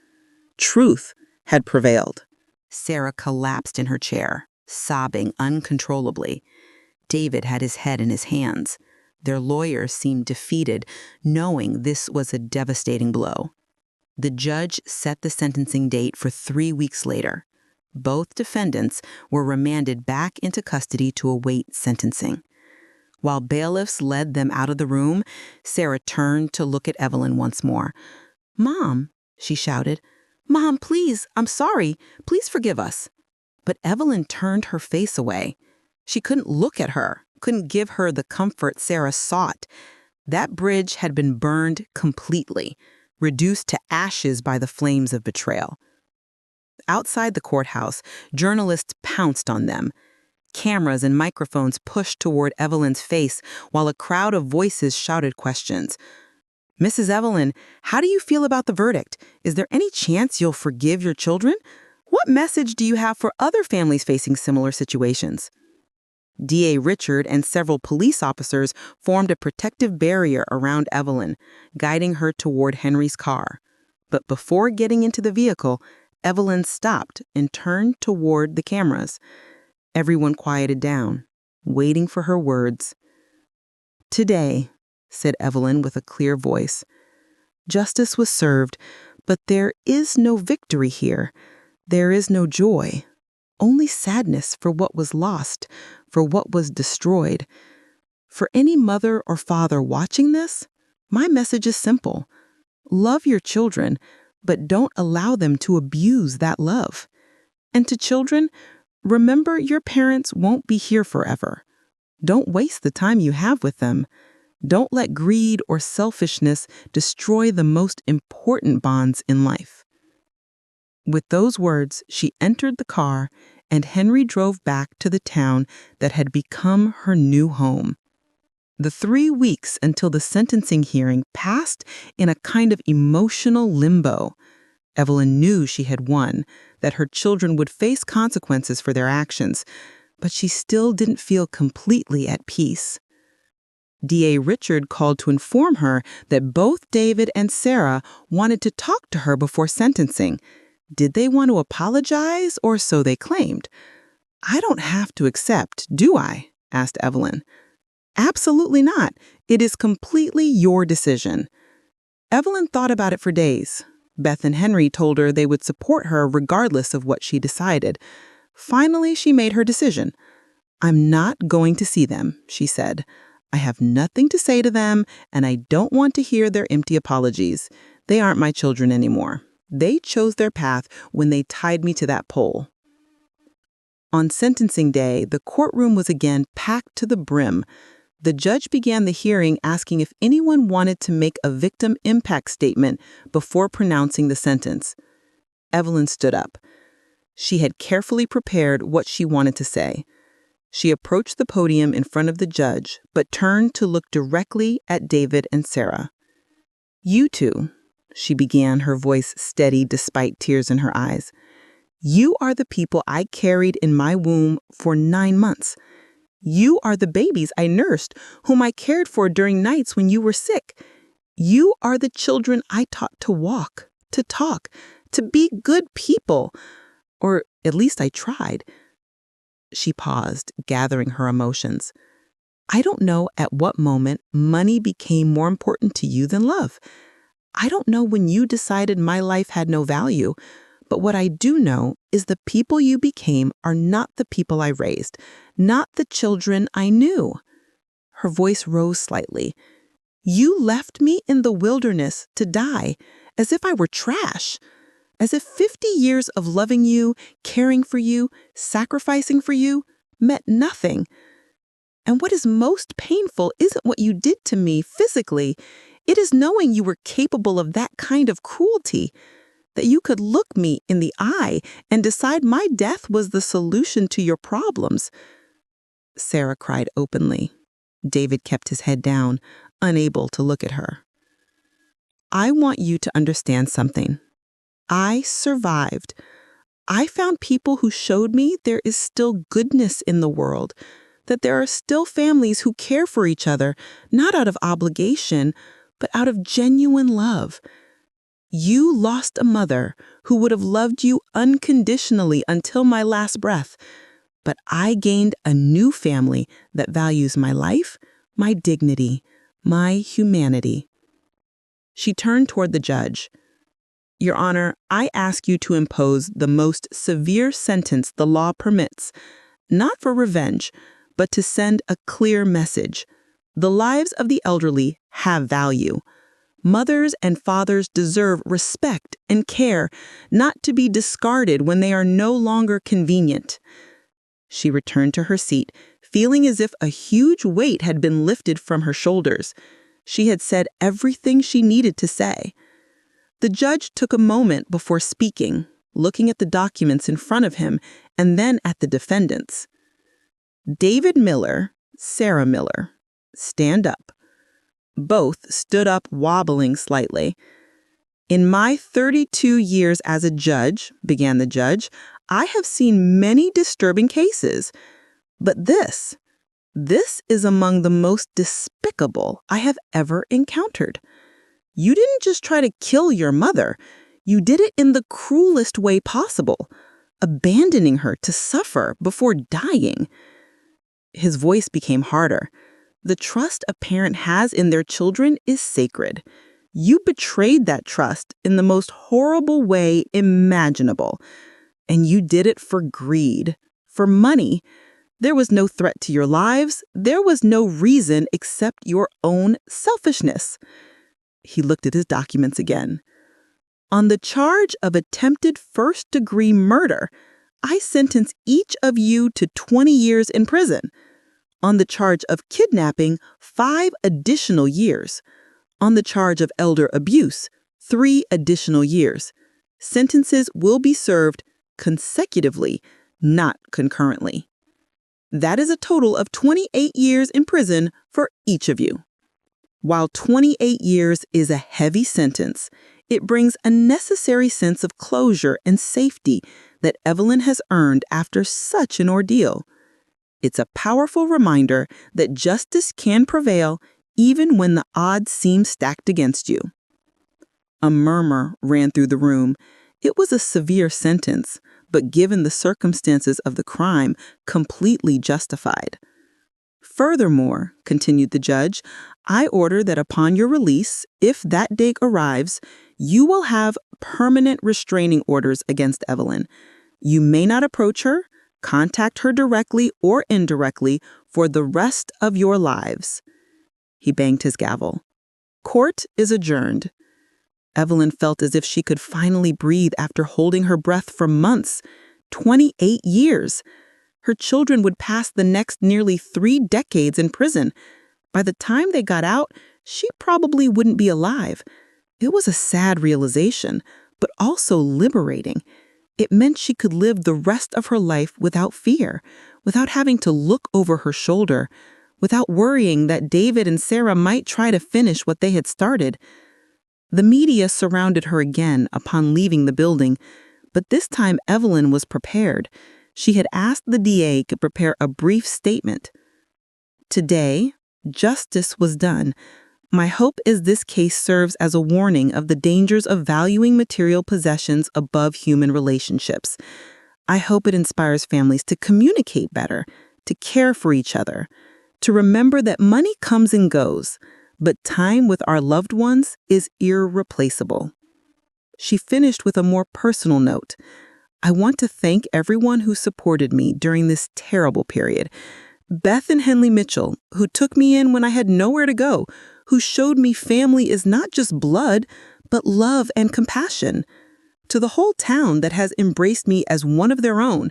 D: Truth had prevailed.
A: Sarah collapsed in her chair, sobbing uncontrollably. David had his head in his hands. Their lawyers seemed defeated, knowing this was a devastating blow. The judge set the sentencing date for 3 weeks later. Both defendants were remanded back into custody to await sentencing. While bailiffs led them out of the room, Sarah turned to look at Evelyn once more. "Mom," she shouted. "Mom, please, I'm sorry. Please forgive us." But Evelyn turned her face away. She couldn't look at her, couldn't give her the comfort Sarah sought. That bridge had been burned completely, reduced to ashes by the flames of betrayal. Outside the courthouse, journalists pounced on them. Cameras and microphones pushed toward Evelyn's face while a crowd of voices shouted questions. "Mrs. Evelyn, how do you feel about the verdict? Is there any chance you'll forgive your children? What message do you have for other families facing similar situations?" DA Richard and several police officers formed a protective barrier around Evelyn, guiding her toward Henry's car. But before getting into the vehicle, Evelyn stopped and turned toward the cameras. Everyone quieted down, waiting for her words. "Today," said Evelyn with a clear voice, "justice was served, but there is no victory here. There is no joy, only sadness for what was lost, for what was destroyed. For any mother or father watching this, my message is simple. Love your children, but don't allow them to abuse that love. And to children, remember your parents won't be here forever. Don't waste the time you have with them. Don't let greed or selfishness destroy the most important bonds in life." With those words, she entered the car, and Henry drove back to the town that had become her new home. The 3 weeks until the sentencing hearing passed in a kind of emotional limbo. Evelyn knew she had won, that her children would face consequences for their actions, but she still didn't feel completely at peace. DA Richard called to inform her that both David and Sarah wanted to talk to her before sentencing. Did they want to apologize, or so they claimed? "I don't have to accept, do I?" asked Evelyn. "Absolutely not. It is completely your decision." Evelyn thought about it for days. Beth and Henry told her they would support her regardless of what she decided. Finally, she made her decision. "I'm not going to see them," she said. "I have nothing to say to them, and I don't want to hear their empty apologies. They aren't my children anymore. They chose their path when they tied me to that pole."
C: On sentencing day, the courtroom was again packed to the brim. The judge began the hearing asking if anyone wanted to make a victim impact statement before pronouncing the sentence. Evelyn stood up. She had carefully prepared what she wanted to say. She approached the podium in front of the judge, but turned to look directly at David and Sarah. "You two," she began, her voice steady despite tears in her eyes. "You are the people I carried in my womb for 9 months. You are the babies I nursed, whom I cared for during nights when you were sick. You are the children I taught to walk, to talk, to be good people. Or at least I tried." She paused, gathering her emotions. "I don't know at what moment money became more important to you than love. I don't know when you decided my life had no value. But what I do know is the people you became are not the people I raised, not the children I knew." Her voice rose slightly. "You left me in the wilderness to die, as if I were trash, as if 50 years of loving you, caring for you, sacrificing for you meant nothing. And what is most painful isn't what you did to me physically. It is knowing you were capable of that kind of cruelty, that you could look me in the eye and decide my death was the solution to your problems." Sarah cried openly. David kept his head down, unable to look at her. "I want you to understand something. I survived. I found people who showed me there is still goodness in the world, that there are still families who care for each other, not out of obligation, but out of genuine love. You lost a mother who would have loved you unconditionally until my last breath, but I gained a new family that values my life, my dignity, my humanity." She turned toward the judge. "Your Honor, I ask you to impose the most severe sentence the law permits, not for revenge, but to send a clear message. The lives of the elderly have value. Mothers and fathers deserve respect and care, not to be discarded when they are no longer convenient." She returned to her seat, feeling as if a huge weight had been lifted from her shoulders. She had said everything she needed to say. The judge took a moment before speaking, looking at the documents in front of him and then at the defendants. "David Miller, Sarah Miller, stand up." Both stood up, wobbling slightly. "In my 32 years as a judge," began the judge, "I have seen many disturbing cases. But this is among the most despicable I have ever encountered. You didn't just try to kill your mother. You did it in the cruelest way possible, abandoning her to suffer before dying." His voice became harder. "The trust a parent has in their children is sacred. You betrayed that trust in the most horrible way imaginable. And you did it for greed, for money. There was no threat to your lives. There was no reason except your own selfishness." He looked at his documents again. "On the charge of attempted first-degree murder, I sentence each of you to 20 years in prison. On the charge of kidnapping, 5 additional years. On the charge of elder abuse, 3 additional years. Sentences will be served consecutively, not concurrently. That is a total of 28 years in prison for each of you." While 28 years is a heavy sentence, it brings a necessary sense of closure and safety that Evelyn has earned after such an ordeal. It's a powerful reminder that justice can prevail even when the odds seem stacked against you. A murmur ran through the room. It was a severe sentence, but given the circumstances of the crime, completely justified. "Furthermore," continued the judge, "I order that upon your release, if that day arrives, you will have permanent restraining orders against Evelyn. You may not approach her, contact her directly or indirectly for the rest of your lives." He banged his gavel. "Court is adjourned." Evelyn felt as if she could finally breathe after holding her breath for months. 28 years. Her children would pass the next nearly 3 decades in prison. By the time they got out, she probably wouldn't be alive. It was a sad realization, but also liberating. It meant she could live the rest of her life without fear, without having to look over her shoulder, without worrying that David and Sarah might try to finish what they had started. The media surrounded her again upon leaving the building, but this time Evelyn was prepared. She had asked the DA to prepare a brief statement. Today, justice was done. My hope is this case serves as a warning of the dangers of valuing material possessions above human relationships. I hope it inspires families to communicate better, to care for each other, to remember that money comes and goes, but time with our loved ones is irreplaceable. She finished with a more personal note. I want to thank everyone who supported me during this terrible period. Beth and Henley Mitchell, who took me in when I had nowhere to go, who showed me family is not just blood, but love and compassion. To the whole town that has embraced me as one of their own,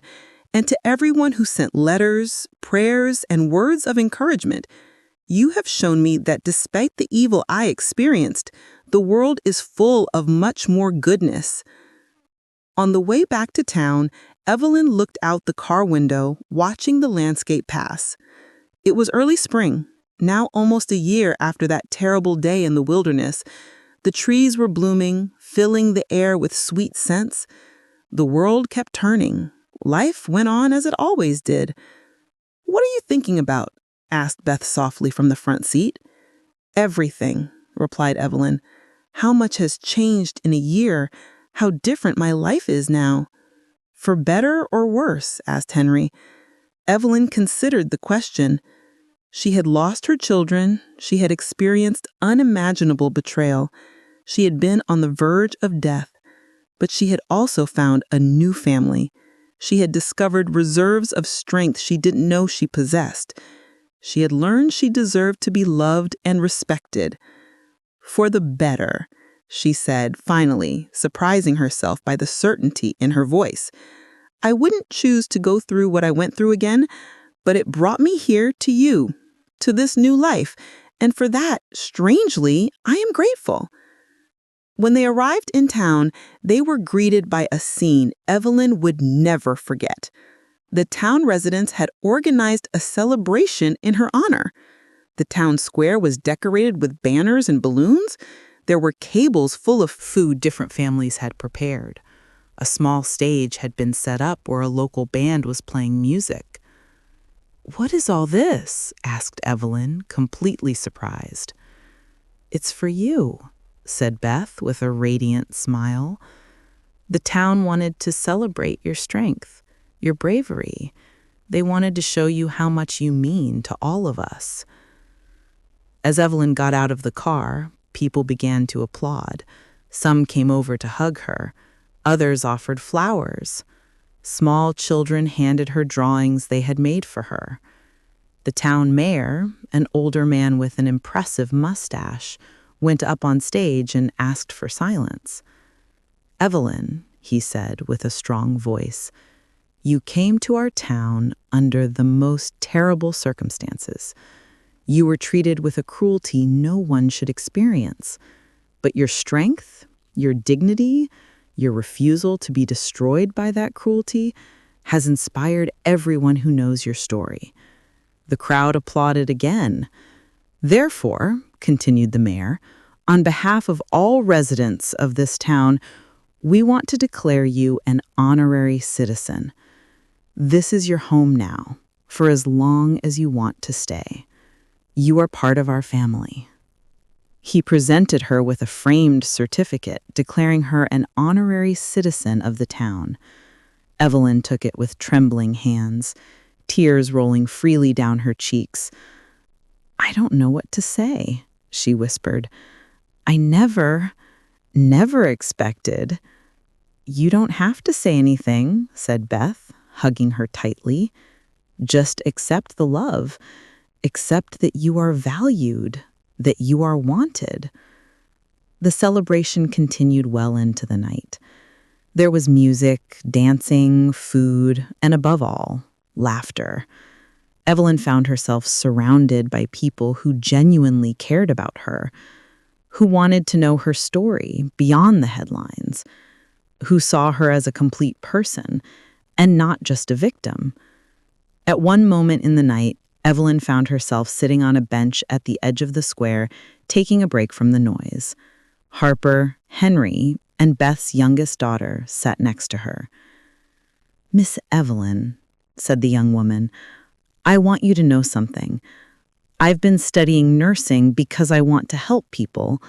C: and to everyone who sent letters, prayers, and words of encouragement, you have shown me that despite the evil I experienced, the world is full of much more goodness. On the way back to town, Evelyn looked out the car window, watching the landscape pass. It was early spring, now almost a year after that terrible day in the wilderness. The trees were blooming, filling the air with sweet scents. The world kept turning. Life went on as it always did. "What are you thinking about?" asked Beth softly from the front seat. "Everything," replied Evelyn. "How much has changed in a year, how different my life is now." "For better or worse?" asked Henry. Evelyn considered the question. She had lost her children, she had experienced unimaginable betrayal, she had been on the verge of death, but she had also found a new family. She had discovered reserves of strength she didn't know she possessed. She had learned she deserved to be loved and respected. "For the better," she said, finally, surprising herself by the certainty in her voice. "I wouldn't choose to go through what I went through again, but it brought me here to you, to this new life, and for that, strangely, I am grateful." When they arrived in town, they were greeted by a scene Evelyn would never forget. The town residents had organized a celebration in her honor. The town square was decorated with banners and balloons. There were tables full of food different families had prepared. A small stage had been set up where a local band was playing music. "What is all this?" asked Evelyn, completely surprised. "It's for you," said Beth with a radiant smile. "The town wanted to celebrate your strength, your bravery. They wanted to show you how much you mean to all of us." As Evelyn got out of the car, people began to applaud. Some came over to hug her. Others offered flowers. Small children handed her drawings they had made for her. The town mayor, an older man with an impressive mustache, went up on stage and asked for silence. "Evelyn," he said with a strong voice, "you came to our town under the most terrible circumstances. You were treated with a cruelty no one should experience. But your strength, your dignity, your refusal to be destroyed by that cruelty has inspired everyone who knows your story." The crowd applauded again. "Therefore," continued the mayor, "on behalf of all residents of this town, we want to declare you an honorary citizen. This is your home now, for as long as you want to stay. You are part of our family." He presented her with a framed certificate declaring her an honorary citizen of the town. Evelyn took it with trembling hands, tears rolling freely down her cheeks. "I don't know what to say," she whispered. "I never expected." "You don't have to say anything," said Beth, hugging her tightly. "Just accept the love. Accept that you are valued, that you are wanted." The celebration continued well into the night. There was music, dancing, food, and above all,
A: laughter. Evelyn found herself surrounded by people who genuinely cared about her, who wanted to know her story beyond the headlines, who saw her as a complete person and not just a victim. At one moment in the night, Evelyn found herself sitting on a bench at the edge of the square, taking a break from the noise. Harper, Henry, and Beth's youngest daughter sat next to her. "Miss Evelyn," said the young woman, "I want you to know something. I've been studying nursing because I want to help people,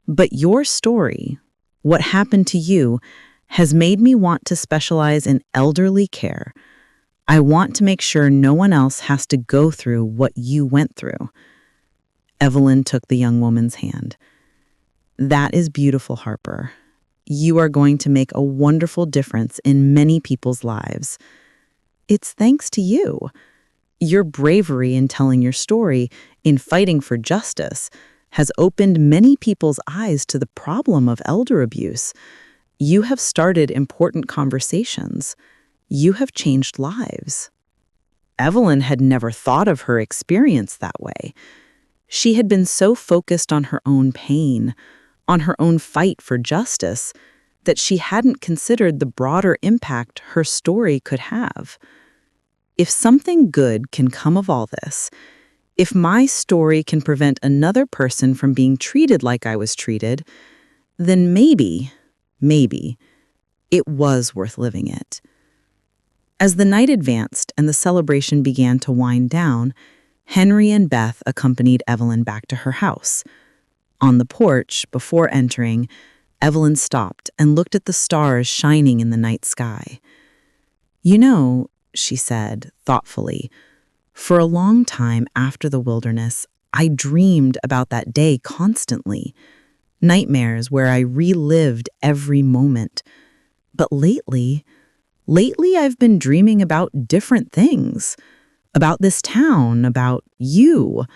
A: but your story, what happened to you, has made me want to specialize in elderly care. I want to make sure no one else has to go through what you went through." Evelyn took the young woman's hand. "That is beautiful, Harper. You are going to make a wonderful difference in many people's lives. It's thanks to you. Your bravery in telling your story, in fighting for justice, has opened many people's eyes to the problem of elder abuse. You have started important conversations. You have changed lives." Evelyn had never thought of her experience that way. She had been so focused on her own pain, on her own fight for justice, that she hadn't considered the broader impact her story could have. If something good can come of all this, if my story can prevent another person from being treated like I was treated, then maybe, it was worth living it. As the night advanced and the celebration began to wind down, Henry and Beth accompanied Evelyn back to her house. On the porch, before entering, Evelyn stopped and looked at the stars shining in the night sky. "You know," she said, thoughtfully, "for a long time after the wilderness, I dreamed about that day constantly. Nightmares where I relived every moment. But lately I've been dreaming about different things. About this town, about you,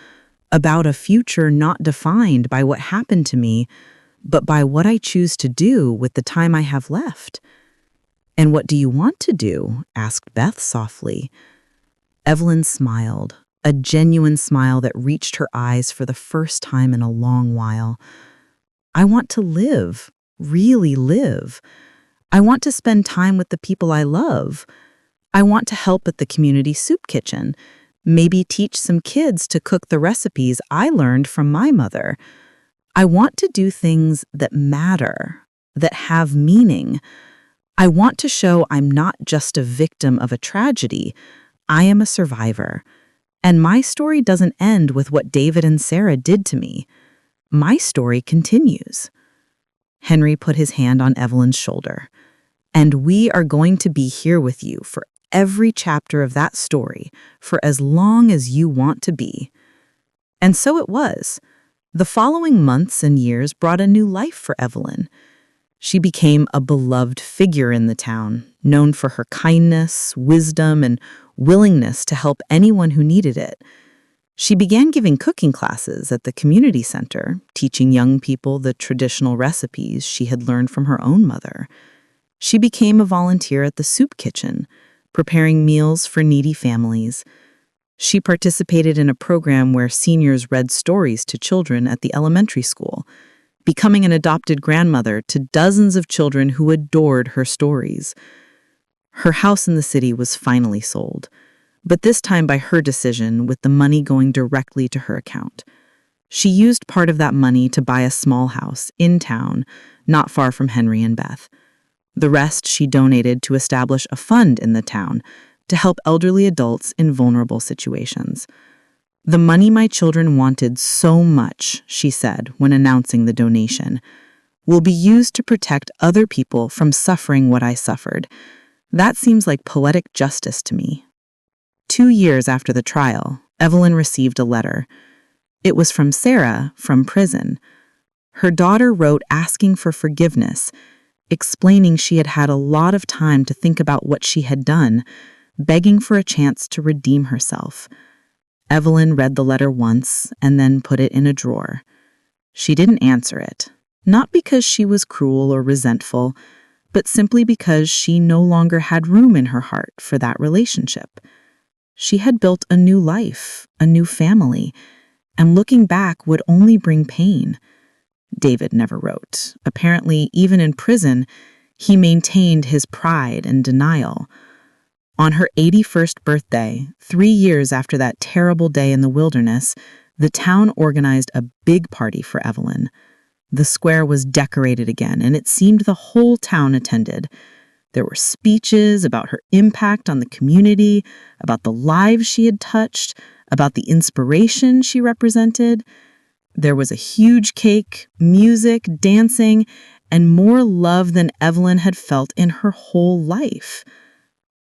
A: about a future not defined by what happened to me, but by what I choose to do with the time I have left." "And what do you want to do?" asked Beth softly. Evelyn smiled, a genuine smile that reached her eyes for the first time in a long while. "I want to live, really live. I want to spend time with the people I love. I want to help at the community soup kitchen, maybe teach some kids to cook the recipes I learned from my mother. I want to do things that matter, that have meaning. I want to show I'm not just a victim of a tragedy, I am a survivor. And my story doesn't end with what David and Sarah did to me. My story continues." Henry put his hand on Evelyn's shoulder. "And we are going to be here with you for every chapter of that story, for as long as you want to be." And so it was. The following months and years brought a new life for Evelyn. She became a beloved figure in the town, known for her kindness, wisdom, and willingness to help anyone who needed it. She began giving cooking classes at the community center, teaching young people the traditional recipes she had learned from her own mother. She became a volunteer at the soup kitchen, preparing meals for needy families. She participated in a program where seniors read stories to children at the elementary school, becoming an adopted grandmother to dozens of children who adored her stories. Her house in the city was finally sold, but this time by her decision, with the money going directly to her account. She used part of that money to buy a small house in town, not far from Henry and Beth. The rest she donated to establish a fund in the town to help elderly adults in vulnerable situations. "The money my children wanted so much," she said when announcing the donation, "will be used to protect other people from suffering what I suffered. That seems like poetic justice to me." 2 years after the trial, Evelyn received a letter. It was from Sarah, from prison. Her daughter wrote asking for forgiveness, explaining she had had a lot of time to think about what she had done, begging for a chance to redeem herself. Evelyn read the letter once and then put it in a drawer. She didn't answer it, not because she was cruel or resentful, but simply because she no longer had room in her heart for that relationship.
E: She had built a new life, a new family, and looking back would only bring pain. David never wrote. Apparently, even in prison, he maintained his pride and denial. On her 81st birthday, 3 years after that terrible day in the wilderness, the town organized a big party for Evelyn. The square was decorated again, and it seemed the whole town attended. There were speeches about her impact on the community, about the lives she had touched, about the inspiration she represented. There was a huge cake, music, dancing, and more love than Evelyn had felt in her whole life.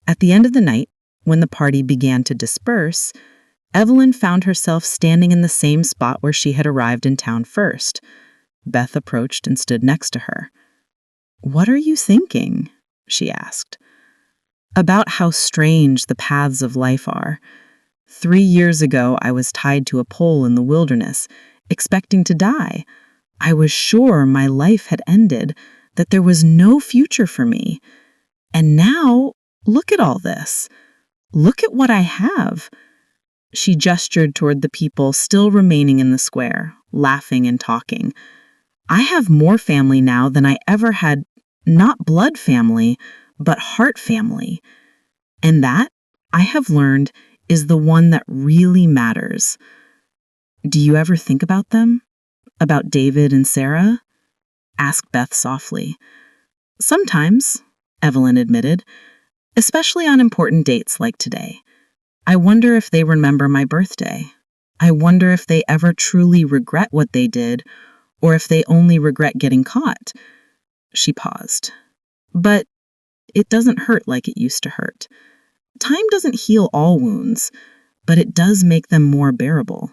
E: At the end of the night, when the party began to disperse, Evelyn found herself standing in the same spot where she had arrived in town first. Beth approached and stood next to her. "What are you thinking?" she asked. "About how strange the paths of life are. 3 years ago, I was tied to a pole in the wilderness, expecting to die. I was sure my life had ended, that there was no future for me. And now, look at all this. Look at what I have." She gestured toward the people still remaining in the square, laughing and talking. "I have more family now than I ever had, not blood family, but heart family. And that, I have learned, is the one that really matters." "Do you ever think about them? About David and Sarah?" asked Beth softly. "Sometimes," Evelyn admitted, "especially on important dates like today. I wonder if they remember my birthday. I wonder if they ever truly regret what they did, or if they only regret getting caught." She paused. "But it doesn't hurt like it used to hurt. Time doesn't heal all wounds, but it does make them more bearable.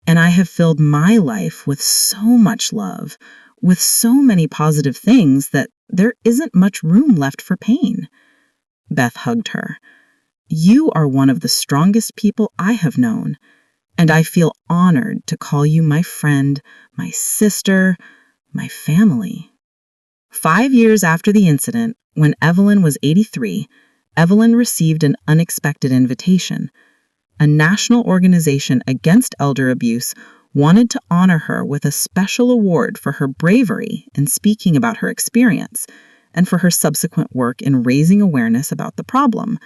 E: And I have filled my life with so much love, with so many positive things that there isn't much room left for pain." Beth hugged her. "You are one of the strongest people I have known, and I feel honored to call you my friend, my sister, my family." 5 years after the incident, when Evelyn was 83, Evelyn received an unexpected invitation. A national organization against elder abuse wanted to honor her with a special award for her bravery in speaking about her experience and for her subsequent work in raising awareness about the problem.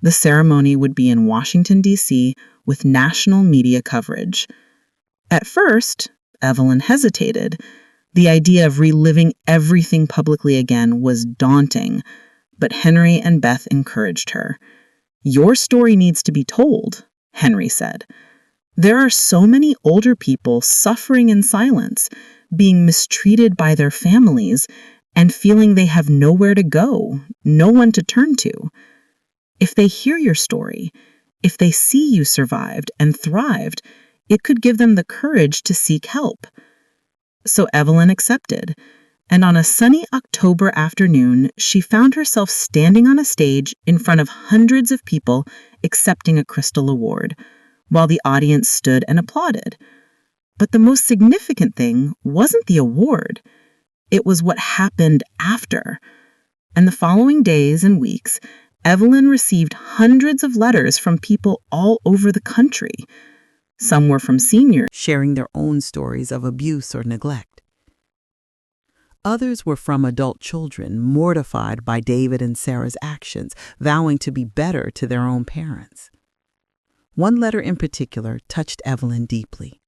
E: The ceremony would be in Washington, D.C., with national media coverage. At first, Evelyn hesitated. The idea of reliving everything publicly again was daunting, but Henry and Beth encouraged her. "Your story needs to be told," Henry said. "There are so many older people suffering in silence, being mistreated by their families, and feeling they have nowhere to go, no one to turn to. If they hear your story, if they see you survived and thrived, it could give them the courage to seek help." So Evelyn accepted, and on a sunny October afternoon, she found herself standing on a stage in front of hundreds of people accepting a Crystal Award, while the audience stood and applauded. But the most significant thing wasn't the award. It was what happened after. And the following days and weeks, Evelyn received hundreds of letters from people all over the country. Some were from seniors,
C: sharing their own stories of abuse or neglect. Others were from adult children mortified by David and Sarah's actions, vowing to be better to their own parents. One letter in particular touched Evelyn deeply.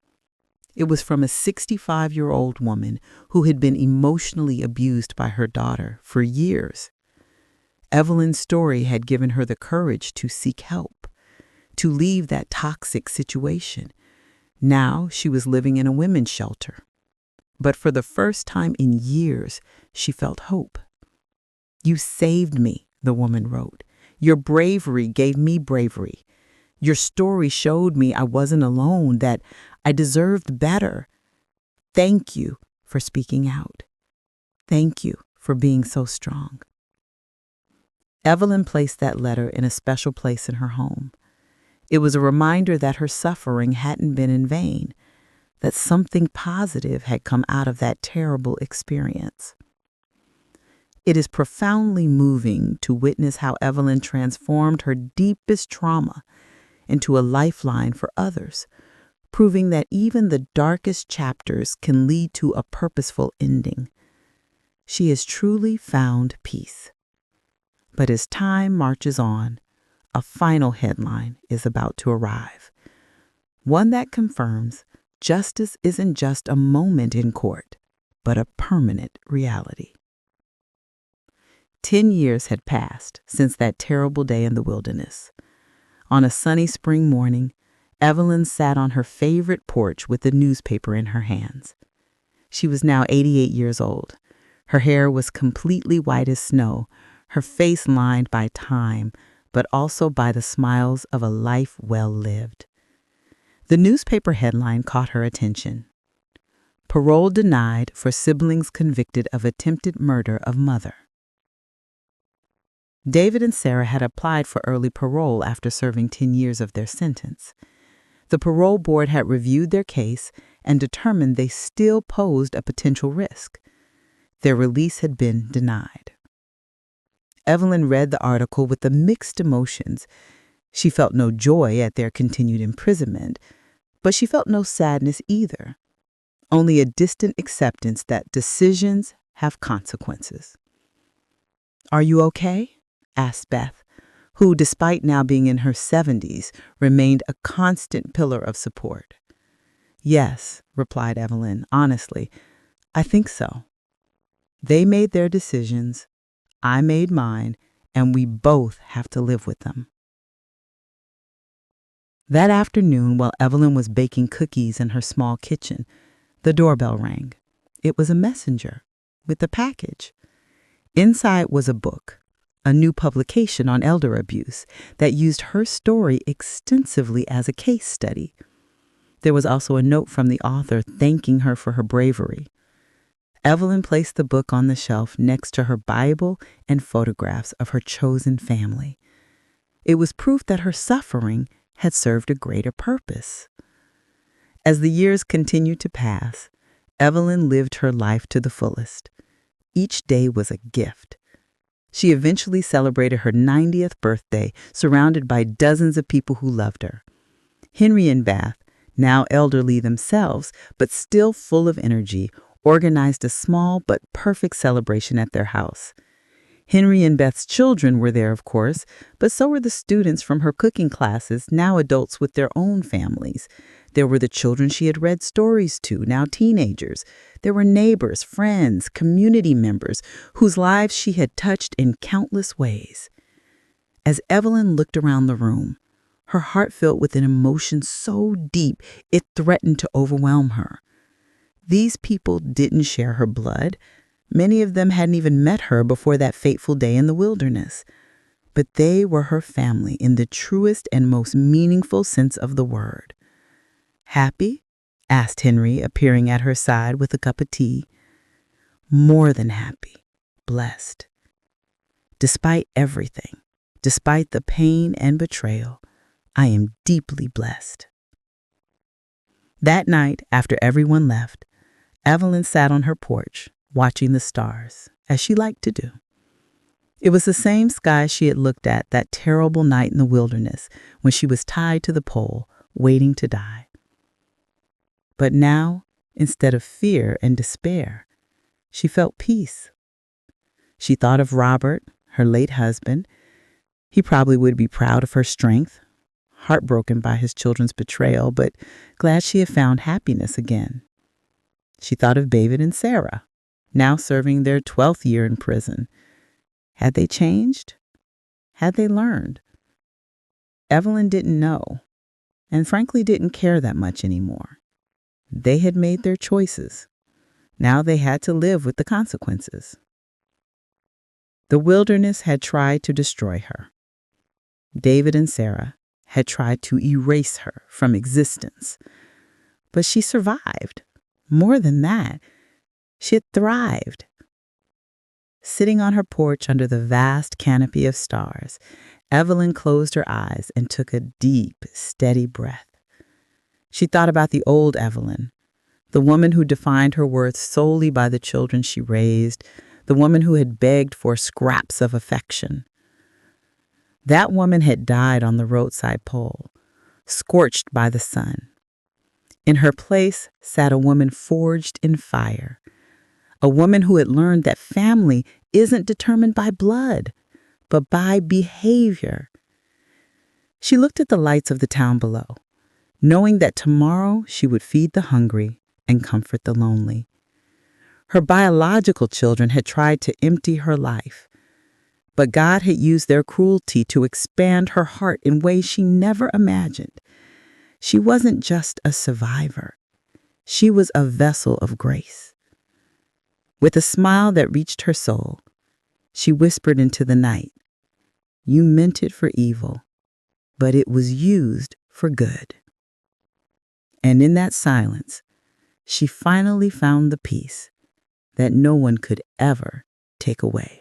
C: It was from a 65-year-old woman who had been emotionally abused by her daughter for years. Evelyn's story had given her the courage to seek help, to leave that toxic situation. Now she was living in a women's shelter. But for the first time in years, she felt hope. "You saved me," the woman wrote. "Your bravery gave me bravery. Your story showed me I wasn't alone, that I deserved better. Thank you for speaking out. Thank you for being so strong." Evelyn placed that letter in a special place in her home. It was a reminder that her suffering hadn't been in vain, that something positive had come out of that terrible experience. It is profoundly moving to witness how Evelyn transformed her deepest trauma into a lifeline for others, proving that even the darkest chapters can lead to a purposeful ending. She has truly found peace. But as time marches on, a final headline is about to arrive. One that confirms justice isn't just a moment in court, but a permanent reality. 10 years had passed since that terrible day in the wilderness. On a sunny spring morning, Evelyn sat on her favorite porch with a newspaper in her hands. She was now 88 years old. Her hair was completely white as snow, her face lined by time, but also by the smiles of a life well lived. The newspaper headline caught her attention. Parole denied for siblings convicted of attempted murder of mother. David and Sarah had applied for early parole after serving 10 years of their sentence. The parole board had reviewed their case and determined they still posed a potential risk. Their release had been denied. Evelyn read the article with the mixed emotions. She felt no joy at their continued imprisonment, but she felt no sadness either, only a distant acceptance that decisions have consequences. "Are you okay?" asked Beth, who, despite now being in her 70s, remained a constant pillar of support. "Yes," replied Evelyn, honestly, "I think so. They made their decisions, I made mine, and we both have to live with them." That afternoon, while Evelyn was baking cookies in her small kitchen, the doorbell rang. It was a messenger with a package. Inside was a book, a new publication on elder abuse that used her story extensively as a case study. There was also a note from the author thanking her for her bravery. Evelyn placed the book on the shelf next to her Bible and photographs of her chosen family. It was proof that her suffering had served a greater purpose. As the years continued to pass, Evelyn lived her life to the fullest. Each day was a gift. She eventually celebrated her 90th birthday, surrounded by dozens of people who loved her. Henry and Beth, now elderly themselves, but still full of energy, organized a small but perfect celebration at their house. Henry and Beth's children were there, of course, but so were the students from her cooking classes, now adults with their own families. There were the children she had read stories to, now teenagers. There were neighbors, friends, community members whose lives she had touched in countless ways. As Evelyn looked around the room, her heart filled with an emotion so deep it threatened to overwhelm her. These people didn't share her blood. Many of them hadn't even met her before that fateful day in the wilderness. But they were her family in the truest and most meaningful sense of the word. "Happy?" asked Henry, appearing at her side with a cup of tea. "More than happy, blessed. Despite everything, despite the pain and betrayal, I am deeply blessed." That night, after everyone left, Evelyn sat on her porch, watching the stars, as she liked to do. It was the same sky she had looked at that terrible night in the wilderness when she was tied to the pole, waiting to die. But now, instead of fear and despair, she felt peace. She thought of Robert, her late husband. He probably would be proud of her strength, heartbroken by his children's betrayal, but glad she had found happiness again. She thought of David and Sarah, now serving their 12th year in prison. Had they changed? Had they learned? Evelyn didn't know, and frankly didn't care that much anymore. They had made their choices. Now they had to live with the consequences. The wilderness had tried to destroy her. David and Sarah had tried to erase her from existence. But she survived. More than that, she had thrived. Sitting on her porch under the vast canopy of stars, Evelyn closed her eyes and took a deep, steady breath. She thought about the old Evelyn, the woman who defined her worth solely by the children she raised,
D: the woman who had begged for scraps of affection. That woman had died on the roadside pole, scorched by the sun. In her place sat a woman forged in fire, a woman who had learned that family isn't determined by blood, but by behavior. She looked at the lights of the town below, knowing that tomorrow she would feed the hungry and comfort the lonely. Her biological children had tried to empty her life, but God had used their cruelty to expand her heart in ways she never imagined. She wasn't just a survivor. She was a vessel of grace. With a smile that reached her soul, she whispered into the night, "You meant it for evil, but it was used for good." And in that silence, she finally found the peace that no one could ever take away.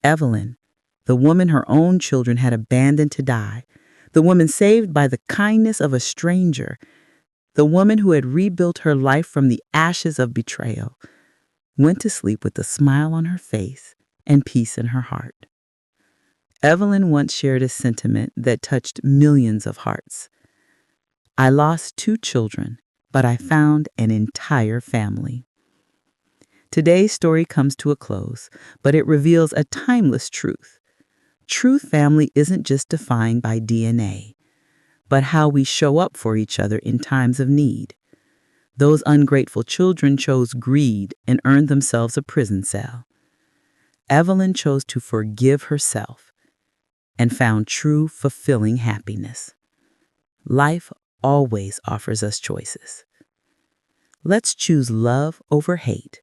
D: Evelyn, the woman her own children had abandoned to die, the woman saved by the kindness of a stranger, the woman who had rebuilt her life from the ashes of betrayal, went to sleep with a smile on her face and peace in her heart. Evelyn once shared a sentiment that touched millions of hearts. "I lost 2 children, but I found an entire family." Today's story comes to a close, but it reveals a timeless truth. True family isn't just defined by DNA, but how we show up for each other in times of need. Those ungrateful children chose greed and earned themselves a prison cell. Evelyn chose to forgive herself and found true, fulfilling happiness. Life always offers us choices. Let's choose love over hate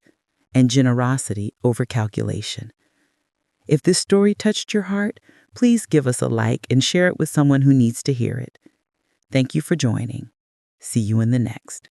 D: and generosity over calculation. If this story touched your heart, please give us a like and share it with someone who needs to hear it. Thank you for joining. See you in the next.